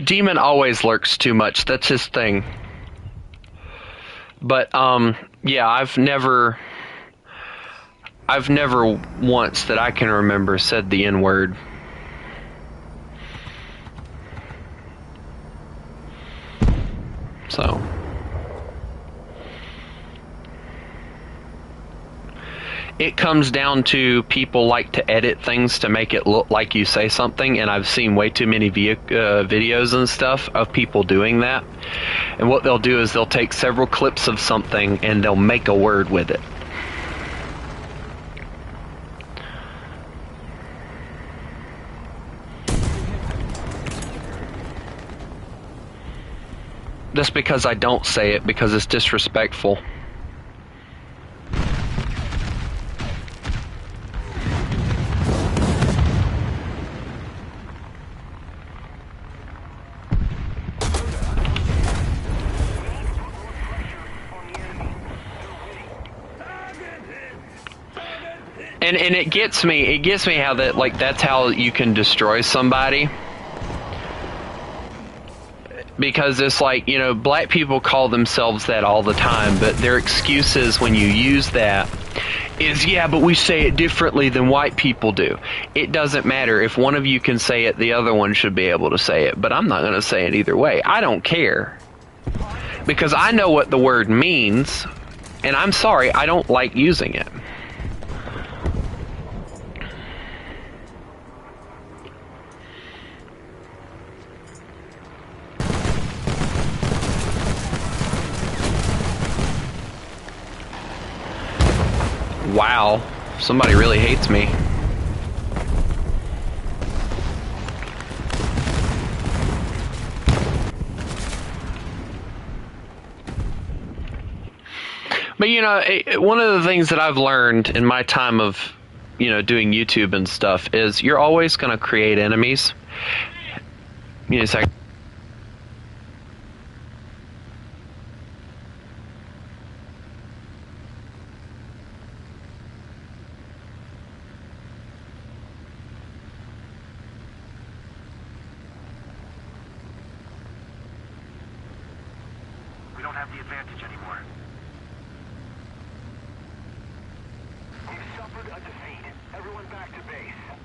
Speaker 1: Demon always lurks too much. That's his thing. But yeah, I've never once that I can remember said the N-word. So it comes down to people like to edit things to make it look like you say something, and I've seen way too many videos and stuff of people doing that. And what they'll do is they'll take several clips of something and they'll make a word with it. Just because I don't say it because it's disrespectful. And it gets me how that, like, that's how you can destroy somebody. Because it's like, you know, black people call themselves that all the time, but their excuse is when you use that is, yeah, but we say it differently than white people do. It doesn't matter. If one of you can say it, the other one should be able to say it. But I'm not going to say it either way. I don't care. Because I know what the word means, and I'm sorry, I don't like using it. Wow, somebody really hates me. But you know, one of the things that I've learned in my time of, you know, doing YouTube and stuff is you're always going to create enemies. You know, it's like,
Speaker 3: have the advantage anymore. We've suffered a defeat. Everyone back to base.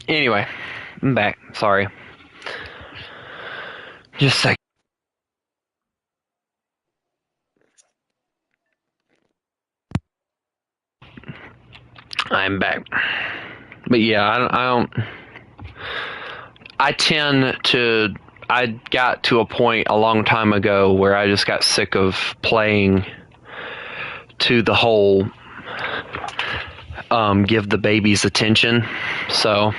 Speaker 1: Anyway, I'm back. Sorry. Just a sec. I'm back. But yeah, I don't. I tend to. I got to a point a long time ago where I just got sick of playing to the whole give the babies attention. So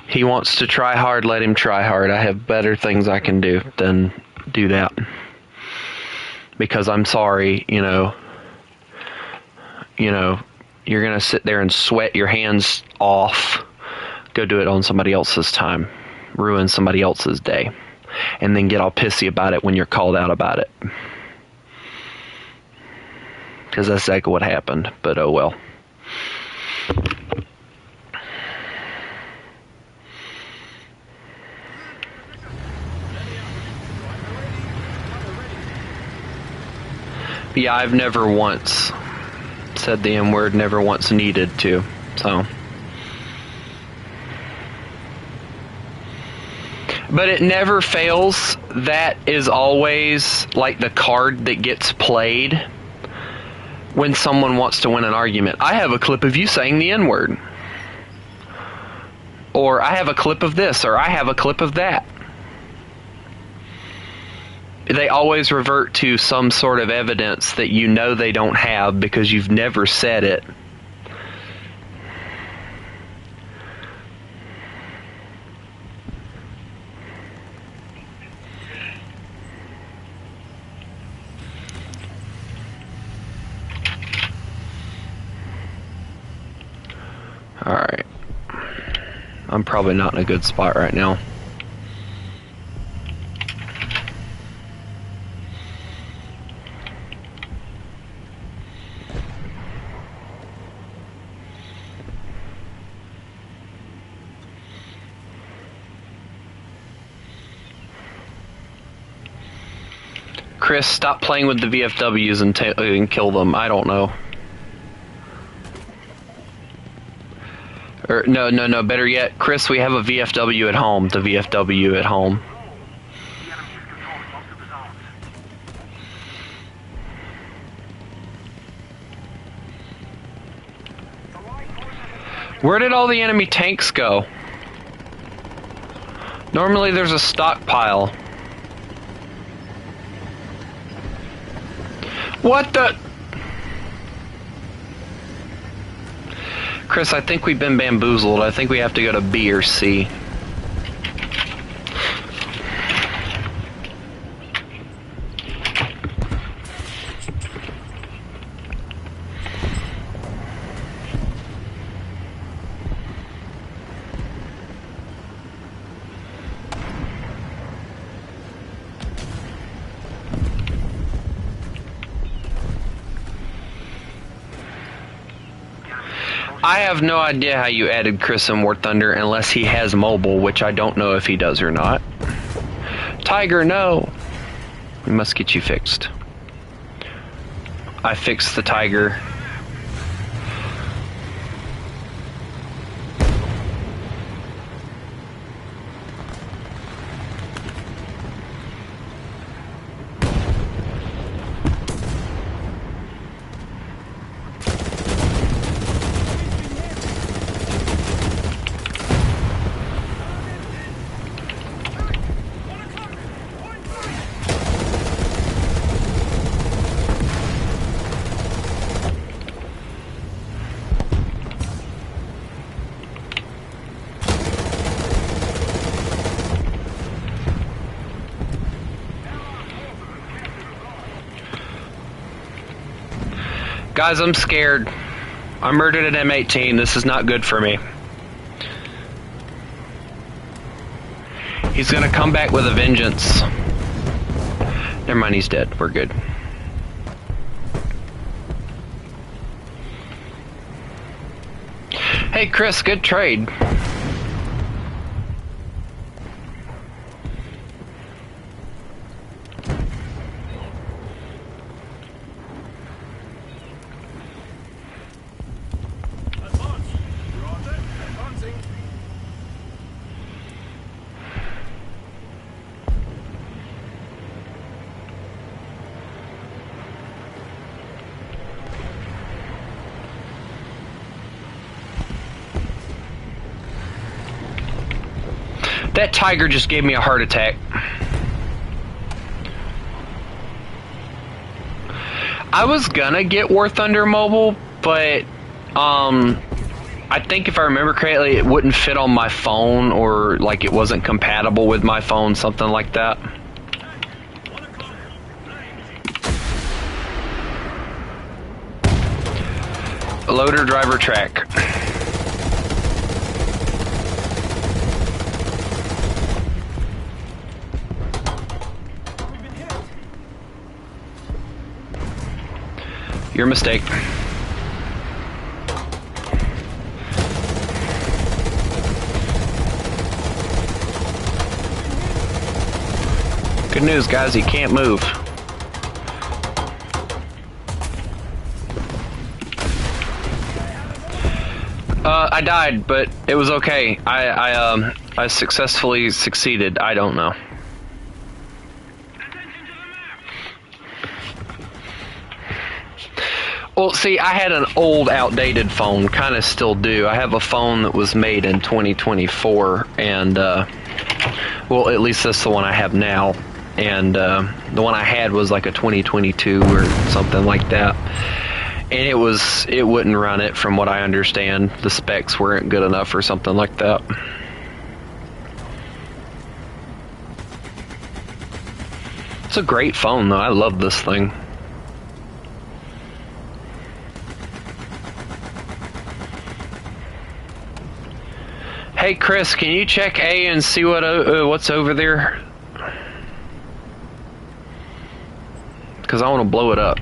Speaker 1: he wants to try hard, let him try hard. I have better things I can do than do that. because I'm sorry, you're gonna sit there and sweat your hands off, go do it on somebody else's time, ruin somebody else's day, and then get all pissy about it when you're called out about it. Because that's exactly what happened, but oh well. Yeah, I've never once said the N-word, never once needed to, so. But it never fails. That is always like the card that gets played when someone wants to win an argument. I have a clip of you saying the N-word. Or I have a clip of this, or I have a clip of that. They always revert to some sort of evidence that you know they don't have because you've never said it. Alright. I'm probably not in a good spot right now. Chris, stop playing with the VFWs and kill them. I don't know. Or no. Better yet, Chris, we have a VFW at home. The VFW at home.
Speaker 3: The enemy is controlling most of the zones.
Speaker 1: Where did all the enemy tanks go? Normally there's a stockpile. What the? Chris, I think we've been bamboozled. I think we have to go to B or C. I have no idea how you added Chris in War Thunder unless he has mobile, which I don't know if he does or not. Tiger, no! We must get you fixed. I fixed the Tiger. Guys, I'm scared. I murdered an M18. This is not good for me. He's gonna come back with a vengeance. Never mind, he's dead. We're good. Hey, Chris, good trade. That Tiger just gave me a heart attack. I was gonna get War Thunder mobile, but I think if I remember correctly, it wouldn't fit on my phone, or like it wasn't compatible with my phone, something like that. loader driver track. Your mistake. Good news, guys, he can't move. I died, but it was okay. I successfully succeeded. I don't know. Well, see, I had an old, outdated phone, kind of still do. I have a phone that was made in 2024, and, well, at least that's the one I have now. And the one I had was like a 2022 or something like that. And it wouldn't run it from what I understand. The specs weren't good enough or something like that. It's a great phone though, I love this thing. Hey Chris, can you check A and see what's over there? Because I want to blow it up.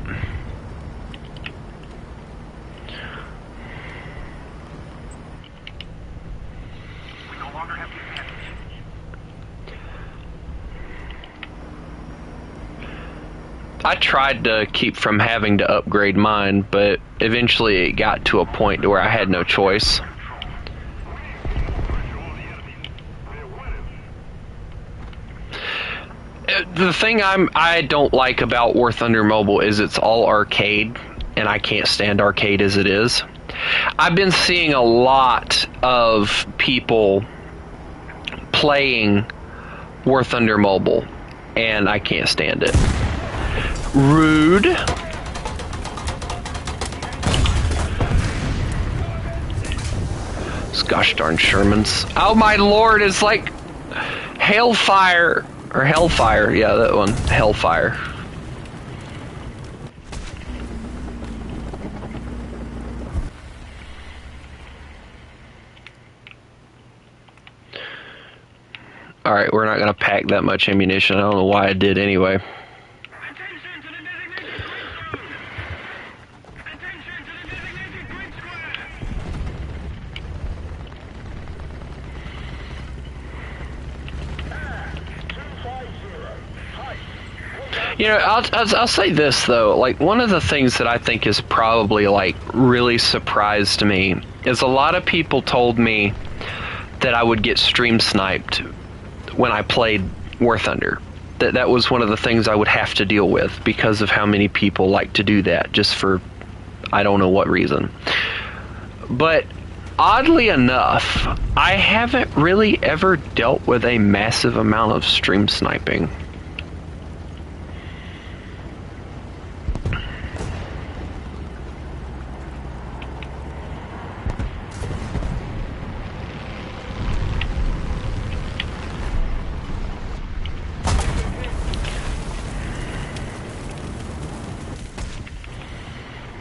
Speaker 1: I tried to keep from having to upgrade mine, but eventually it got to a point where I had no choice. The thing I don't like about War Thunder Mobile is it's all arcade, and I can't stand arcade as it is. I've been seeing a lot of people playing War Thunder Mobile, and I can't stand it. Rude. Gosh darn Shermans. Oh my lord, it's like Hailfire. Or Hellfire, yeah, that one. Hellfire. Alright, we're not gonna pack that much ammunition. I don't know why I did anyway. You know, I'll say this though, like one of the things that I think is probably like really surprised me is a lot of people told me that I would get stream sniped when I played War Thunder. That was one of the things I would have to deal with because of how many people like to do that, just for I don't know what reason. But oddly enough, I haven't really ever dealt with a massive amount of stream sniping.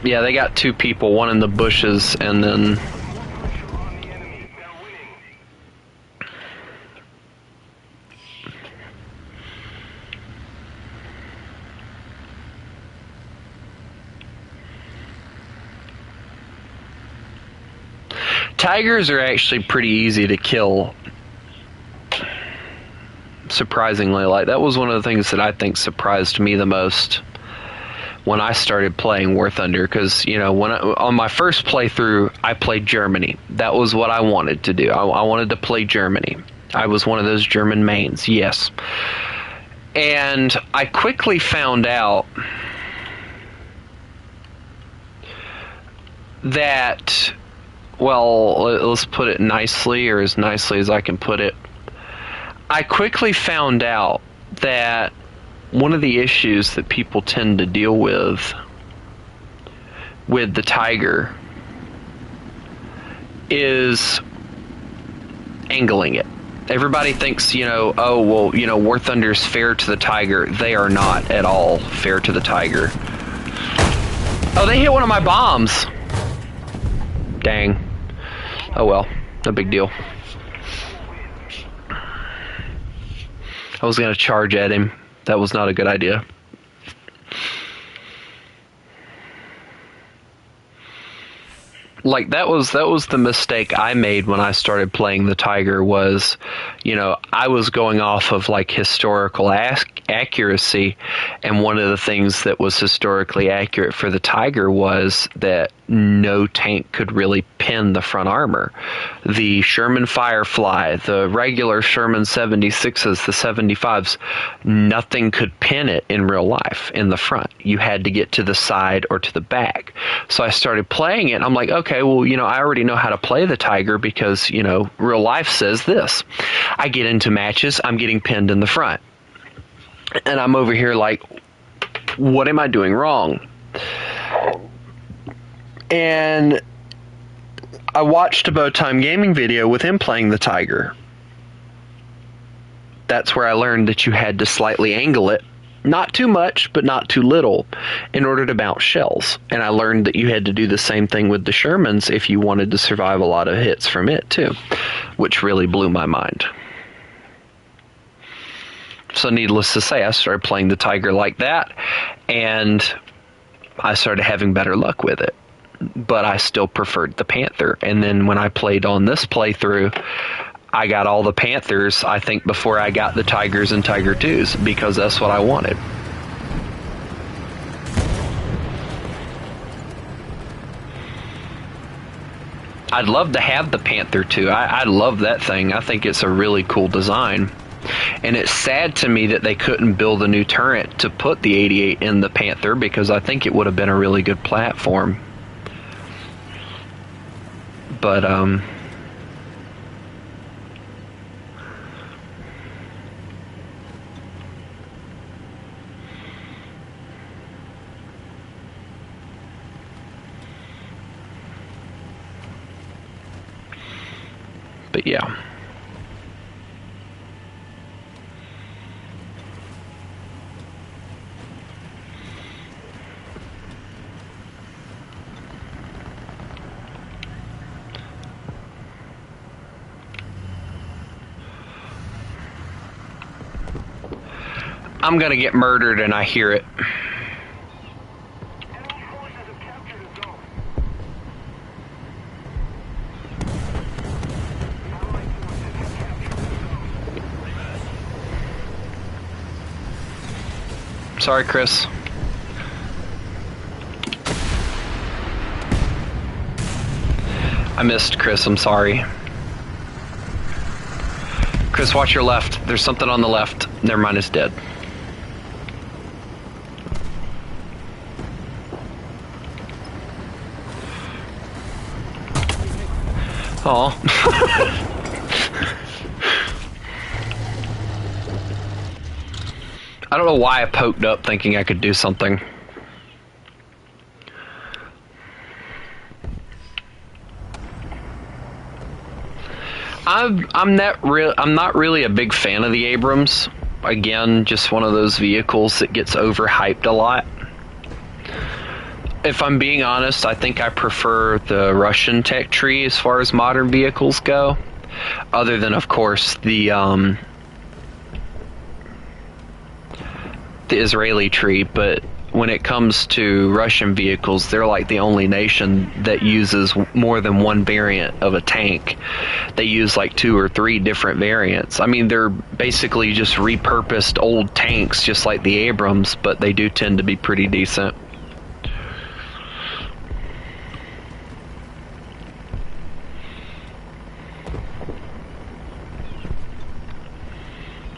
Speaker 1: Yeah, they got two people, one in the bushes, and then... Tigers are actually pretty easy to kill. Surprisingly, like that was one of the things that I think surprised me the most when I started playing War Thunder, because you know on my first playthrough I played Germany. That was what I wanted to do. I wanted to play Germany. I was one of those German mains, yes. And I quickly found out that, well, let's put it nicely, or as nicely as I can put it. I quickly found out that one of the issues that people tend to deal with the Tiger is angling it. Everybody thinks, you know, oh, well, you know, War Thunder's fair to the Tiger. They are not at all fair to the Tiger. Oh, they hit one of my bombs. Dang. Oh well, no big deal. I was gonna charge at him. That was not a good idea. Like that was the mistake I made when I started playing the Tiger was, you know, I was going off of like historical accuracy, and one of the things that was historically accurate for the Tiger was that no tank could really pin the front armor. The Sherman Firefly, the regular Sherman 76s, the 75s, nothing could pin it in real life in the front. You had to get to the side or to the back. So I started playing it, and I'm like, okay, well, you know, I already know how to play the Tiger because, you know, real life says this. I get into matches, I'm getting pinned in the front. And I'm over here like, what am I doing wrong? And I watched a Bowtime Gaming video with him playing the Tiger. That's where I learned that you had to slightly angle it, not too much, but not too little, in order to bounce shells. And I learned that you had to do the same thing with the Shermans if you wanted to survive a lot of hits from it too, which really blew my mind. So needless to say, I started playing the Tiger like that, and I started having better luck with it. But I still preferred the Panther. And then when I played on this playthrough, I got all the Panthers, I think, before I got the Tigers and Tiger 2s, because that's what I wanted. I'd love to have the Panther 2. I love that thing. I think it's a really cool design. And it's sad to me that they couldn't build a new turret to put the 88 in the Panther, because I think it would have been a really good platform. But, yeah. I'm gonna get murdered and I hear it.
Speaker 3: Enemy forces have captured a zone. Allied forces have captured the zone.
Speaker 1: Sorry, Chris. I missed Chris, I'm sorry. Chris, watch your left. There's something on the left. Never mind, it's dead. Aw. I don't know why I poked up thinking I could do something. I'm not really a big fan of the Abrams. Again, just one of those vehicles that gets overhyped a lot. If I'm being honest, I think I prefer the Russian tech tree as far as modern vehicles go. Other than, of course, the Israeli tree, but when it comes to Russian vehicles, they're like the only nation that uses more than one variant of a tank. They use like 2 or 3 different variants. I mean, they're basically just repurposed old tanks, just like the Abrams, but they do tend to be pretty decent.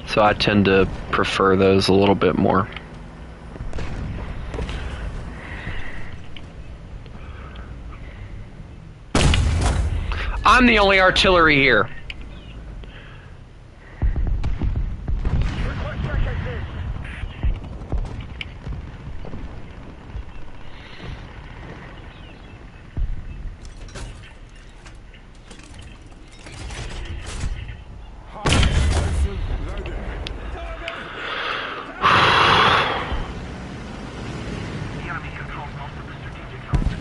Speaker 1: So I tend to prefer those a little bit more. I'm the only artillery here.
Speaker 3: The enemy controls most of the strategic zones.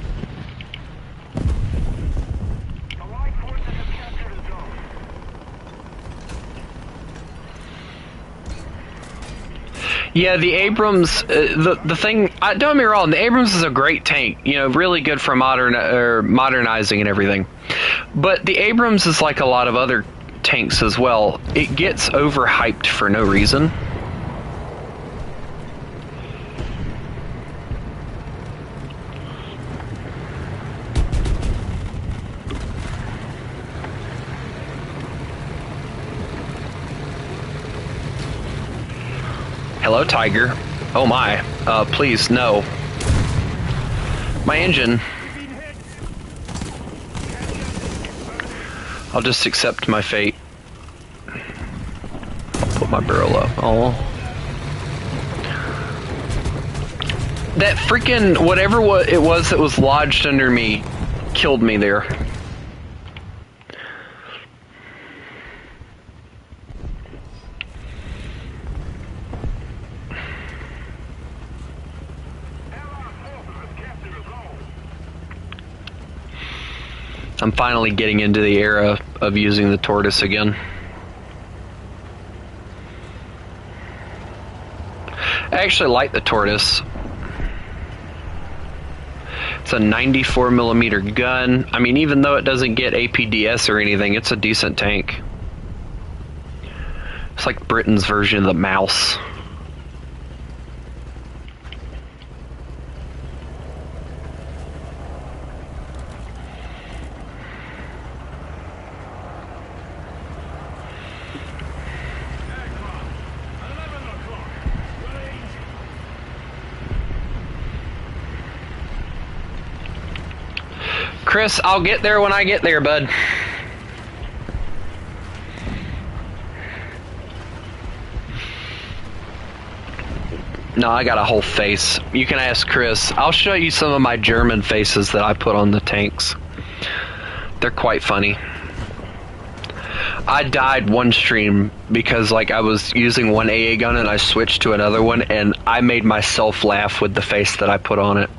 Speaker 1: Yeah, the Abrams. The thing. Don't get me wrong. The Abrams is a great tank. You know, really good for modernizing and everything. But the Abrams is like a lot of other tanks as well. It gets overhyped for no reason. Hello, Tiger. Oh my. Please, no. My engine. I'll just accept my fate. I'll put my barrel up. Oh. That freaking whatever it was that was lodged under me killed me there. I'm finally getting into the era of using the tortoise again. I actually like the tortoise. It's a 94mm gun. I mean, even though it doesn't get APDS or anything, it's a decent tank. It's like Britain's version of the mouse. Chris, I'll get there when I get there, bud. No, I got a whole face. You can ask Chris. I'll show you some of my German faces that I put on the tanks. They're quite funny. I died one stream because like I was using one AA gun and I switched to another one and I made myself laugh with the face that I put on it.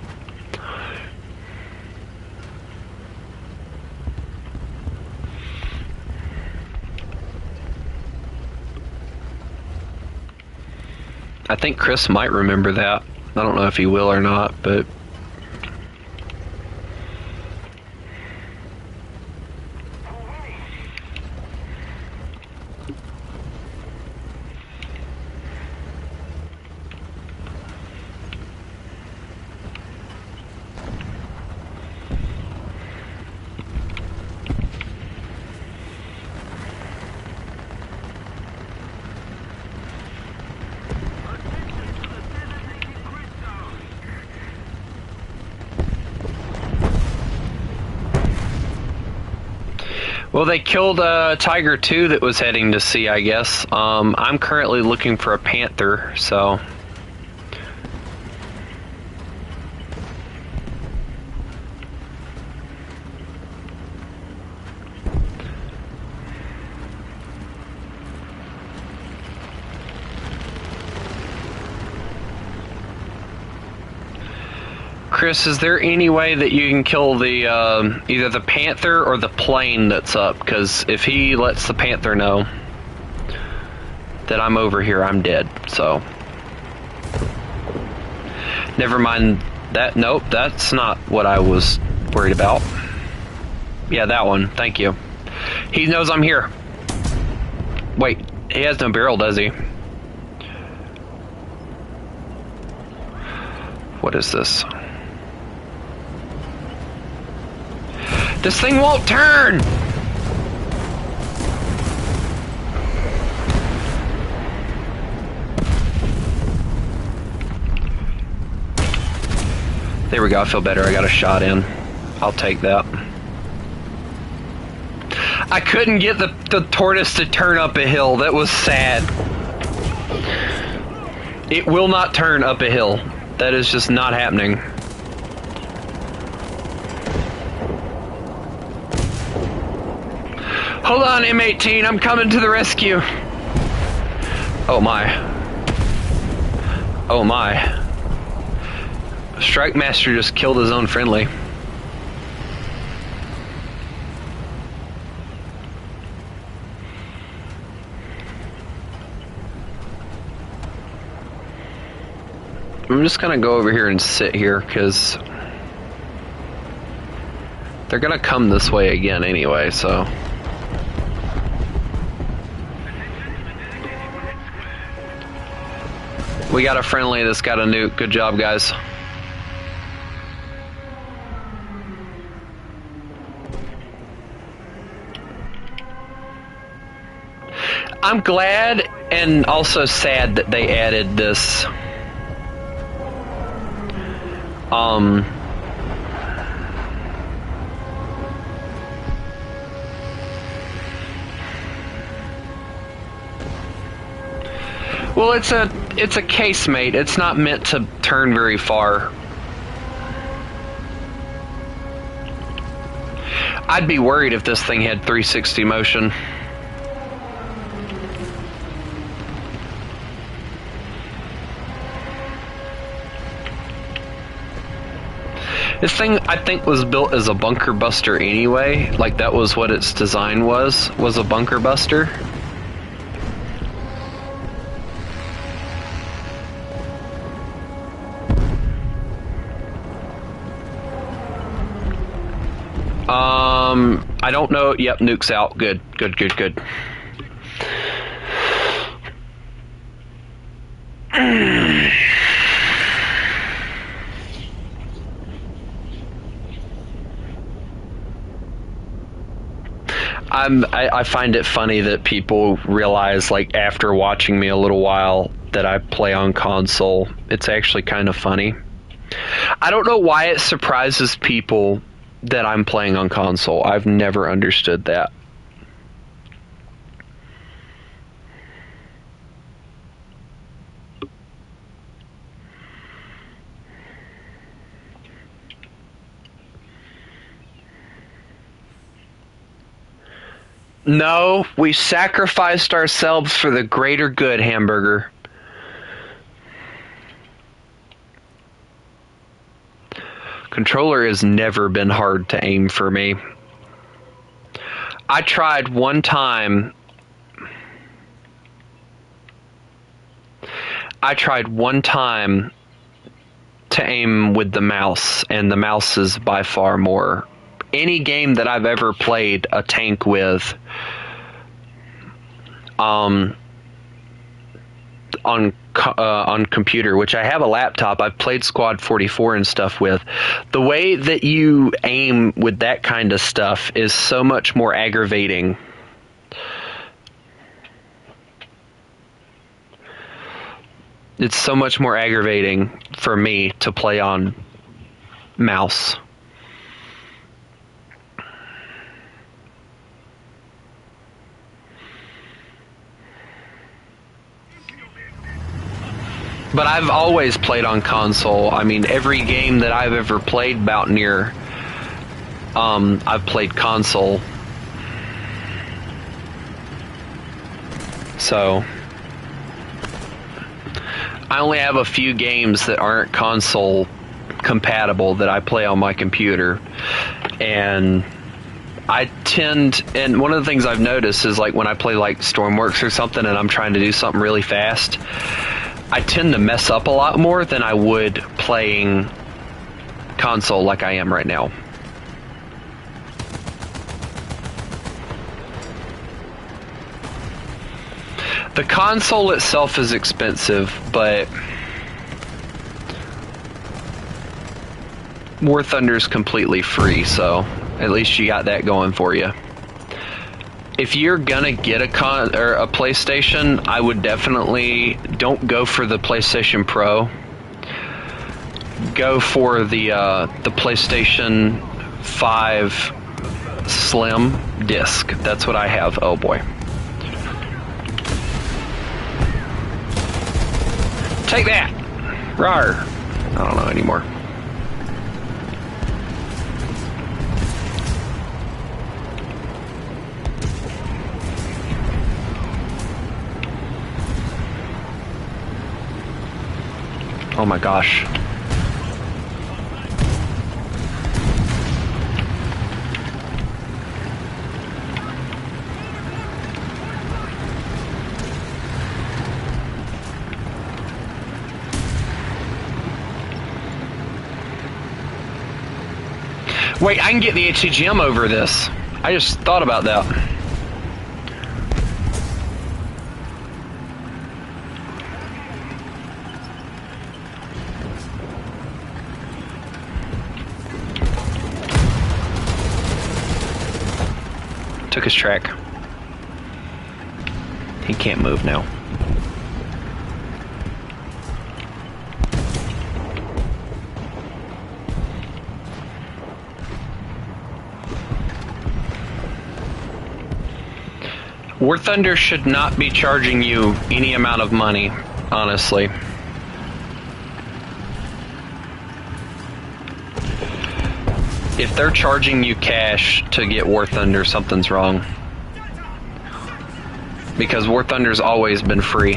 Speaker 1: I think Chris might remember that. I don't know if he will or not, but... Well, they killed a Tiger 2 that was heading to sea, I guess. I'm currently looking for a Panther, so... Chris, is there any way that you can kill the either the Panther or the plane that's up? Because if he lets the Panther know that I'm over here, I'm dead. So never mind that. Nope, that's not what I was worried about. Yeah, that one. Thank you. He knows I'm here. Wait, he has no barrel, does he? What is this? This thing won't turn! There we go, I feel better. I got a shot in. I'll take that. I couldn't get the tortoise to turn up a hill. That was sad. It will not turn up a hill. That is just not happening. Hold on, M18, I'm coming to the rescue. Oh my. Oh my. Strike Master just killed his own friendly. I'm just gonna go over here and sit here, because they're gonna come this way again anyway, so... We got a friendly that's got a nuke. Good job, guys. I'm glad and also sad that they added this. Well, it's a casemate. It's not meant to turn very far. I'd be worried if this thing had 360 motion. This thing, I think, was built as a bunker buster anyway. Like, that was what its design was a bunker buster. I don't know. Yep, nuke's out. Good. I find it funny that people realize, like, after watching me a little while, that I play on console. It's actually kind of funny. I don't know why it surprises people that I'm playing on console. I've never understood that. No, we sacrificed ourselves for the greater good, Hamburger. Controller has never been hard to aim for me. I tried one time. To aim with the mouse, and the mouse is by far more. Any game that I've ever played a tank with, on computer, which I have a laptop, I've played Squad 44 and stuff with. The way that you aim with that kind of stuff is so much more aggravating. It's so much more aggravating for me to play on mouse. But I've always played on console. I mean, every game that I've ever played about near, I've played console. So, I only have a few games that aren't console compatible that I play on my computer. And and one of the things I've noticed is, like, when I play like Stormworks or something and I'm trying to do something really fast, I tend to mess up a lot more than I would playing console like I am right now. The console itself is expensive, but War Thunder is completely free, so at least you got that going for you. If you're gonna get a PlayStation, I would definitely don't go for the PlayStation Pro. Go for the PlayStation 5 Slim disc. That's what I have. Oh boy. Take that! Rawr! I don't know anymore. Oh my gosh. Wait, I can get the HCGM over this. I just thought about that. Took his track. He can't move now. War Thunder should not be charging you any amount of money, honestly. If they're charging you cash to get War Thunder, something's wrong. Because War Thunder's always been free.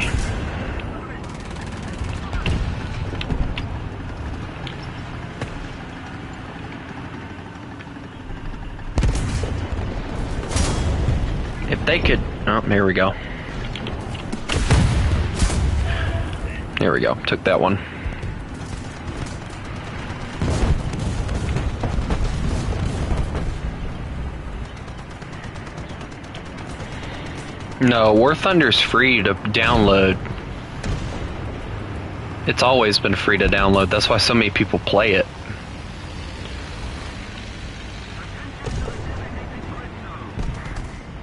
Speaker 1: If they could... Oh, there we go. There we go. Took that one. No, War Thunder's free to download. It's always been free to download. That's why so many people play it.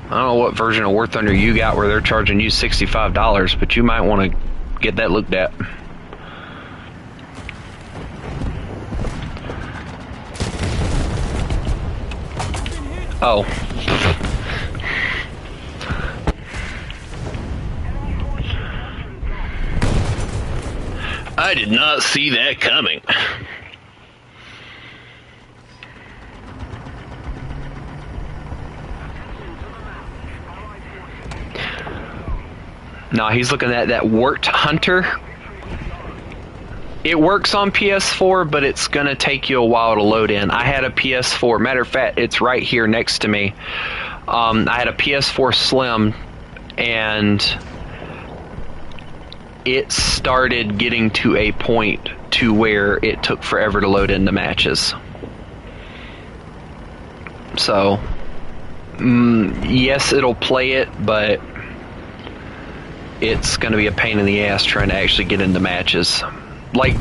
Speaker 1: I don't know what version of War Thunder you got where they're charging you $65, but you might want to get that looked at. Oh. I did not see that coming. No, he's looking at that warthunder. It works on PS4, but it's gonna take you a while to load in. I had a PS4. Matter of fact, it's right here next to me. I had a PS4 Slim, and it started getting to a point to where it took forever to load into matches. So, yes, it'll play it, but it's going to be a pain in the ass trying to actually get into matches. Like,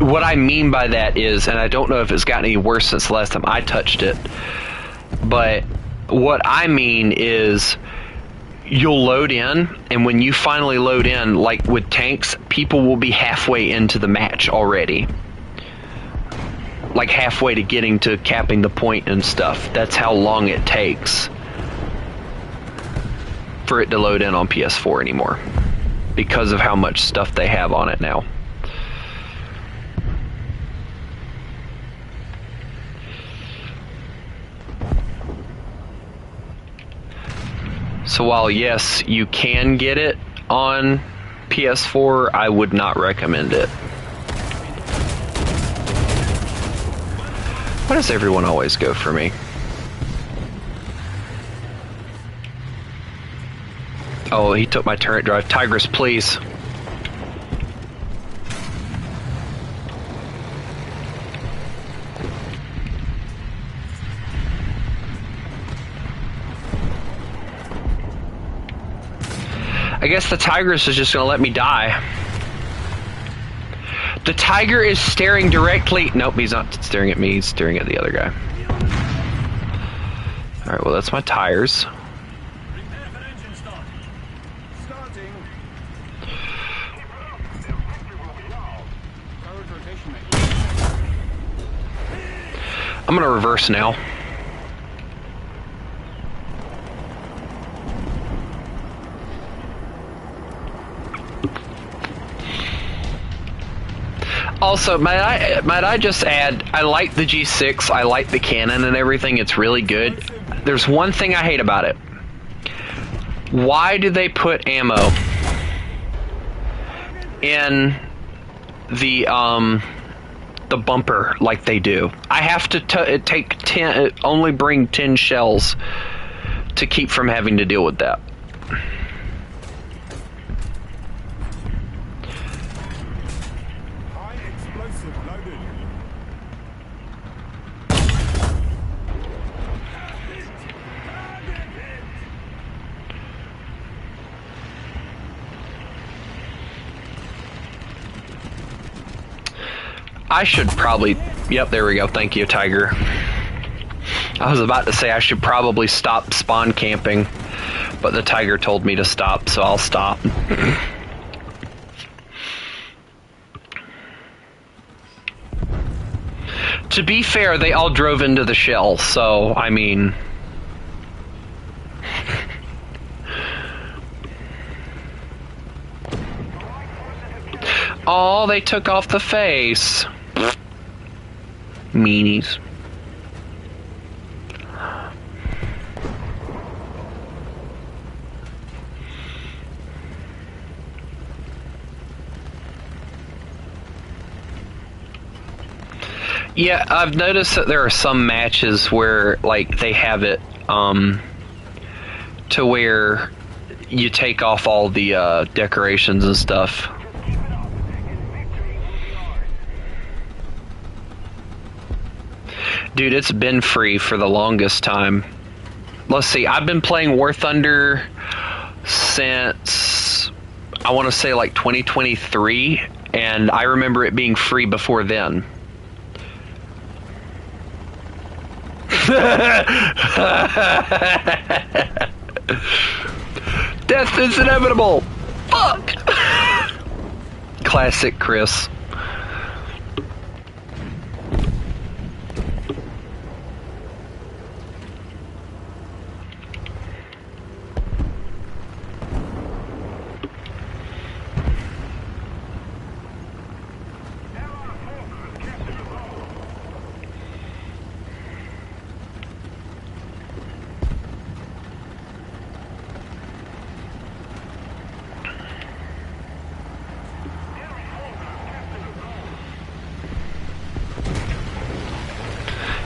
Speaker 1: what I mean by that is, and I don't know if it's gotten any worse since the last time I touched it, but what I mean is, you'll load in, and when you finally load in, like with tanks, people will be halfway into the match already. Like halfway to getting to capping the point and stuff. That's how long it takes for it to load in on PS4 anymore, because of how much stuff they have on it now. So while yes, you can get it on PS4, I would not recommend it. Why does everyone always go for me? Oh, he took my turret drive. Tigress, please. I guess the Tigress is just going to let me die. The Tiger is staring directly... Nope, he's not staring at me. He's staring at the other guy. Alright, well, that's my tires. I'm going to reverse now. Also, might I just add, I like the G6, I like the cannon and everything, it's really good. There's one thing I hate about it. Why do they put ammo in the bumper like they do? I have to take 10, only bring 10 shells to keep from having to deal with that. I should probably... Yep, there we go. Thank you, Tiger. I was about to say I should probably stop spawn camping, but the Tiger told me to stop, so I'll stop. To be fair, they all drove into the shell, so, I mean... Oh, they took off the face. Meanies. Yeah, I've noticed that there are some matches where, like, they have it, to where you take off all the, decorations and stuff. Dude, it's been free for the longest time. Let's see, I've been playing War Thunder since, I want to say, like, 2023, and I remember it being free before then. Death is inevitable! Fuck! Classic Chris.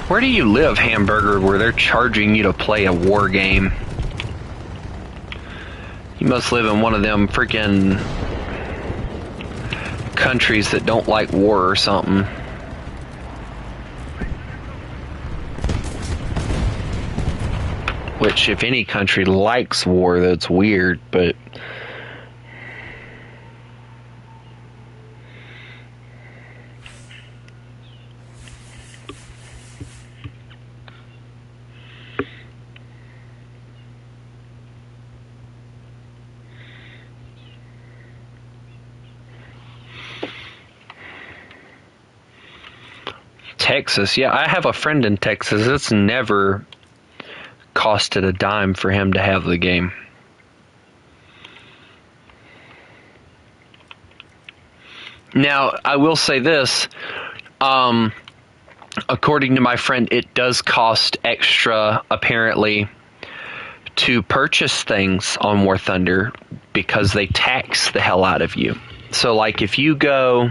Speaker 1: Where do you live, Hamburger, where they're charging you to play a war game? You must live in one of them freaking countries that don't like war or something. Which, if any country likes war, that's weird, but... Texas, yeah, I have a friend in Texas. It's never costed a dime for him to have the game. Now, I will say this, according to my friend, it does cost extra, apparently, to purchase things on War Thunder because they tax the hell out of you. So, like, if you go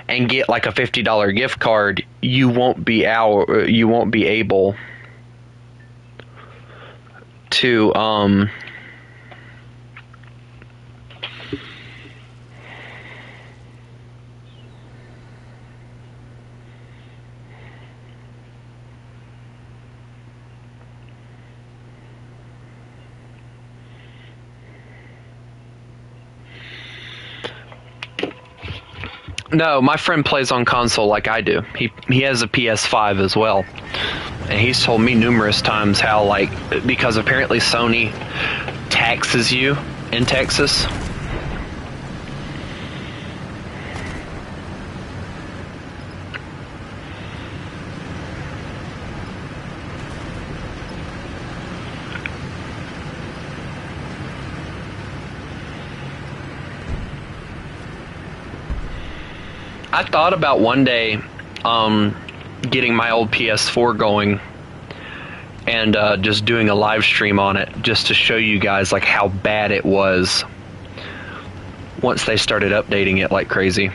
Speaker 1: and get like a $50 gift card, you won't be able to No, my friend plays on console like I do. He has a PS5 as well. And he's told me numerous times how, like, because apparently Sony taxes you in Texas. I thought about one day getting my old PS4 going and just doing a live stream on it just to show you guys like how bad it was once they started updating it like crazy.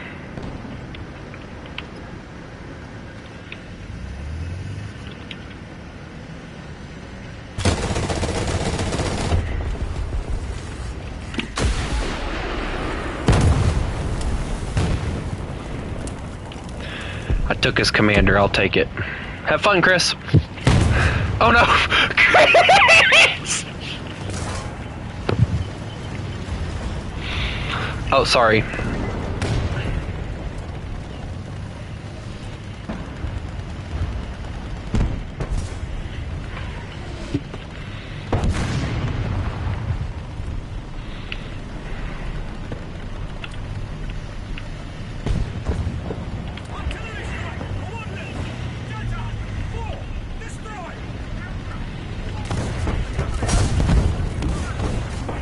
Speaker 1: I took his commander, I'll take it. Have fun, Chris. Oh no! Chris! Oh, sorry.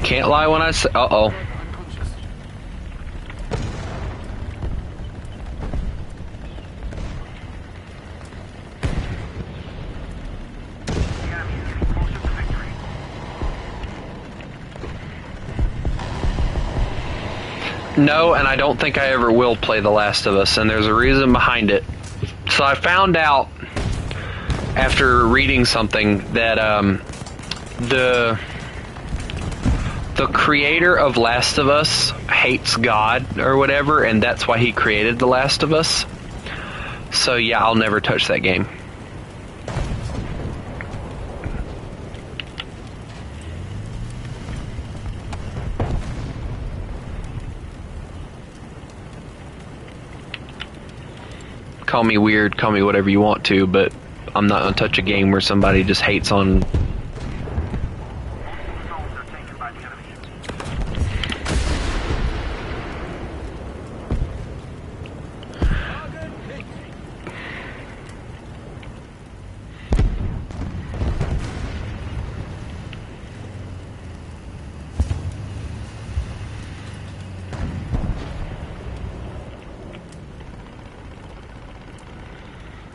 Speaker 1: Can't lie when I say. Uh-oh. No, and I don't think I ever will play The Last of Us, and there's a reason behind it. So I found out after reading something that the creator of Last of Us hates God or whatever, and that's why he created The Last of Us. So yeah, I'll never touch that game. Call me weird, call me whatever you want to, but I'm not gonna touch a game where somebody just hates on.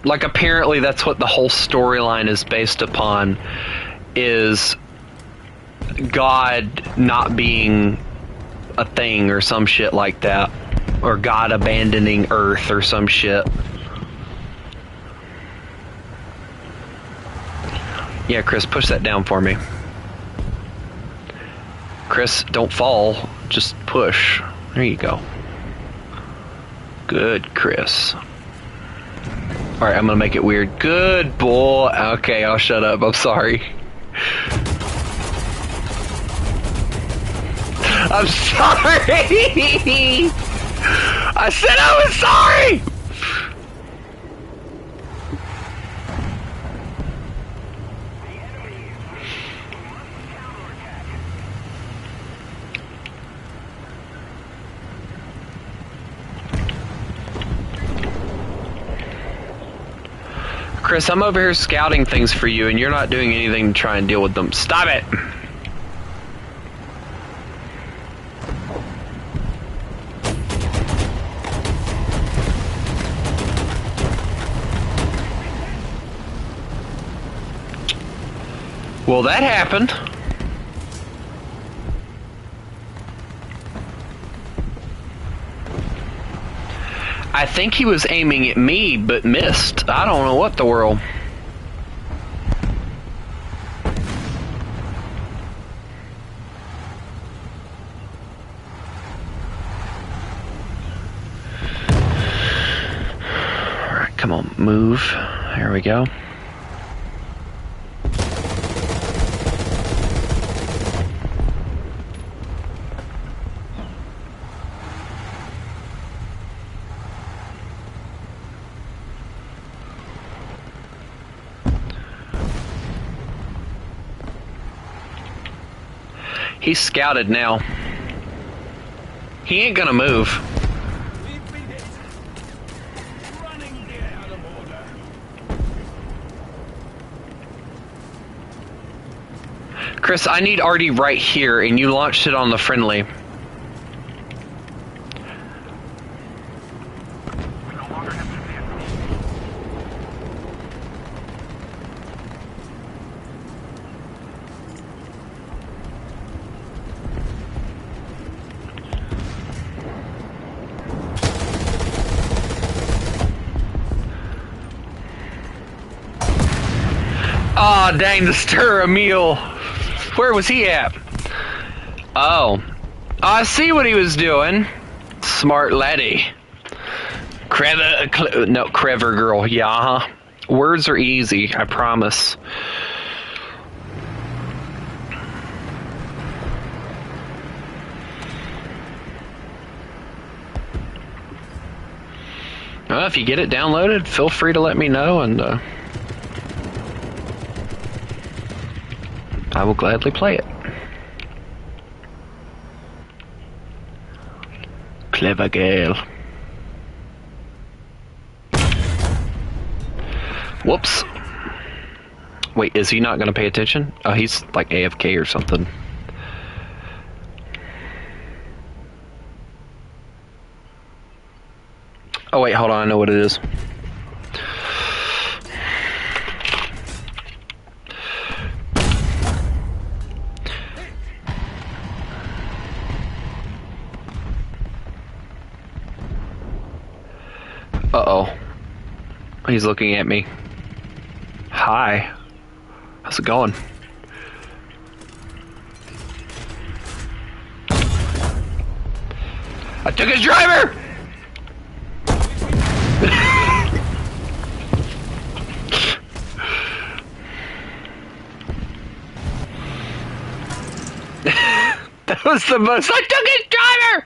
Speaker 1: Like, apparently that's what the whole storyline is based upon, is God not being a thing or some shit like that, or God abandoning Earth or some shit. Yeah, Chris, push that down for me. Chris, don't fall, just push. There you go. Good, Chris. Alright, I'm gonna make it weird. Good boy. Okay, I'll shut up. I'm sorry. I'm sorry! I said I was sorry! Chris, I'm over here scouting things for you, and you're not doing anything to try and deal with them. Stop it! Well, that happened. I think he was aiming at me, but missed. I don't know what the world. Alright, come on, move. There we go. He's scouted now. He ain't gonna move. Chris, I need Artie right here, and you launched it on the friendly. Aw, oh, dang, the stir of meal. Where was he at? Oh. I see what he was doing. Smart laddie. Crever girl. Yeah, huh? Words are easy, I promise. Well, if you get it downloaded, feel free to let me know, and I will gladly play it. Clever girl. Whoops. Wait, is he not going to pay attention? Oh, he's like AFK or something. Oh wait, hold on, I know what it is. Uh-oh. He's looking at me. Hi. How's it going? I took his driver! That was the most. I took his driver!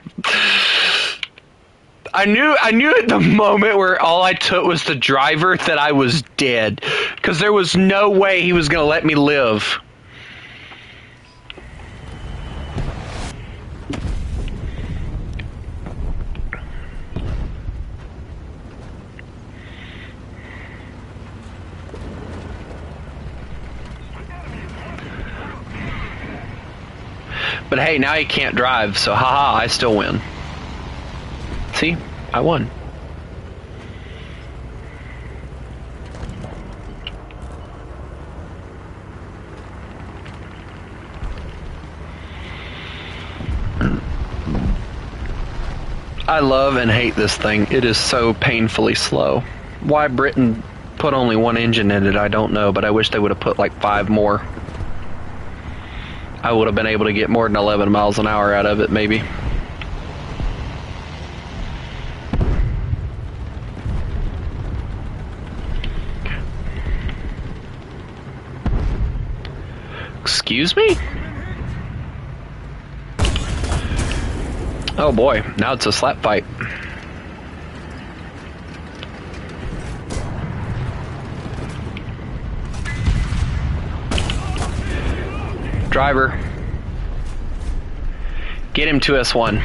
Speaker 1: I knew at the moment where all I took was the driver that I was dead. Because there was no way he was going to let me live. But hey, now he can't drive, so haha, I still win. See? I won. I love and hate this thing. It is so painfully slow. Why Britain put only one engine in it, I don't know, but I wish they would have put like 5 more. I would have been able to get more than 11 miles an hour out of it, maybe. Excuse me? Oh boy, now it's a slap fight. Driver. Get him to S1.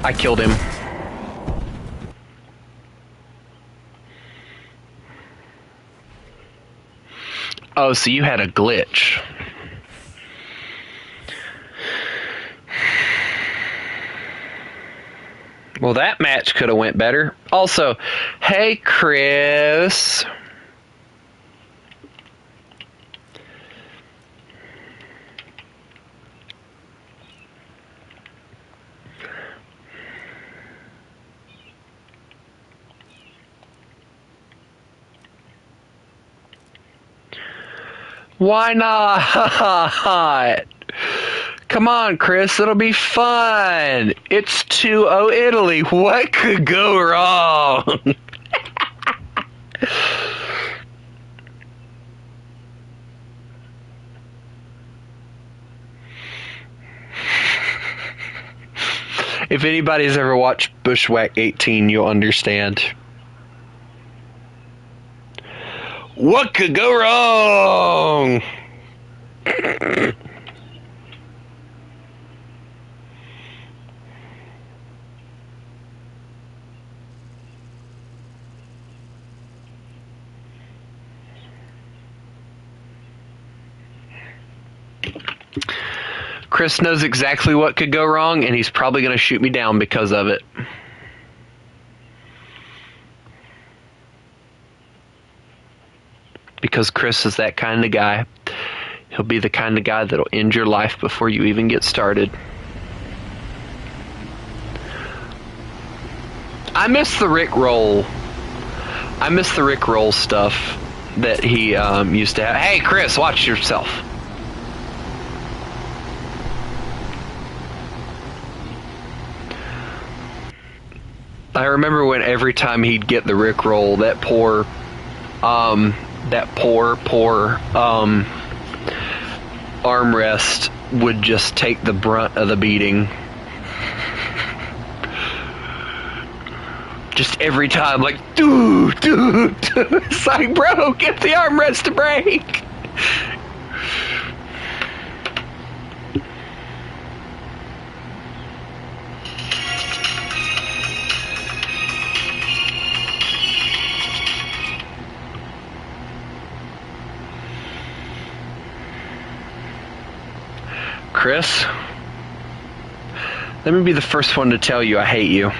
Speaker 1: I killed him. Oh, so you had a glitch. Well, that match could have went better. Also, hey, Chris. Why not? Come on, Chris, it'll be fun. It's 2-0 Italy. What could go wrong? If anybody's ever watched Bushwhack 18, you'll understand. What could go wrong? Chris knows exactly what could go wrong, and he's probably going to shoot me down because of it. Because Chris is that kind of guy. He'll be the kind of guy that'll end your life before you even get started. I miss the Rick Roll. I miss the Rick Roll stuff that he used to have. Hey, Chris, watch yourself. I remember when every time he'd get the Rick Roll, that poor armrest would just take the brunt of the beating. Just every time, like, dude. It's like, bro, get the armrest to break. Chris. Let me be the first one to tell you I hate you.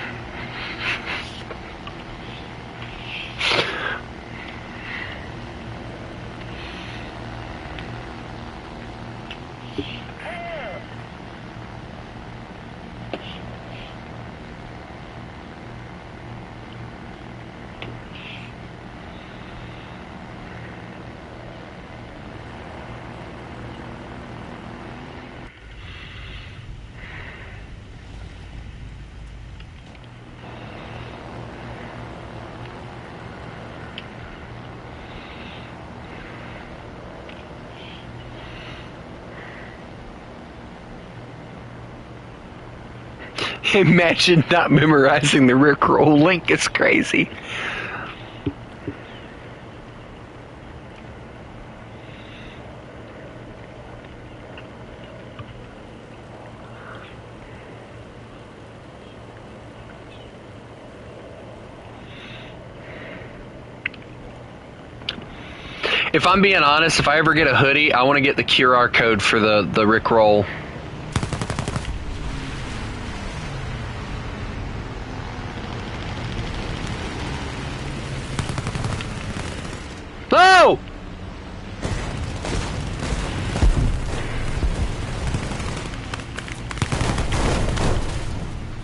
Speaker 1: Imagine not memorizing the Rickroll link. It's crazy. If I'm being honest, if I ever get a hoodie, I want to get the QR code for the Rickroll. Oh!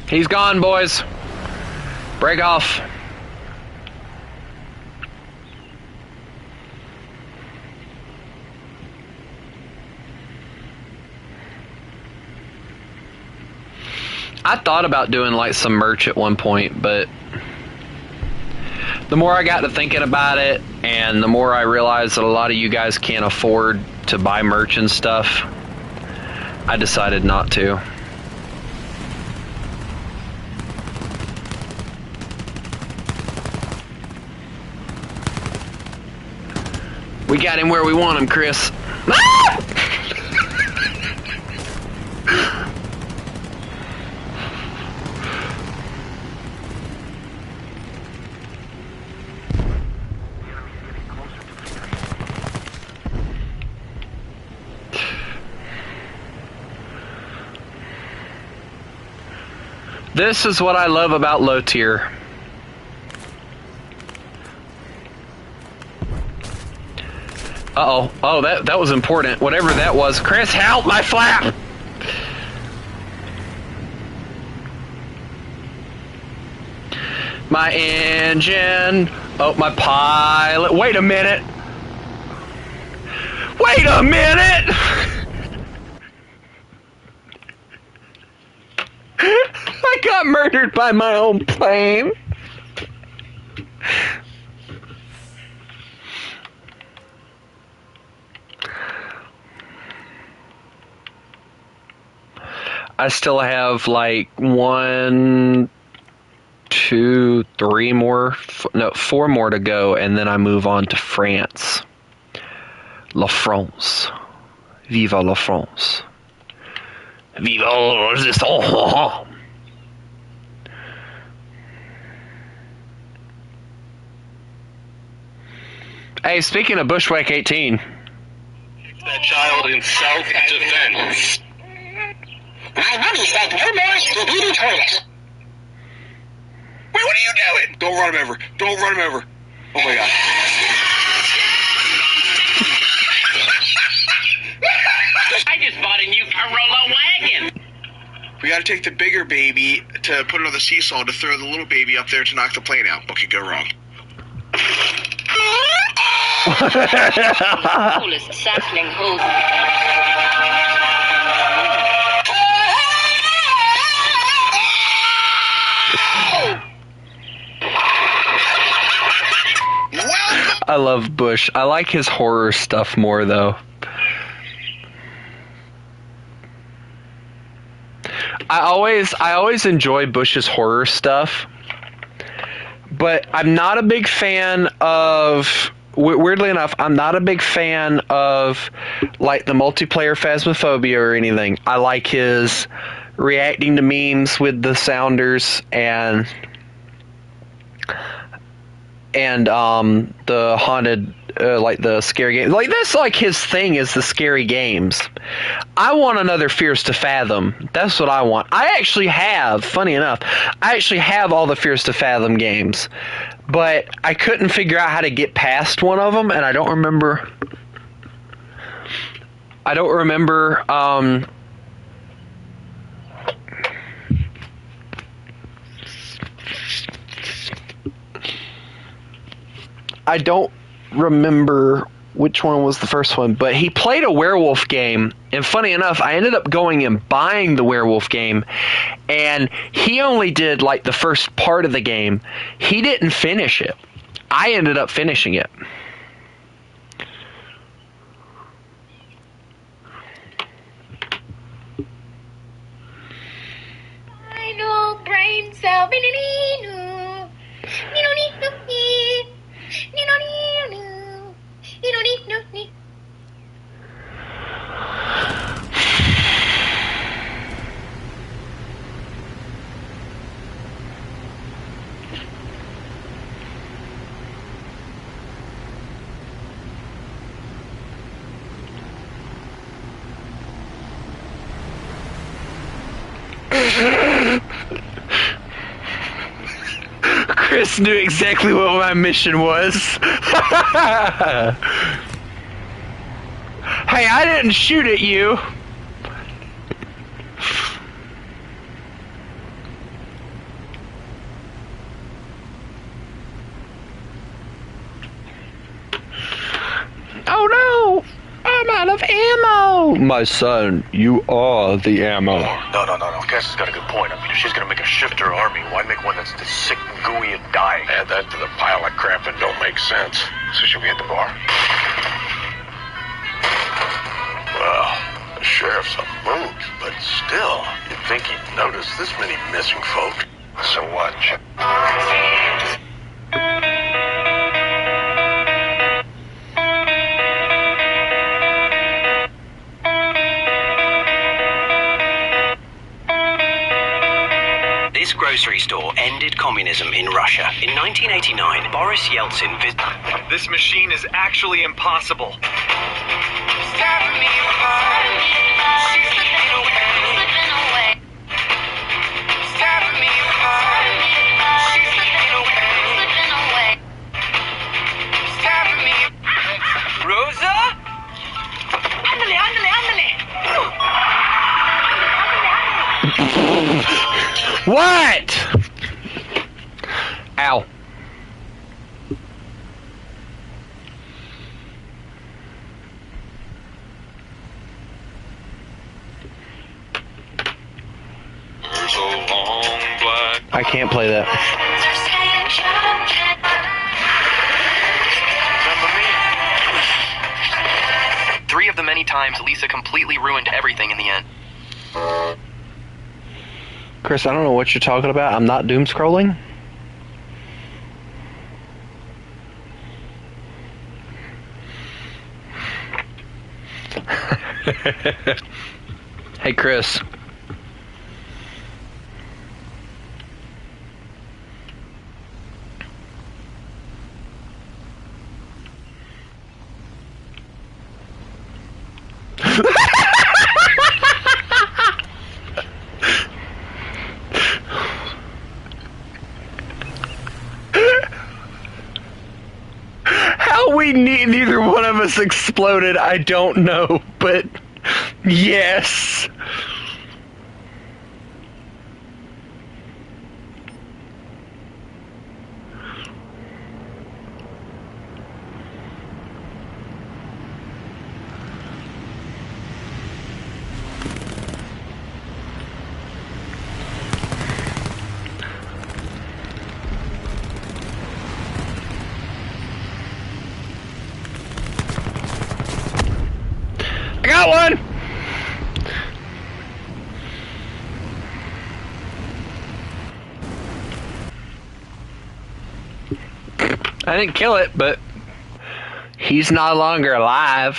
Speaker 1: He's gone, boys. Break off. I thought about doing like some merch at one point, but the more I got to thinking about it, and the more I realized that a lot of you guys can't afford to buy merch and stuff, I decided not to. We got him where we want him, Chris. Ah! This is what I love about low tier. Uh-oh. Oh, that was important. Whatever that was. Chris, help my flap! My engine. Oh, my pilot. Wait a minute. Wait a minute! I got murdered by my own plane. I still have like 1, 2, 3 more, no, 4 more to go, and then I move on to France. La France. Viva la France. Viva la resistance. Hey, speaking of Bushwhack 18.
Speaker 4: That child in self-defense.
Speaker 7: I noticed that no more speedy toilets.
Speaker 6: Wait, what are you doing? Don't run him over. Don't run him over. Oh my god.
Speaker 7: I just bought a new Corolla wagon.
Speaker 6: We gotta take the bigger baby to put it on the seesaw to throw the little baby up there to knock the plane out. What could go wrong?
Speaker 7: Coolest sapling hose.
Speaker 1: I love Bush. I like his horror stuff more, though. I always enjoy Bush's horror stuff, but I'm not a big fan of. Weirdly enough, I'm not a big fan of like the multiplayer Phasmophobia or anything. I like his reacting to memes with the sounders and the haunted like the scary games. Like that's like his thing is the scary games. I want another Fears to Fathom. That's what I want. I actually have, funny enough, I actually have all the Fears to Fathom games, but I couldn't figure out how to get past one of them, and I don't remember. I don't remember. I don't remember which one was the first one, but he played a werewolf game, and funny enough, I ended up going and buying the werewolf game, and he only did like the first part of the game. He didn't finish it. I ended up finishing it.
Speaker 8: Final brain cell.
Speaker 1: Chris knew exactly what my mission was. Hey, I didn't shoot at you. Oh no! I'm out of ammo! My son, you are the ammo.
Speaker 4: No. Cass has got a good point. I mean, if she's gonna make a shift to her army, why make one that's this sick, gooey, and dying?
Speaker 6: Add that to the pile of crap that don't make sense. So should we hit the bar?
Speaker 4: Well, the sheriff's a moot, but still, you'd think he'd notice this many missing folk.
Speaker 6: So what?
Speaker 9: This grocery store ended communism in Russia. In 1989, Boris Yeltsin visited...
Speaker 10: This machine is actually impossible. Rosa? Ándale, ándale, ándale.
Speaker 1: What? Ow. I can't play that.
Speaker 9: Three of the many times Lisa completely ruined everything in the end.
Speaker 1: Chris, I don't know what you're talking about. I'm not doom scrolling. Hey, Chris. How neither one of us exploded, I don't know, but yes. I got one! I didn't kill it, but he's no longer alive.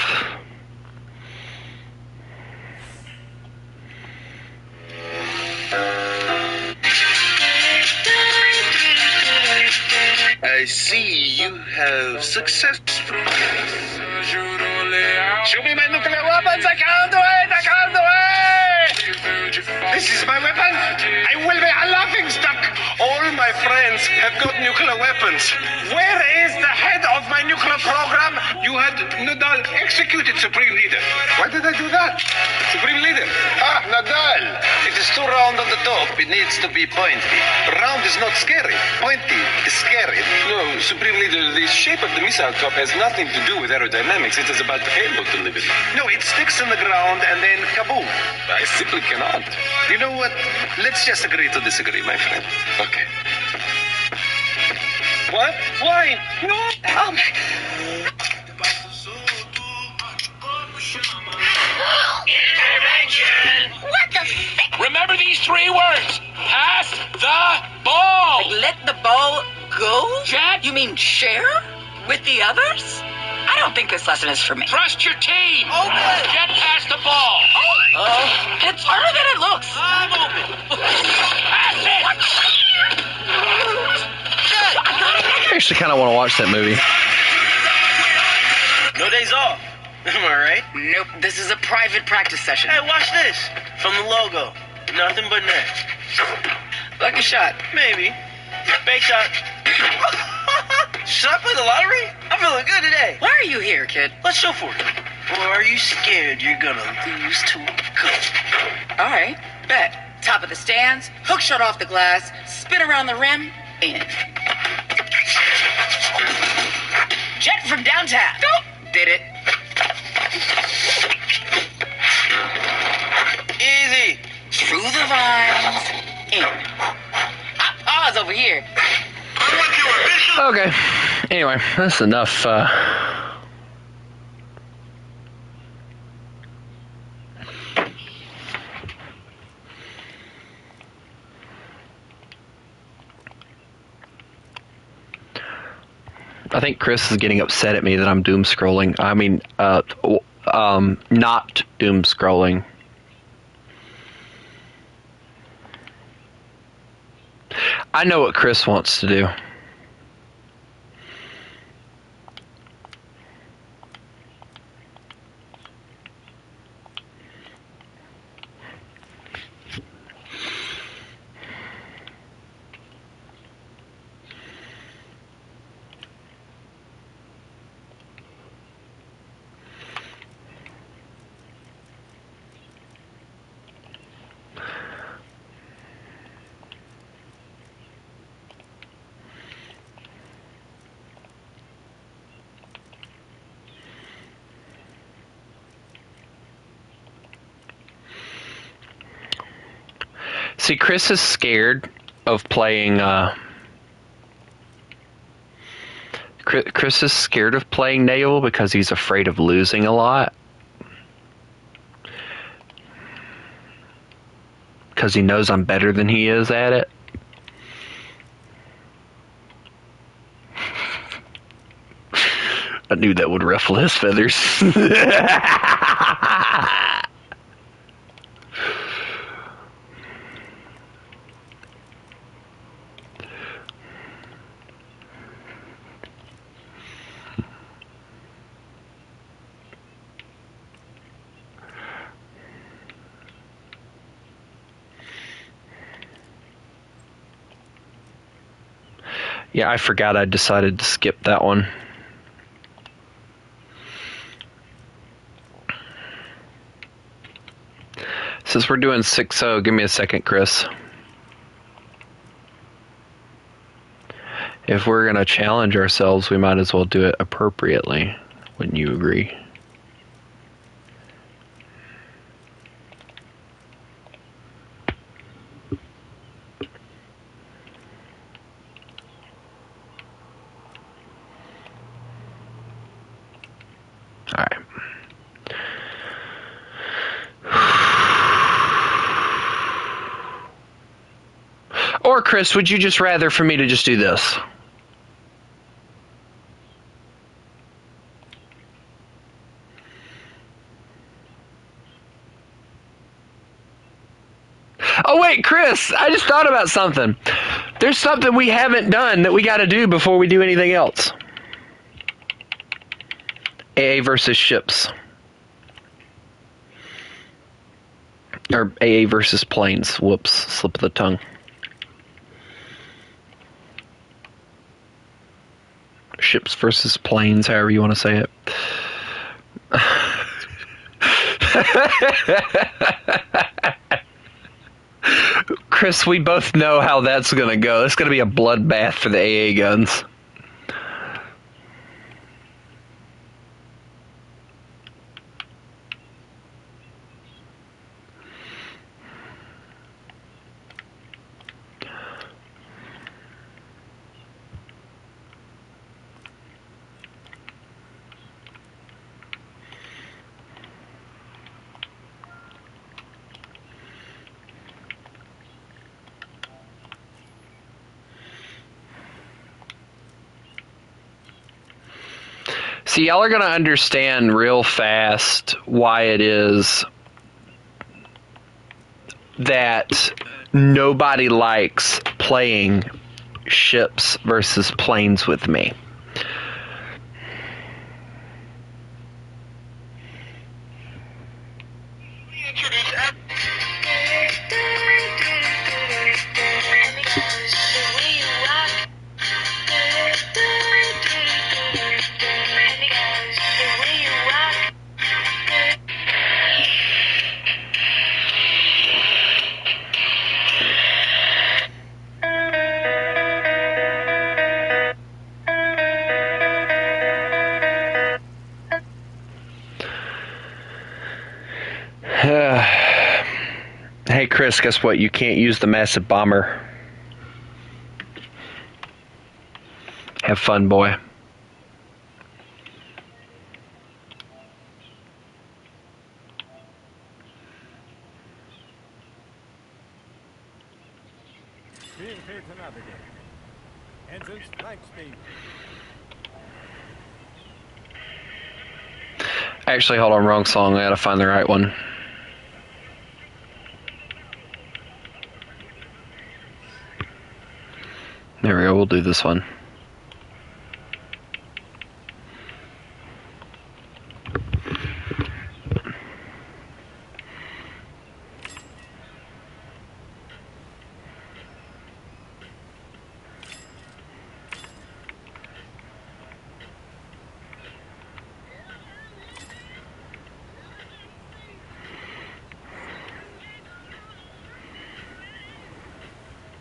Speaker 11: I see you have successfully
Speaker 2: me my nuclear weapons! I can't do it! I can't do it! This is my weapon! I will be a laughing stock! All my friends have got nuclear weapons. Where is the head of my nuclear program? You had Nadal executed, Supreme Leader. Why did I do that? Supreme Leader. Ah, Nadal. It is too round on the top. It needs to be pointy. Round is not scary. Pointy is scary.
Speaker 11: No, Supreme Leader, the shape of the missile top has nothing to do with aerodynamics. It is about payload delivery.
Speaker 2: No, it sticks in the ground and then kaboom.
Speaker 11: I simply cannot.
Speaker 2: You know what? Let's just agree to disagree, my friend.
Speaker 11: Okay.
Speaker 2: What? Why? No.
Speaker 8: Oh my. What the f-
Speaker 12: Remember these 3 words. Pass the ball.
Speaker 13: Like, let the ball go?
Speaker 12: Jet?
Speaker 13: You mean share? With the others? I don't think this lesson is for me.
Speaker 12: Trust your team.
Speaker 13: Okay.
Speaker 12: Get past the ball.
Speaker 13: It's harder than it looks.
Speaker 12: I'm open. Pass it.
Speaker 1: I actually kind of want to watch that movie.
Speaker 14: No days off. Am I right?
Speaker 13: Nope, this is a private practice session.
Speaker 14: Hey, watch this. From the logo. Nothing but net.
Speaker 13: Like a shot.
Speaker 14: Maybe. Fake shot. Should I play the lottery? I'm feeling good today.
Speaker 13: Why are you here, kid?
Speaker 14: Let's show for it. Or are you scared you're gonna lose to a goat?
Speaker 13: All right, bet. Top of the stands, hook shot off the glass, spin around the rim, in. Jet from downtown. Did it.
Speaker 14: Easy.
Speaker 13: Through the vines, in. Oz over here.
Speaker 1: Okay. Anyway, that's enough. I think Chris is getting upset at me that I'm doom scrolling. I mean, not doom scrolling. I know what Chris wants to do. See, Chris is scared of playing, Chris is scared of playing naval because he's afraid of losing a lot. Because he knows I'm better than he is at it. I knew that would ruffle his feathers. Yeah, I forgot I decided to skip that one. Since we're doing 6-0, give me a second, Chris. If we're going to challenge ourselves, we might as well do it appropriately. Wouldn't you agree? Or, Chris, would you just rather for me to just do this? Oh, wait, Chris, I just thought about something. There's something we haven't done that we got to do before we do anything else. AA versus ships. Or AA versus planes. Whoops, slip of the tongue. Ships versus planes, however you want to say it. Chris, we both know how that's going to go. It's going to be a bloodbath for the AA guns. See, y'all are going to understand real fast why it is that nobody likes playing ships versus planes with me. Hey Chris, guess what? You can't use the massive bomber. Have fun, boy.
Speaker 15: Being clear to navigate. Engines flank speed.
Speaker 1: Actually, hold on, wrong song. I gotta find the right one. There we go, we'll do this one.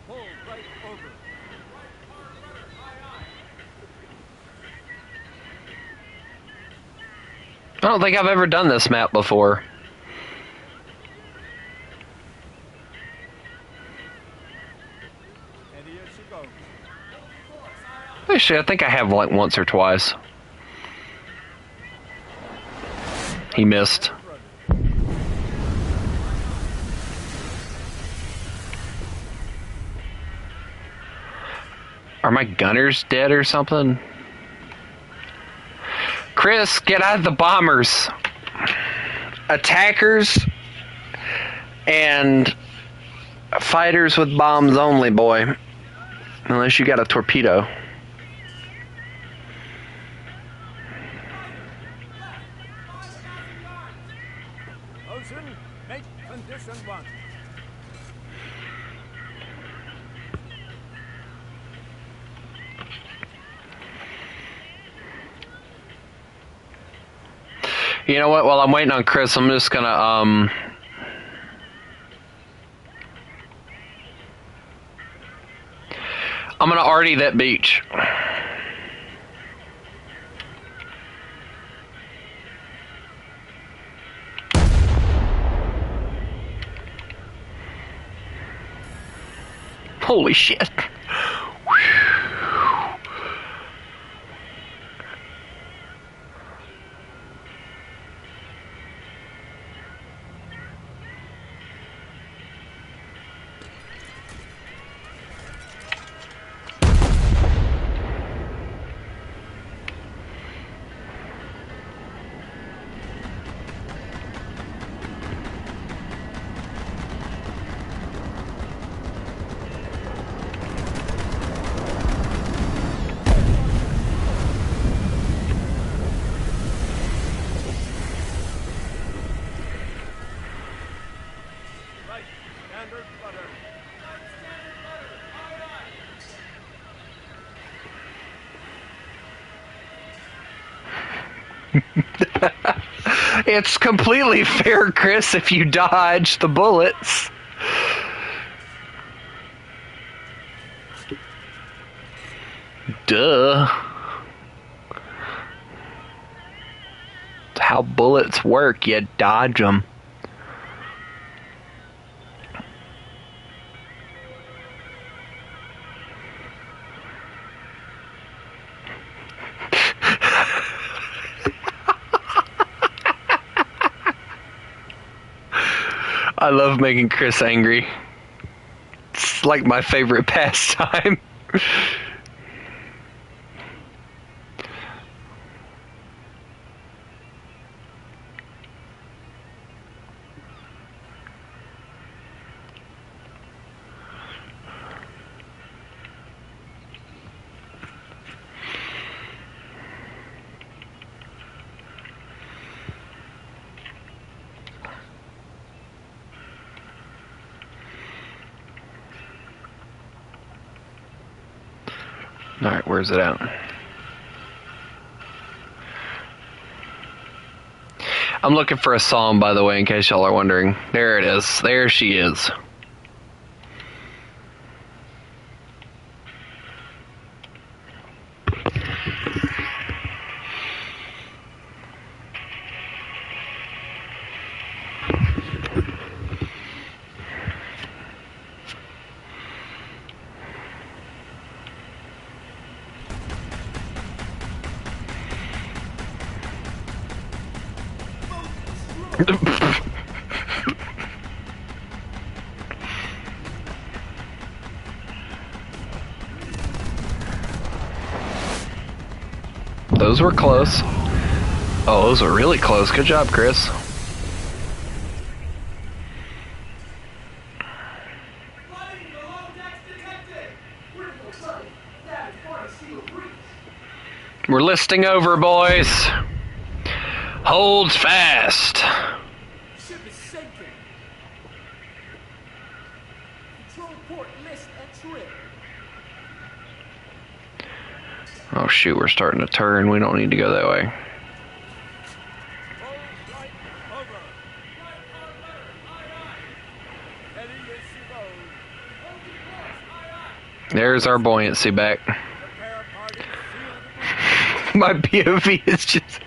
Speaker 15: Pull right over.
Speaker 1: I don't think I've ever done this map before.
Speaker 15: And here she goes.
Speaker 1: Actually, I think I have like once or twice. He missed. Are my gunners dead or something? Chris, get out of the bombers. Attackers and fighters with bombs only, boy. Unless you got a torpedo.
Speaker 15: Ocean, make condition 1.
Speaker 1: You know what? While I'm waiting on Chris, I'm just gonna I'm gonna arty that beach. Holy shit.
Speaker 15: Standard flutter.
Speaker 1: It's completely fair, Chris, if you dodge the bullets. Duh. It's how bullets work. You dodge them. I love making Chris angry. It's like my favorite pastime. Alright, where's it at? I'm looking for a song, by the way, in case y'all are wondering. There it is. There she is. Those were close. Oh, those were really close. Good job, Chris. We're listing over, boys. Hold fast.
Speaker 15: Ship is sinking. Control port list at trip.
Speaker 1: Oh shoot, we're starting to turn. We don't need to go that way. There's our buoyancy back. My POV is just...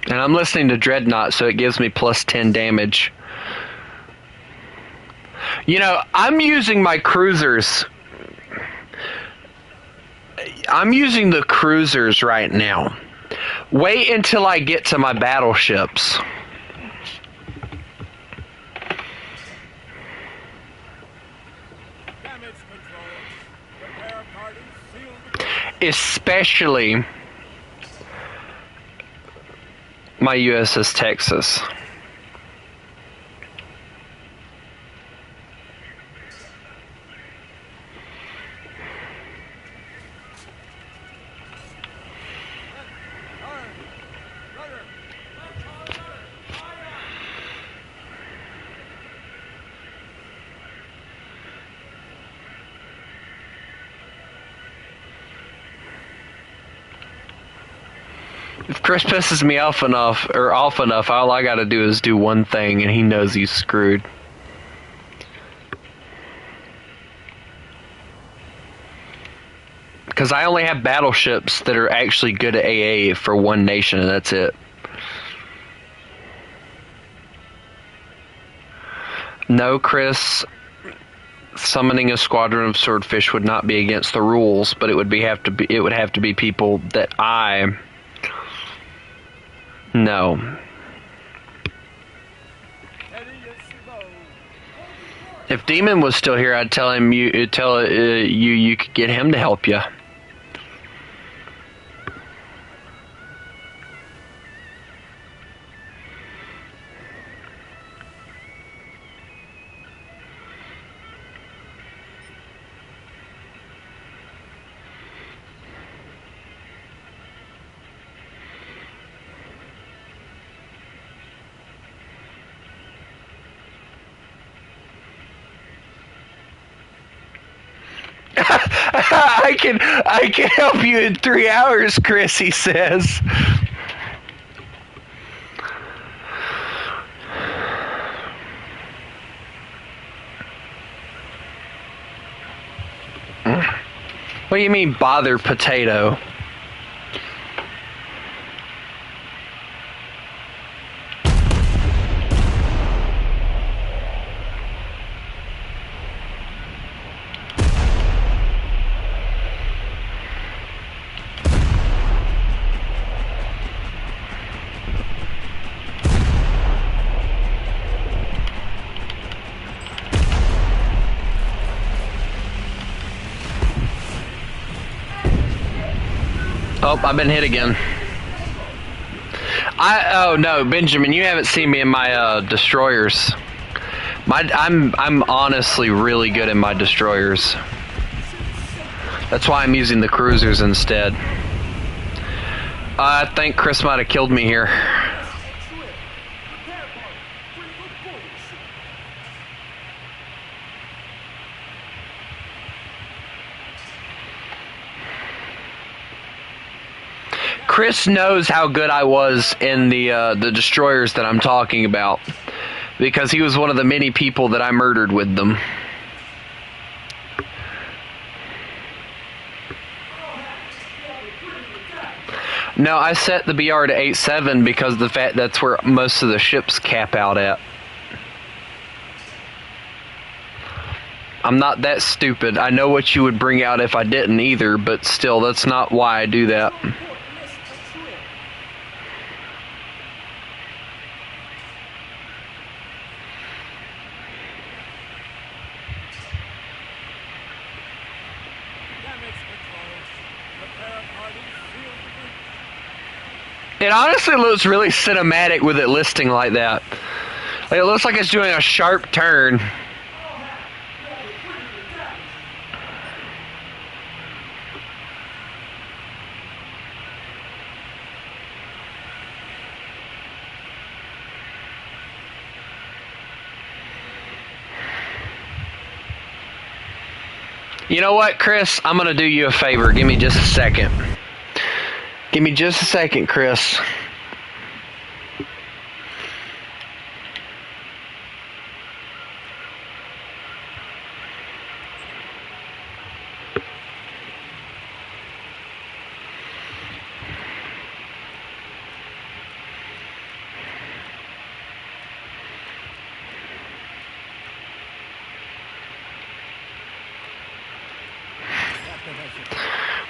Speaker 1: And I'm listening to Dreadnought, so it gives me plus 10 damage. You know, I'm using my cruisers. I'm using the cruisers right now. Wait until I get to my battleships. Especially my USS Texas. If Chris pisses me off enough, all I gotta do is do one thing and he knows he's screwed. Because I only have battleships that are actually good at AA for one nation, and that's it. No, Chris, summoning a squadron of swordfish would not be against the rules, but it would have to be people that I know. If Demon was still here, I'd tell him you could get him to help you. I can help you in 3 hours, Chris, he says. What do you mean, bother potato? Oh, I've been hit again. Oh no, Benjamin, you haven't seen me in my destroyers. I'm honestly really good in my destroyers. That's why I'm using the cruisers instead. I think Chris might have killed me here. Chris knows how good I was in the destroyers that I'm talking about, because he was one of the many people that I murdered with them. No, I set the BR to 8.7 because the fact that's where most of the ships cap out at. I'm not that stupid. I know what you would bring out if I didn't either, but still, that's not why I do that. It honestly looks really cinematic with it listing like that. Like, it looks like it's doing a sharp turn. You know what, Chris? I'm going to do you a favor. Give me just a second. Give me just a second, Chris.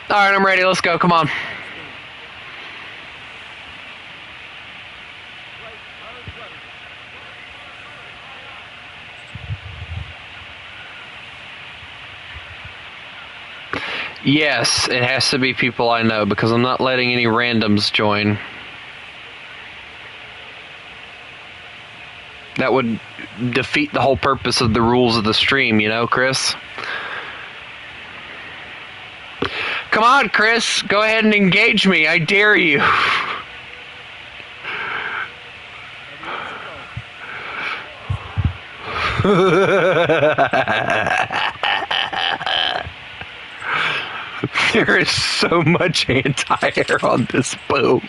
Speaker 1: All right, I'm ready. Let's go. Come on. Yes, it has to be people I know because I'm not letting any randoms join. That would defeat the whole purpose of the rules of the stream, you know, Chris? Come on, Chris. Go ahead and engage me. I dare you. There is so much anti-air on this boat.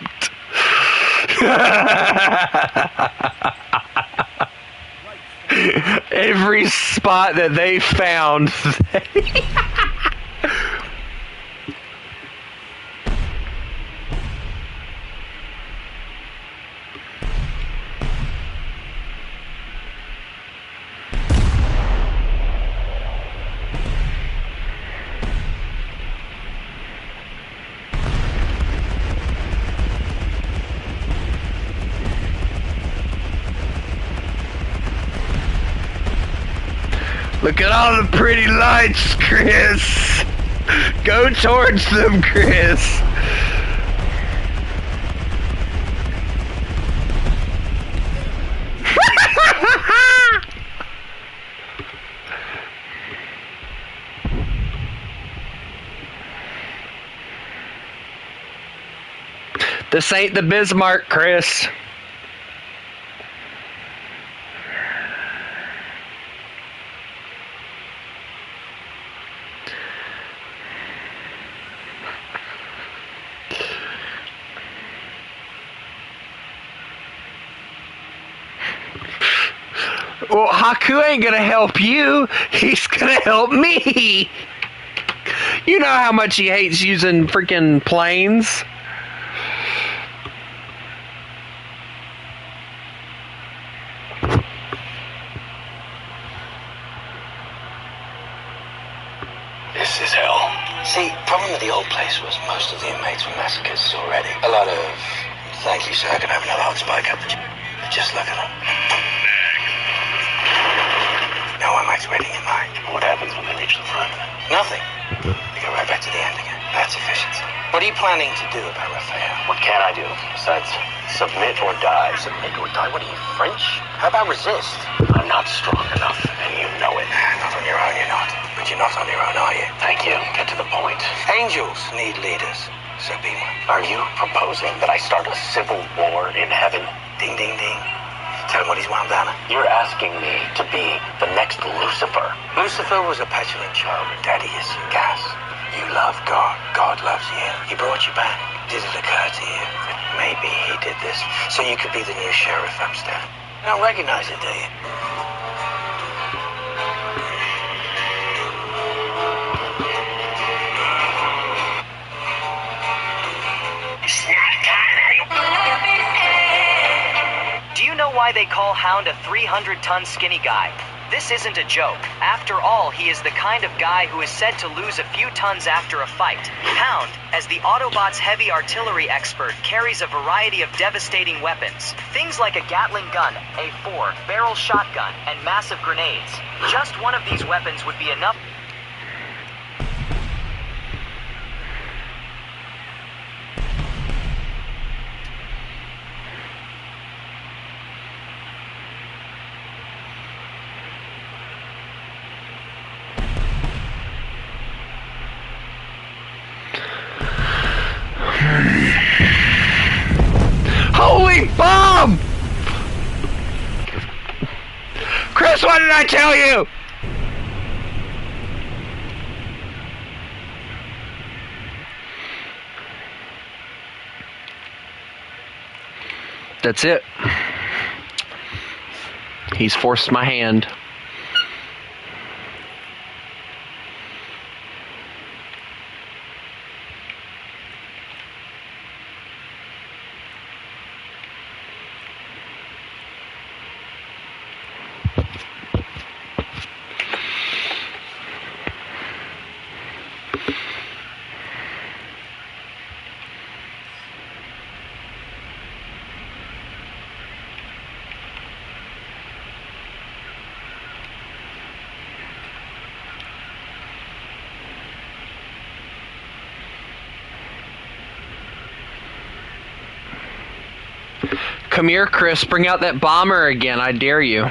Speaker 1: Every spot that they found, look at all the pretty lights, Chris. Go towards them, Chris. This ain't the Bismarck, Chris. Well, Haku ain't gonna help you. He's gonna help me. You know how much he hates using freaking planes.
Speaker 6: This is hell. See, problem with the old place was most of the inmates were masochists already. A lot of, thank you, sir, I can have another hot spike up the just look at them. No inmates waiting in line.
Speaker 4: What happens when they reach the front?
Speaker 6: Nothing. They go right back to the end again. That's efficiency. What are you planning to do about Raphael?
Speaker 4: What can I do besides submit or die? Submit or die? What are you, French?
Speaker 6: How about resist?
Speaker 4: I'm not strong enough, and you know it.
Speaker 6: Not on your own, you're not. But you're not on your own, are you?
Speaker 4: Thank you. Get to the point.
Speaker 6: Angels need leaders, so be one.
Speaker 4: Are you proposing that I start a civil war in heaven?
Speaker 6: Ding, ding, ding. Tell him what he's wound down.
Speaker 4: You're asking me to be the next Lucifer.
Speaker 6: Lucifer was a petulant child with daddy issues gas. You love God. God loves you. He brought you back. Did it occur to you that maybe he did this so you could be the new sheriff upstairs? You don't recognize it, do you?
Speaker 5: Do you know why they call Hound a 300-ton skinny guy? This isn't a joke. After all, he is the kind of guy who is said to lose a few tons after a fight. Hound, as the Autobots' heavy artillery expert, carries a variety of devastating weapons. Things like a Gatling gun, a 4-barrel shotgun, and massive grenades. Just one of these weapons would be enough.
Speaker 1: Holy bomb! Chris, what did I tell you? That's it. He's forced my hand. Come here, Chris. Bring out that bomber again. I dare you.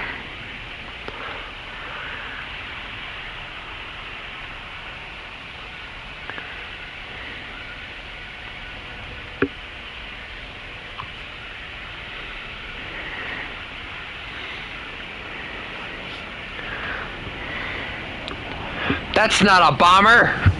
Speaker 1: That's not a bomber.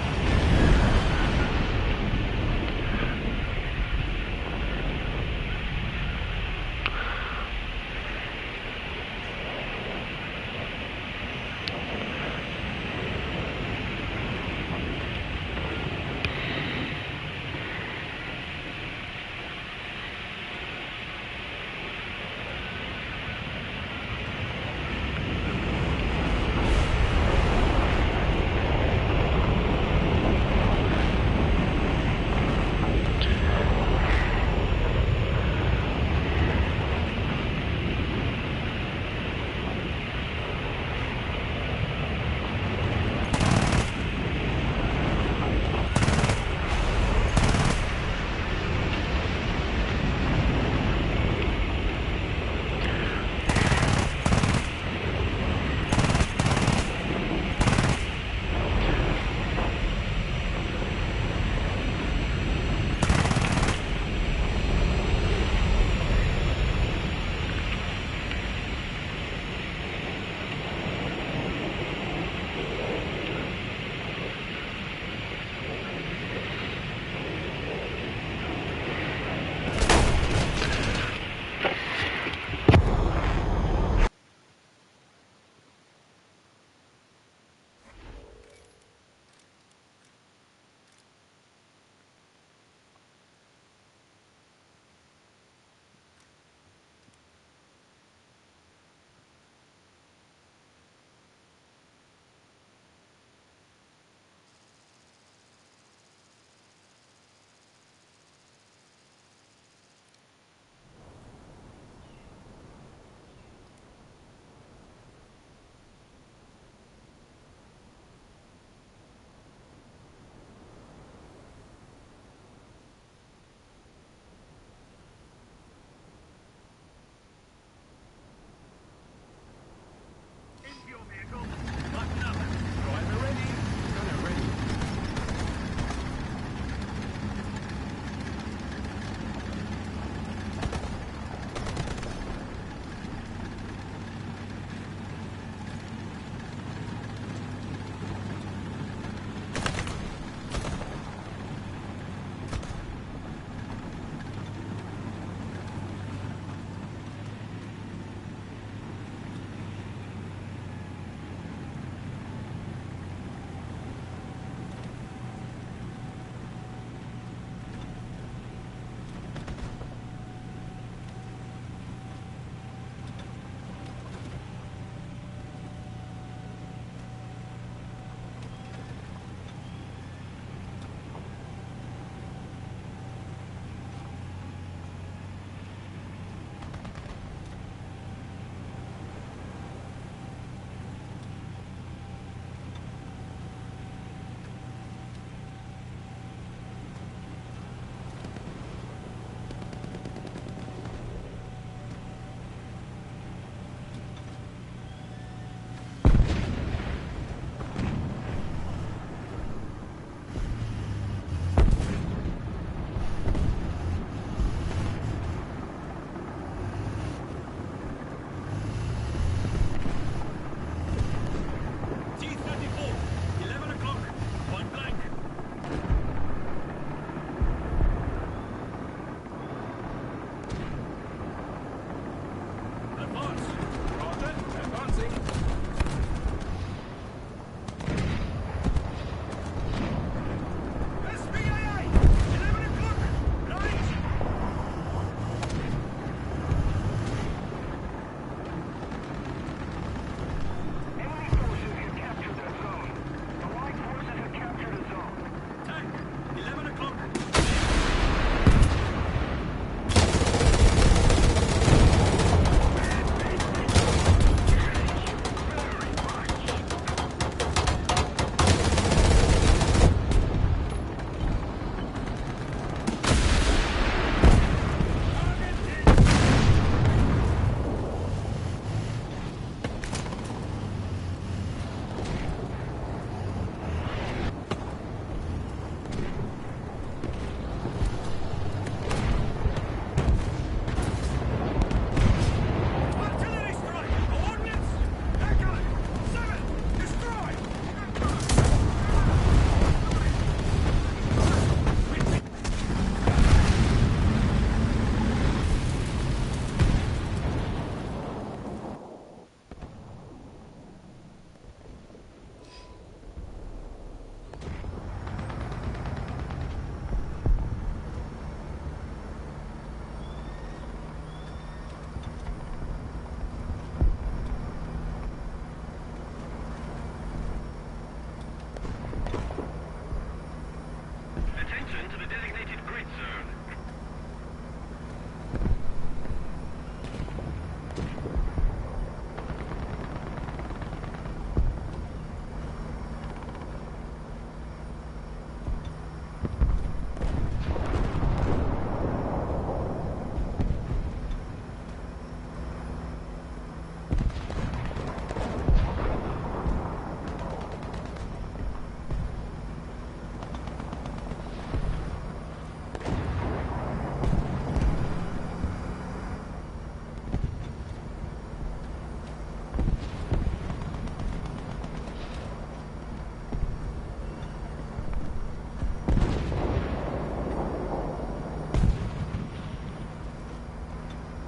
Speaker 3: Attention to the designated grid zone.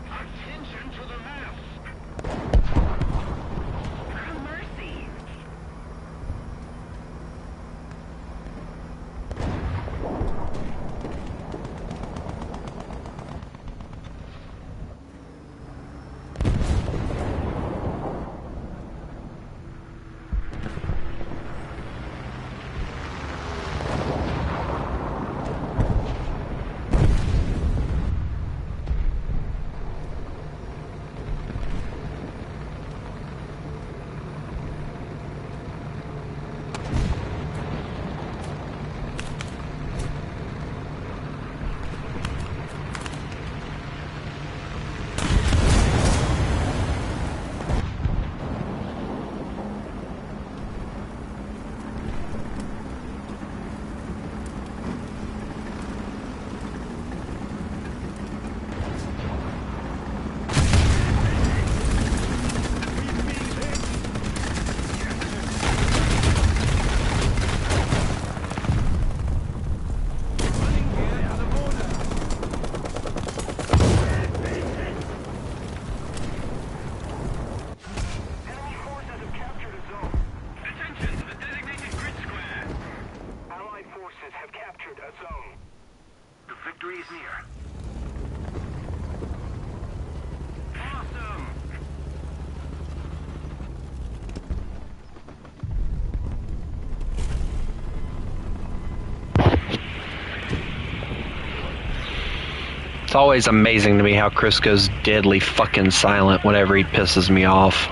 Speaker 3: Attention to the map. Mercy. Victory is near. Awesome!
Speaker 1: It's always amazing to me how Chris goes deadly fucking silent whenever he pisses me off.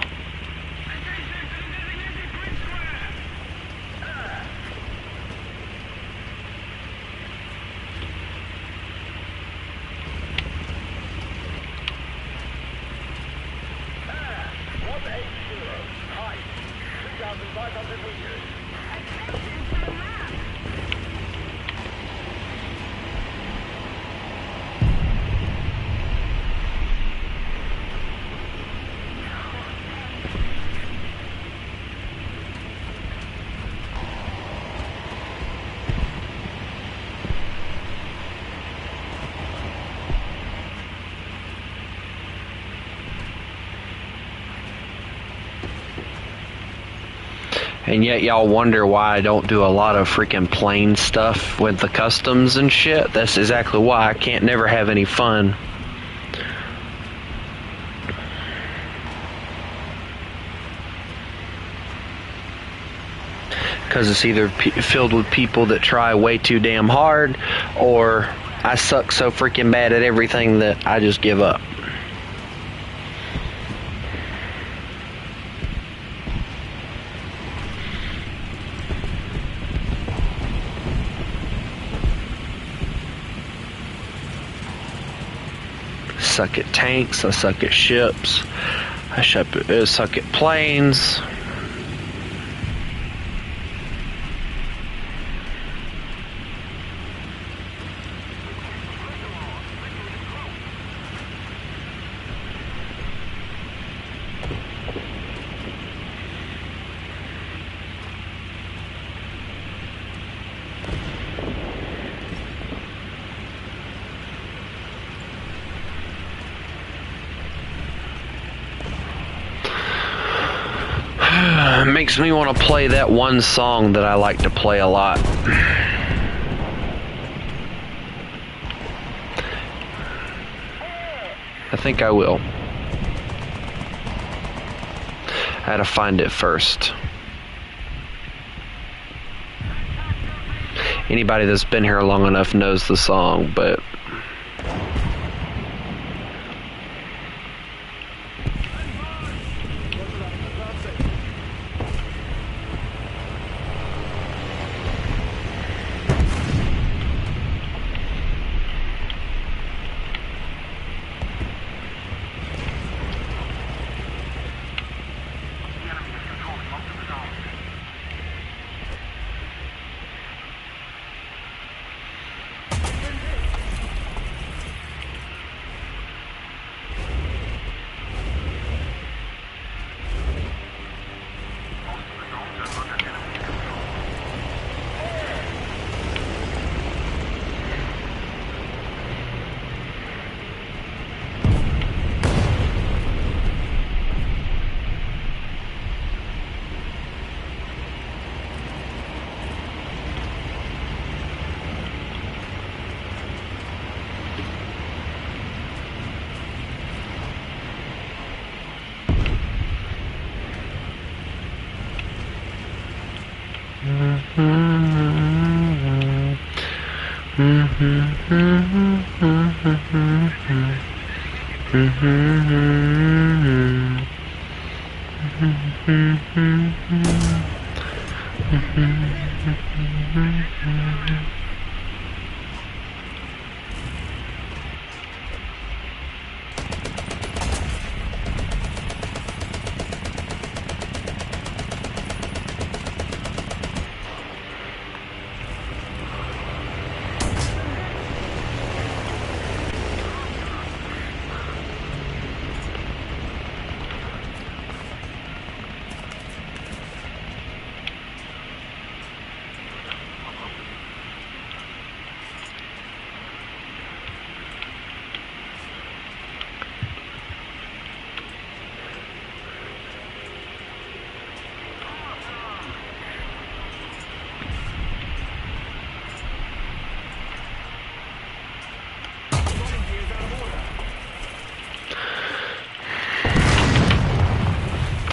Speaker 1: And yet y'all wonder why I don't do a lot of freaking plane stuff with the customs and shit. That's exactly why. I can't never have any fun. Because it's either filled with people that try way too damn hard, or I suck so freaking bad at everything that I just give up. Suck at tanks, I suck at ships, I suck at planes. Makes me want to play that one song that I like to play a lot. I think I will. I had to find it first. anybody that's been here long enough knows the song, but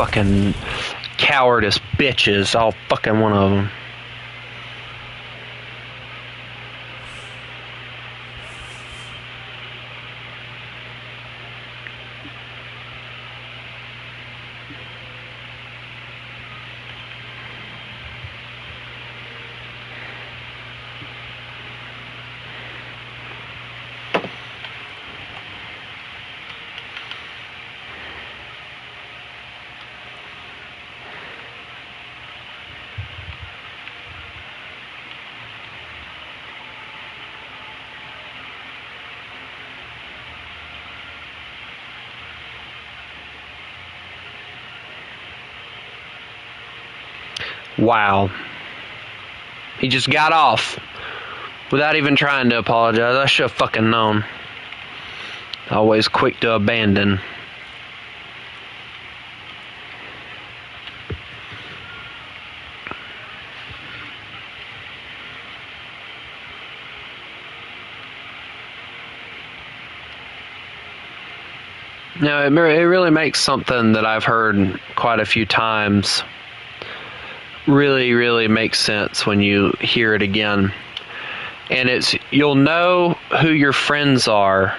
Speaker 1: fucking cowardice bitches, all fucking one of them. Wow. He just got off without even trying to apologize. I should have fucking known. Always quick to abandon. No, it really makes something that I've heard quite a few times really makes sense when you hear it again. And it's, you'll know who your friends are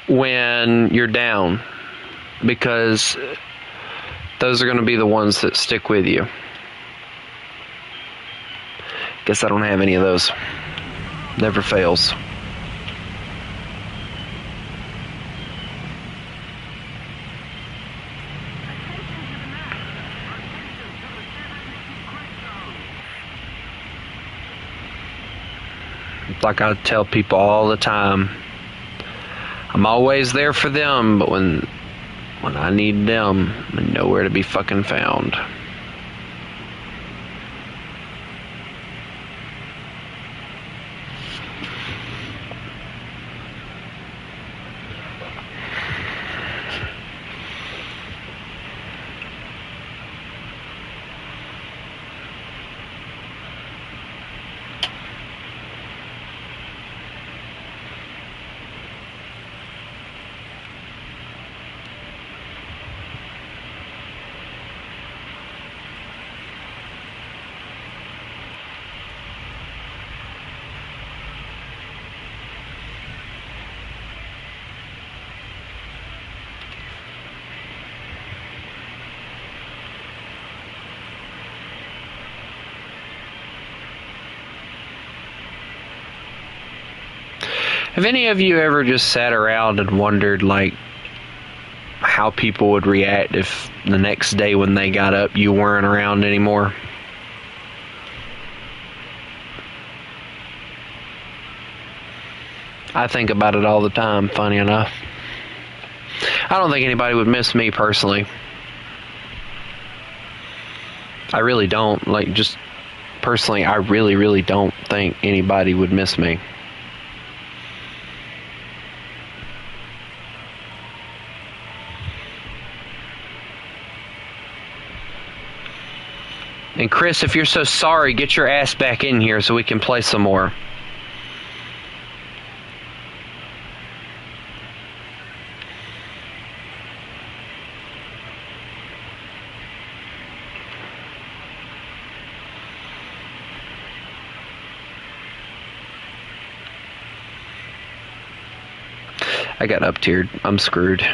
Speaker 1: when you're down, because those are going to be the ones that stick with you. Guess I don't have any of those. Never fails. Like I tell people all the time, I'm always there for them, but when I need them, I'm nowhere to be fucking found. Have any of you ever just sat around and wondered, like, how people would react if the next day when they got up you weren't around anymore? I think about it all the time, funny enough. I don't think anybody would miss me personally. I really don't. Like, just personally, I really, really don't think anybody would miss me. And Chris, if you're so sorry, get your ass back in here so we can play some more. I got up-tiered. I'm screwed.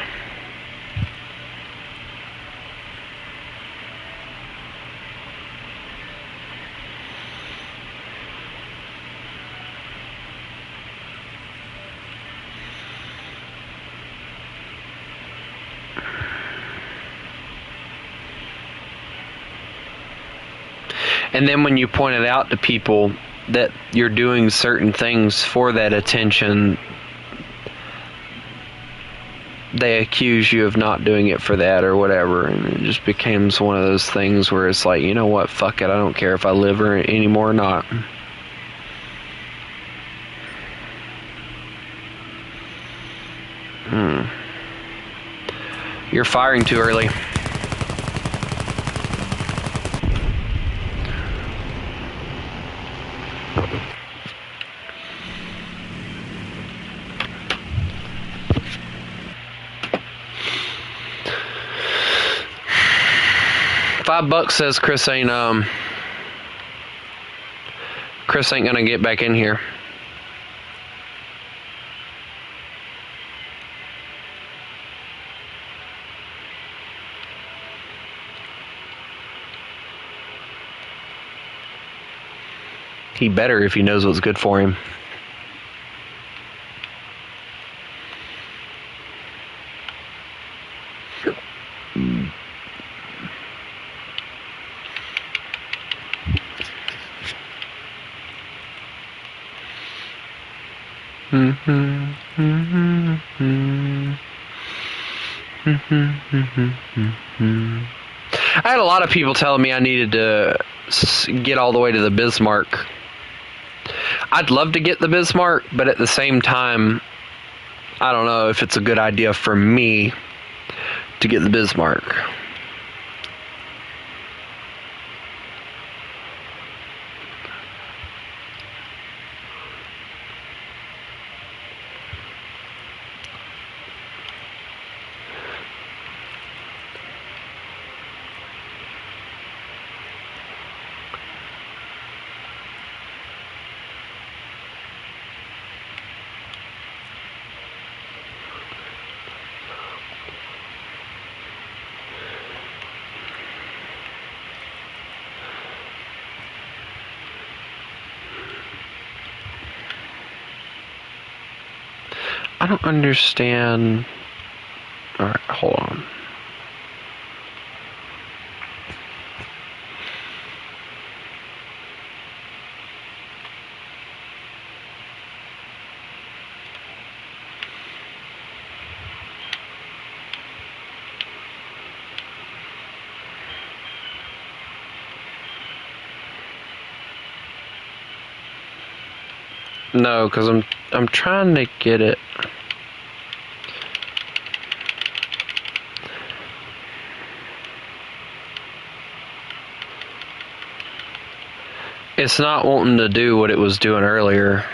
Speaker 1: And then when you point it out to people that you're doing certain things for that attention, they accuse you of not doing it for that or whatever, and it just becomes one of those things where it's like, you know what, fuck it, I don't care if I live anymore or not. You're firing too early. $5 says Chris ain't gonna get back in here. He better if he knows what's good for him. I had a lot of people telling me I needed to get all the way to the Bismarck. I'd love to get the Bismarck, but at the same time, I don't know if it's a good idea for me to get the Bismarck. I don't understand. Alright, hold on. No, because I'm trying to get it. It's not wanting to do what it was doing earlier.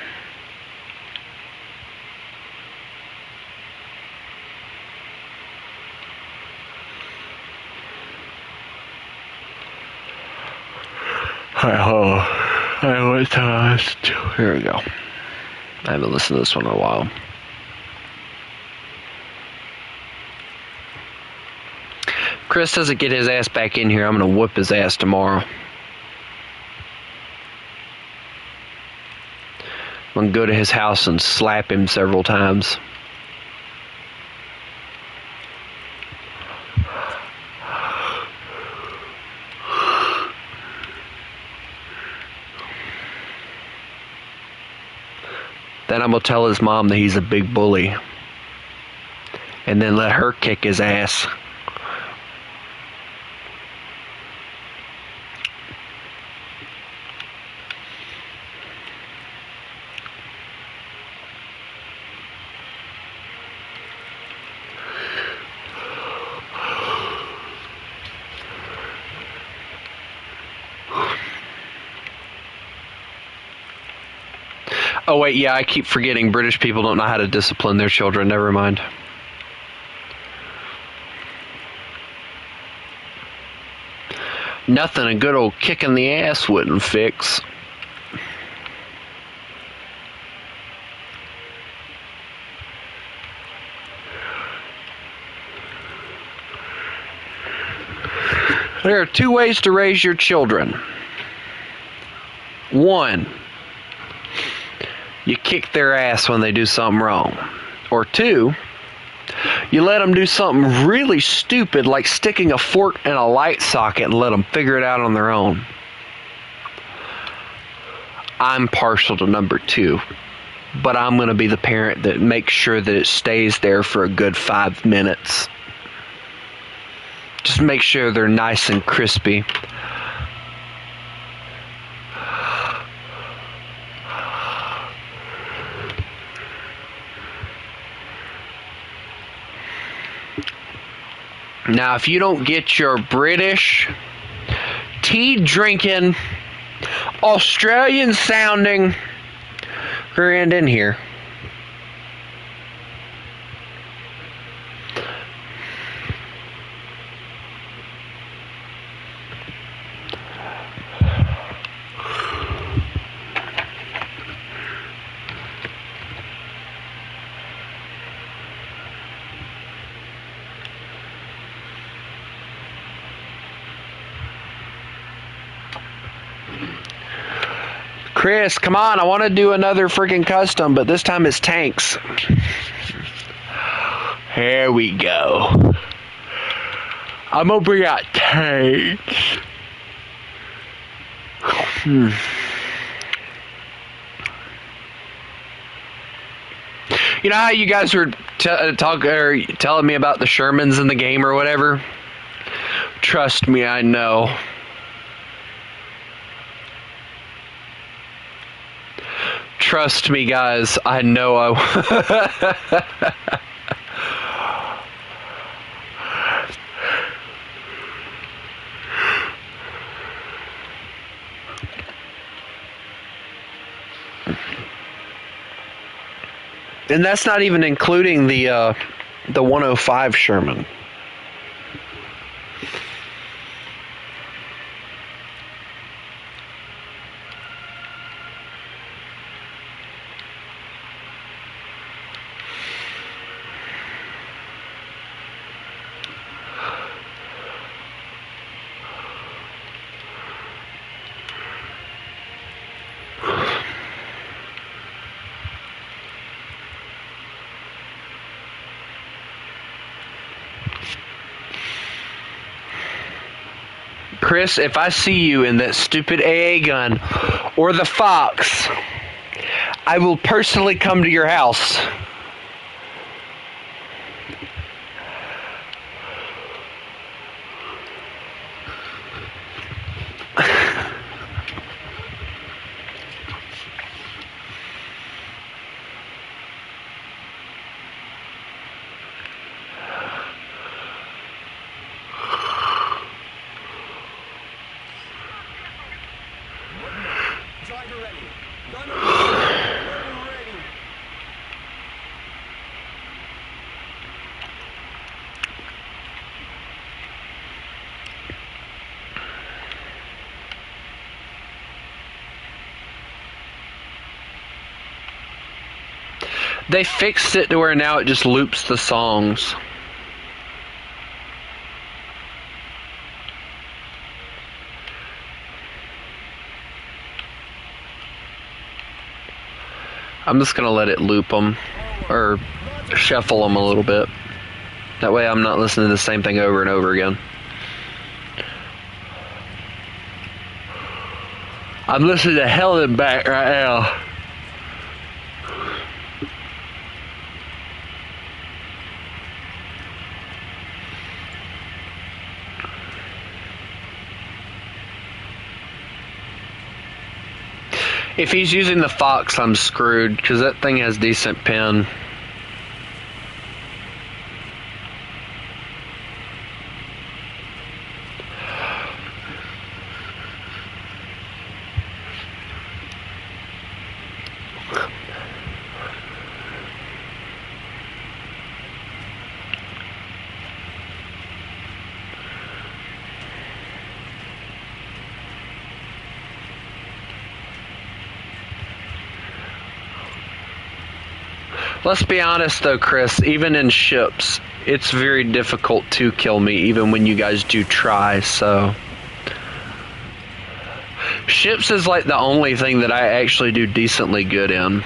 Speaker 1: Here we go. I haven't listened to this one in a while. Chris doesn't get his ass back in here, I'm gonna whoop his ass tomorrow. I'm gonna go to his house and slap him several times. Then I'm gonna tell his mom that he's a big bully. And then let her kick his ass. Oh wait, yeah, I keep forgetting British people don't know how to discipline their children. Never mind. Nothing a good old kick in the ass wouldn't fix. There are two ways to raise your children. One, you kick their ass when they do something wrong. Or two, you let them do something really stupid like sticking a fork in a light socket and let them figure it out on their own. I'm partial to number two, but I'm going to be the parent that makes sure that it stays there for a good 5 minutes. Just make sure they're nice and crispy. Now, if you don't get your British, tea-drinking, Australian-sounding friend in here, Chris, come on, I want to do another freaking custom, but this time it's tanks. Here we go. I'm gonna bring out tanks. You know how you guys were telling me about the Shermans in the game or whatever? Trust me, I know. Trust me, guys, I know And that's not even including the 105 Sherman. Chris, if I see you in that stupid AA gun or the Fox, I will personally come to your house. They fixed it to where now it just loops the songs. I'm just gonna let it loop them or shuffle them a little bit. That way I'm not listening to the same thing over and over again. I'm listening to Helen back right now. If he's using the Fox, I'm screwed because that thing has decent pin. Let's be honest though, Chris, even in ships, it's very difficult to kill me, even when you guys do try, so. Ships is like the only thing that I actually do decently good in.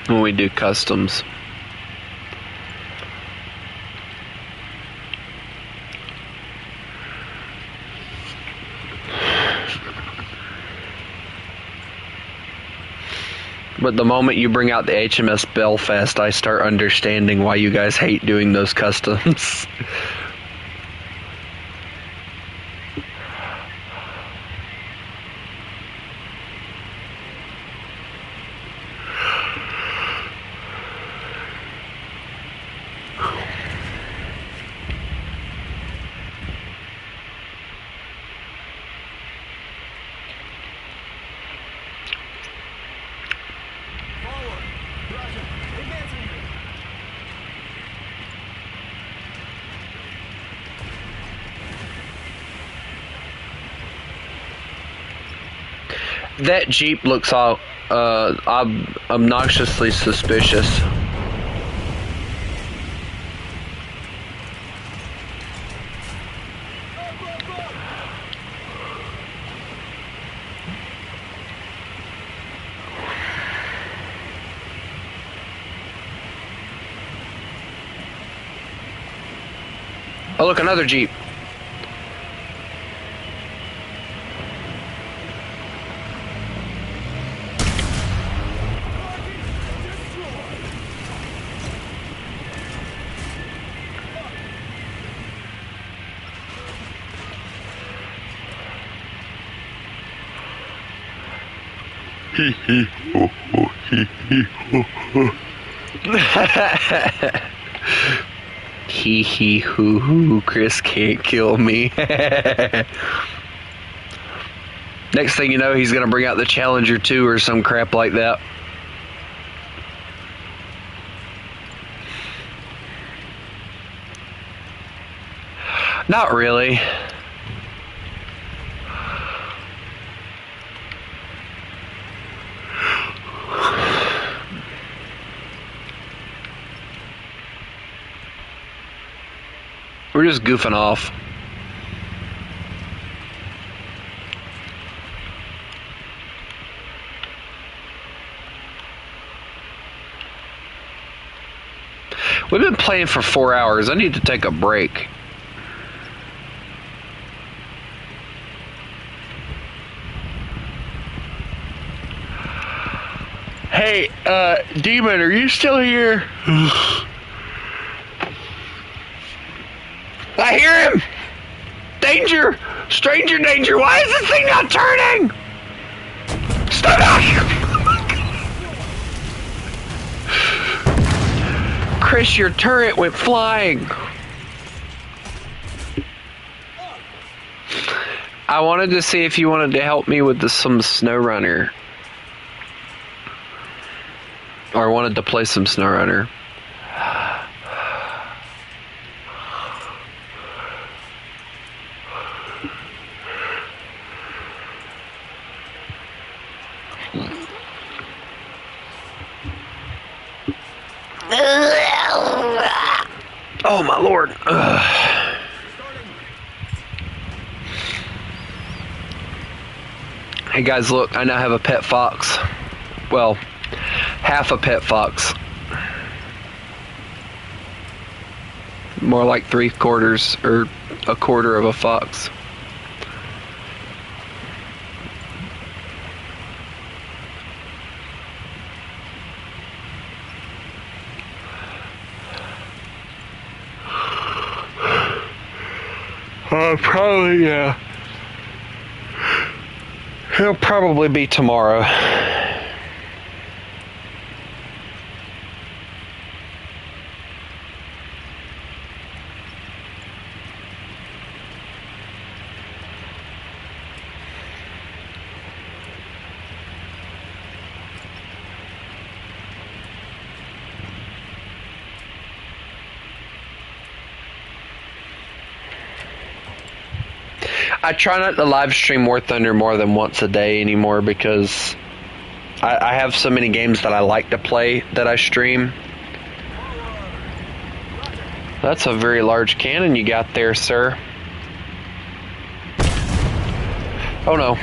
Speaker 1: When we do customs. But the moment you bring out the HMS Belfast, I start understanding why you guys hate doing those customs. That Jeep looks all obnoxiously suspicious. Oh, look, another Jeep. Hee hee hoo hoo, Chris can't kill me. Next thing you know, he's gonna bring out the Challenger 2 or some crap like that. Not really. We're just goofing off. We've been playing for 4 hours. I need to take a break. Hey, Demon, are you still here? I hear him! Danger! Stranger danger! Why is this thing not turning? Stop out! Chris, your turret went flying. I wanted to see if you wanted to help me with some SnowRunner. Or I wanted to play some SnowRunner. Oh my lord. Hey guys, look, I now have a pet fox. Well, half a pet fox. More like 3/4 or a quarter of a fox. Probably, yeah. It'll probably be tomorrow. I try not to live stream War Thunder more than once a day anymore because I have so many games that I like to play that I stream. That's a very large cannon you got there, sir. Oh no.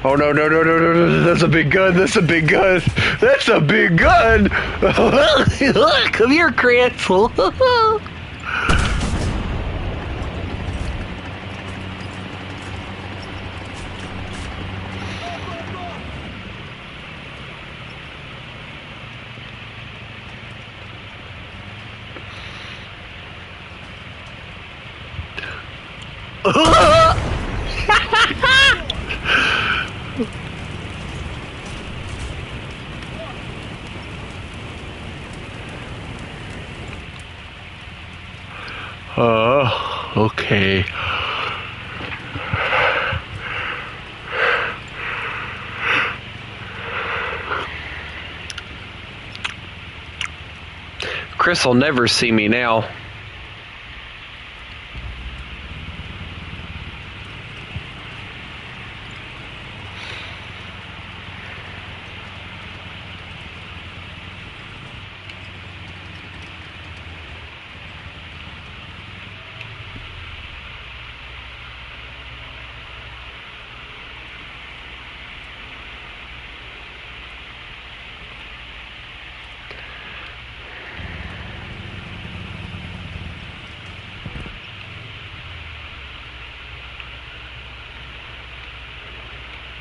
Speaker 1: Oh no, no, no, no, no, no, that's a big gun, that's a big gun. That's a big gun. Come here, Chris. Okay. Chris will never see me now.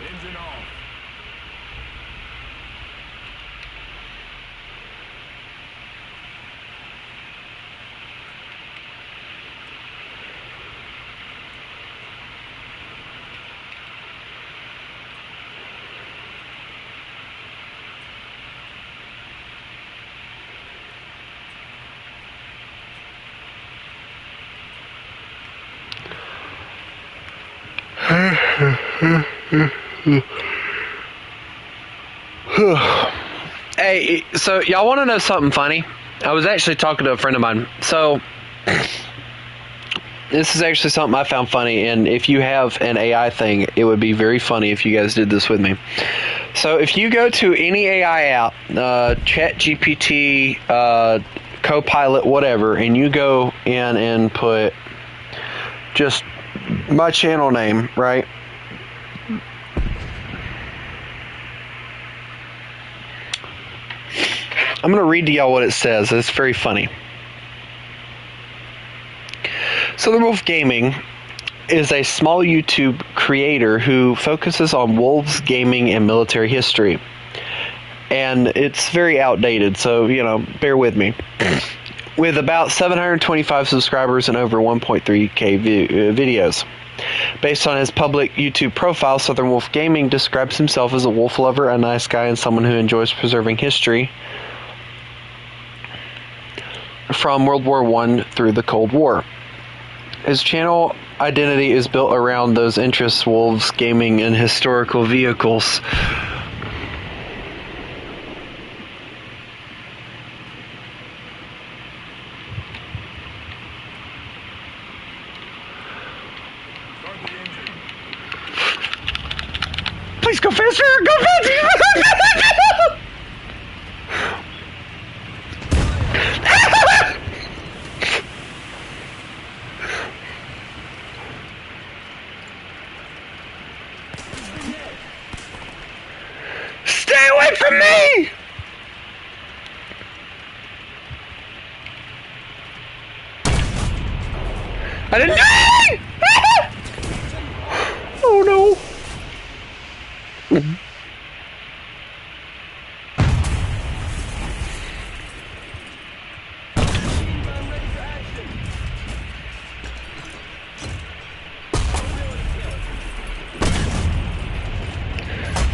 Speaker 15: Engine off.
Speaker 1: Hey, so y'all want to know something funny? I was actually talking to a friend of mine. So this is actually something I found funny, and if you have an AI thing, it would be very funny if you guys did this with me. So if you go to any AI app, ChatGPT, Copilot, whatever, and you go in and put just my channel name, right? I'm going to read to y'all what it says. It's very funny. Southern Wolf Gaming is a small YouTube creator who focuses on wolves, gaming, and military history. And it's very outdated, so, you know, bear with me. With about 725 subscribers and over 1.3k videos. Based on his public YouTube profile, Southern Wolf Gaming describes himself as a wolf lover, a nice guy, and someone who enjoys preserving history from World War I through the Cold War. His channel identity is built around those interests: wolves, gaming, and historical vehicles. Please go faster! Go faster! I didn't. Oh no.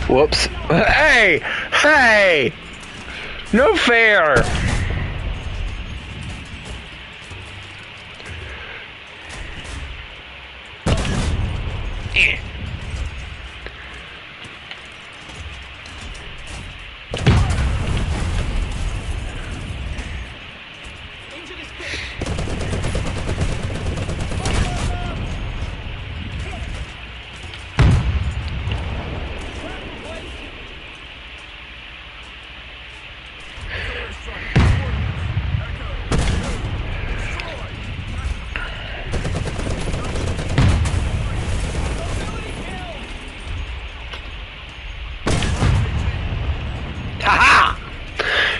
Speaker 1: Whoops. Hey! Hey! No fair!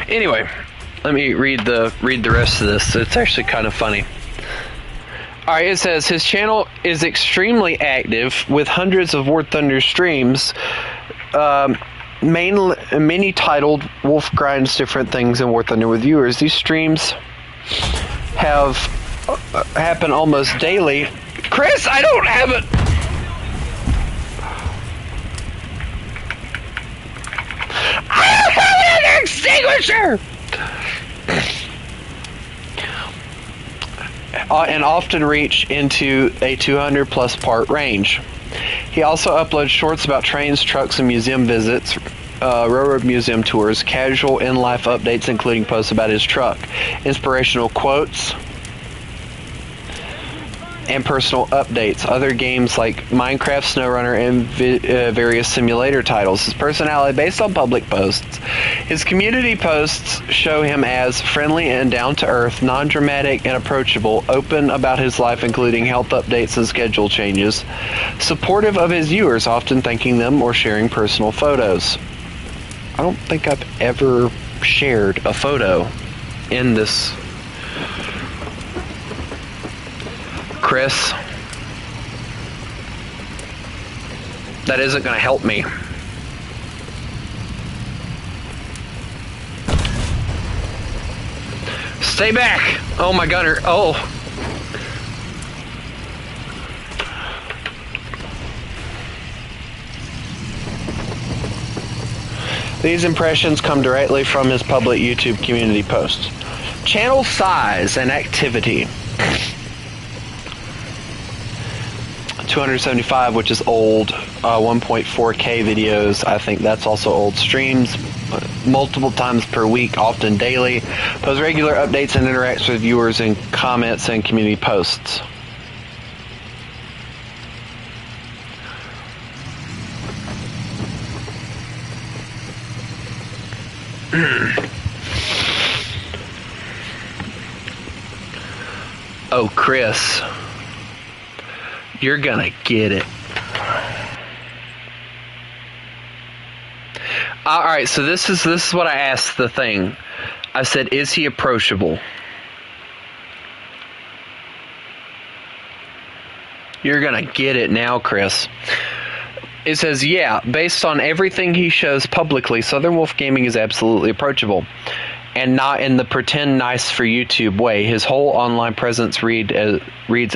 Speaker 1: Anyway, let me read the rest of this. It's actually kind of funny. Alright, it says his channel is extremely active with hundreds of War Thunder streams, many titled Wolf Grinds Different Things in War Thunder with viewers. These streams have happen almost daily. Chris, I don't have it! I don't have another extinguisher! And often reach into a 200 plus part range. He also uploads shorts about trains, trucks, and museum visits, railroad museum tours, casual in-life updates including posts about his truck, inspirational quotes, and personal updates. Other games like Minecraft, SnowRunner, and various simulator titles. His personality based on public posts. His community posts show him as friendly and down-to-earth, non-dramatic and approachable, open about his life including health updates and schedule changes, supportive of his viewers, often thanking them or sharing personal photos. I don't think I've ever shared a photo in this. Chris, that isn't going to help me. Stay back! Oh, my gunner. Oh. These impressions come directly from his public YouTube community posts. Channel size and activity. 275, which is old. 1.4K videos. I think that's also old. Streams multiple times per week, often daily. Posts regular updates and interacts with viewers in comments and community posts. Oh, Chris. You're gonna get it. Alright, so this is what I asked the thing. I said, is he approachable? You're gonna get it now, Chris. It says, yeah, based on everything he shows publicly, Southern Wolf Gaming is absolutely approachable. And not in the pretend nice for YouTube way. His whole online presence reads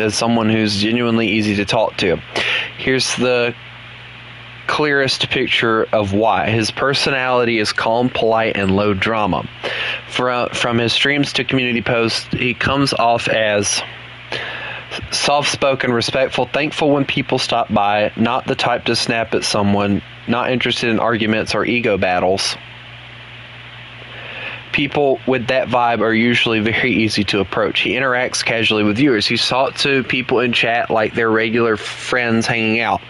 Speaker 1: as someone who's genuinely easy to talk to. Here's the clearest picture of why. His personality is calm, polite, and low drama. From his streams to community posts, he comes off as soft-spoken, respectful, thankful when people stop by, not the type to snap at someone, not interested in arguments or ego battles. People with that vibe are usually very easy to approach. He interacts casually with viewers. He's talked to people in chat like they're regular friends hanging out.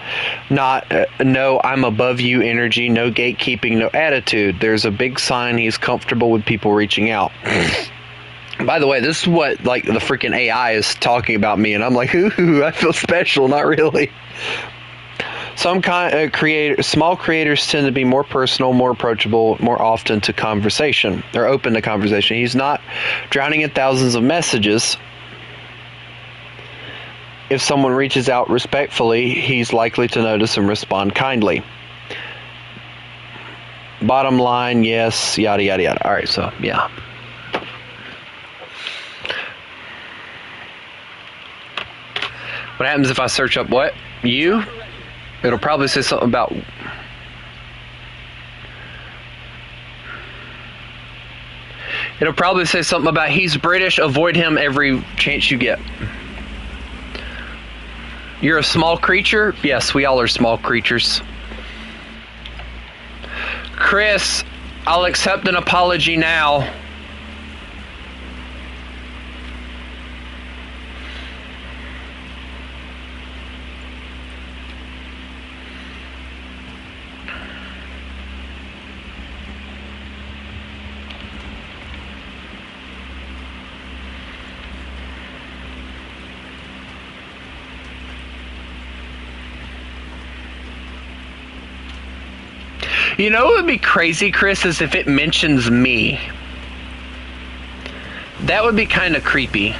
Speaker 1: Not, no, I'm above you energy, no gatekeeping, no attitude. There's a big sign he's comfortable with people reaching out. By the way, this is what, like, the freaking AI is talking about me, and I'm like, ooh, I feel special. Not really. Some small creators tend to be more personal, more approachable, more often to conversation. They're open to conversation. He's not drowning in thousands of messages. If someone reaches out respectfully, he's likely to notice and respond kindly. Bottom line, yes, yada, yada, yada. All right, so, yeah. What happens if I search up what? You? It'll probably say something about... It'll probably say something about he's British, avoid him every chance you get. You're a small creature? Yes, we all are small creatures. Chris, I'll accept an apology now. You know what would be crazy, Chris, is if it mentions me. That would be kind of creepy.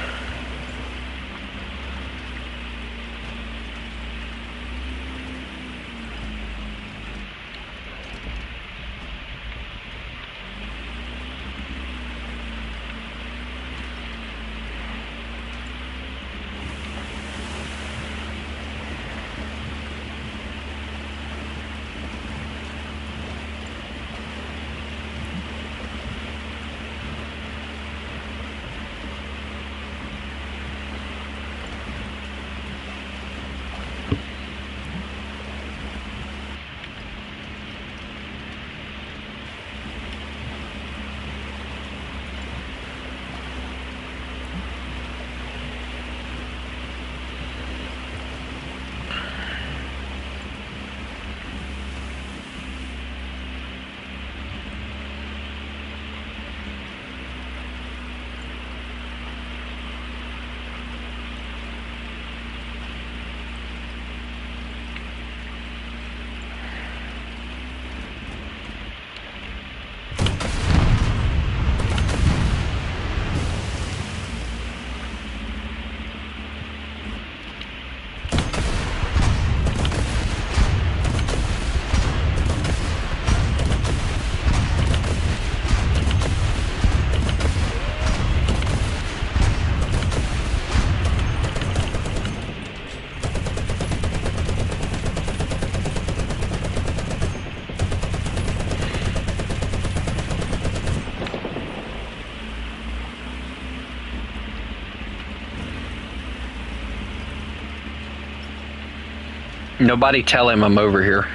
Speaker 1: Nobody tell him I'm over here.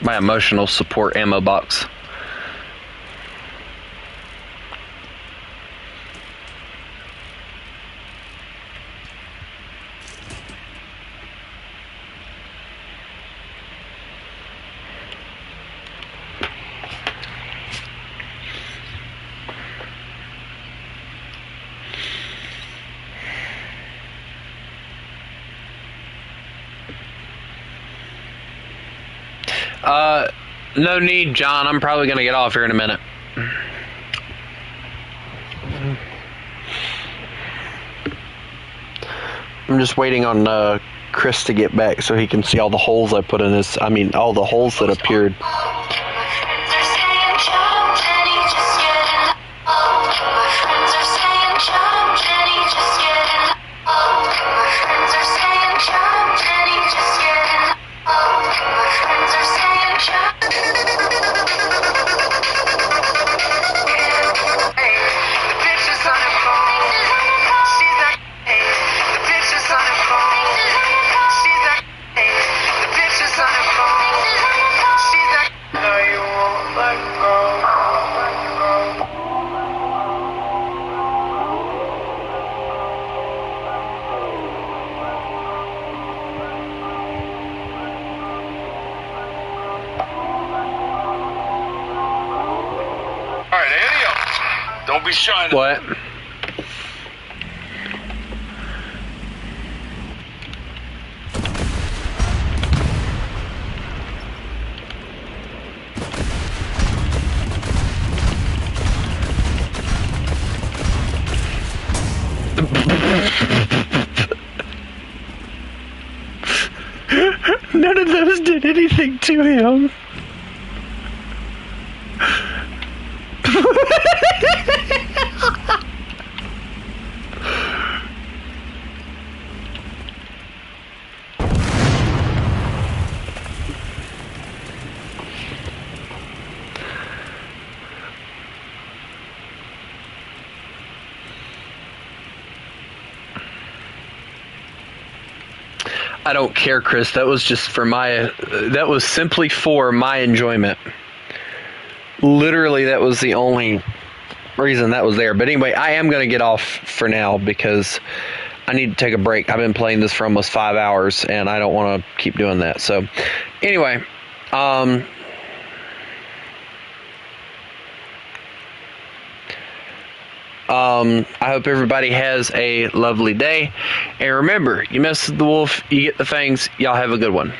Speaker 1: My emotional support ammo box. No need, John. I'm probably going to get off here in a minute. I'm just waiting on Chris to get back so he can see all the holes I put in his... I mean, all the holes that appeared.
Speaker 12: Don't be shy.
Speaker 1: What? None of those did anything to him. I don't care, Chris. That was just for my... That was simply for my enjoyment. Literally, that was the only reason that was there. But anyway, I am going to get off for now because I need to take a break. I've been playing this for almost 5 hours, and I don't want to keep doing that. So, anyway, I hope everybody has a lovely day. And remember, you mess with the wolf, you get the fangs. Y'all have a good one.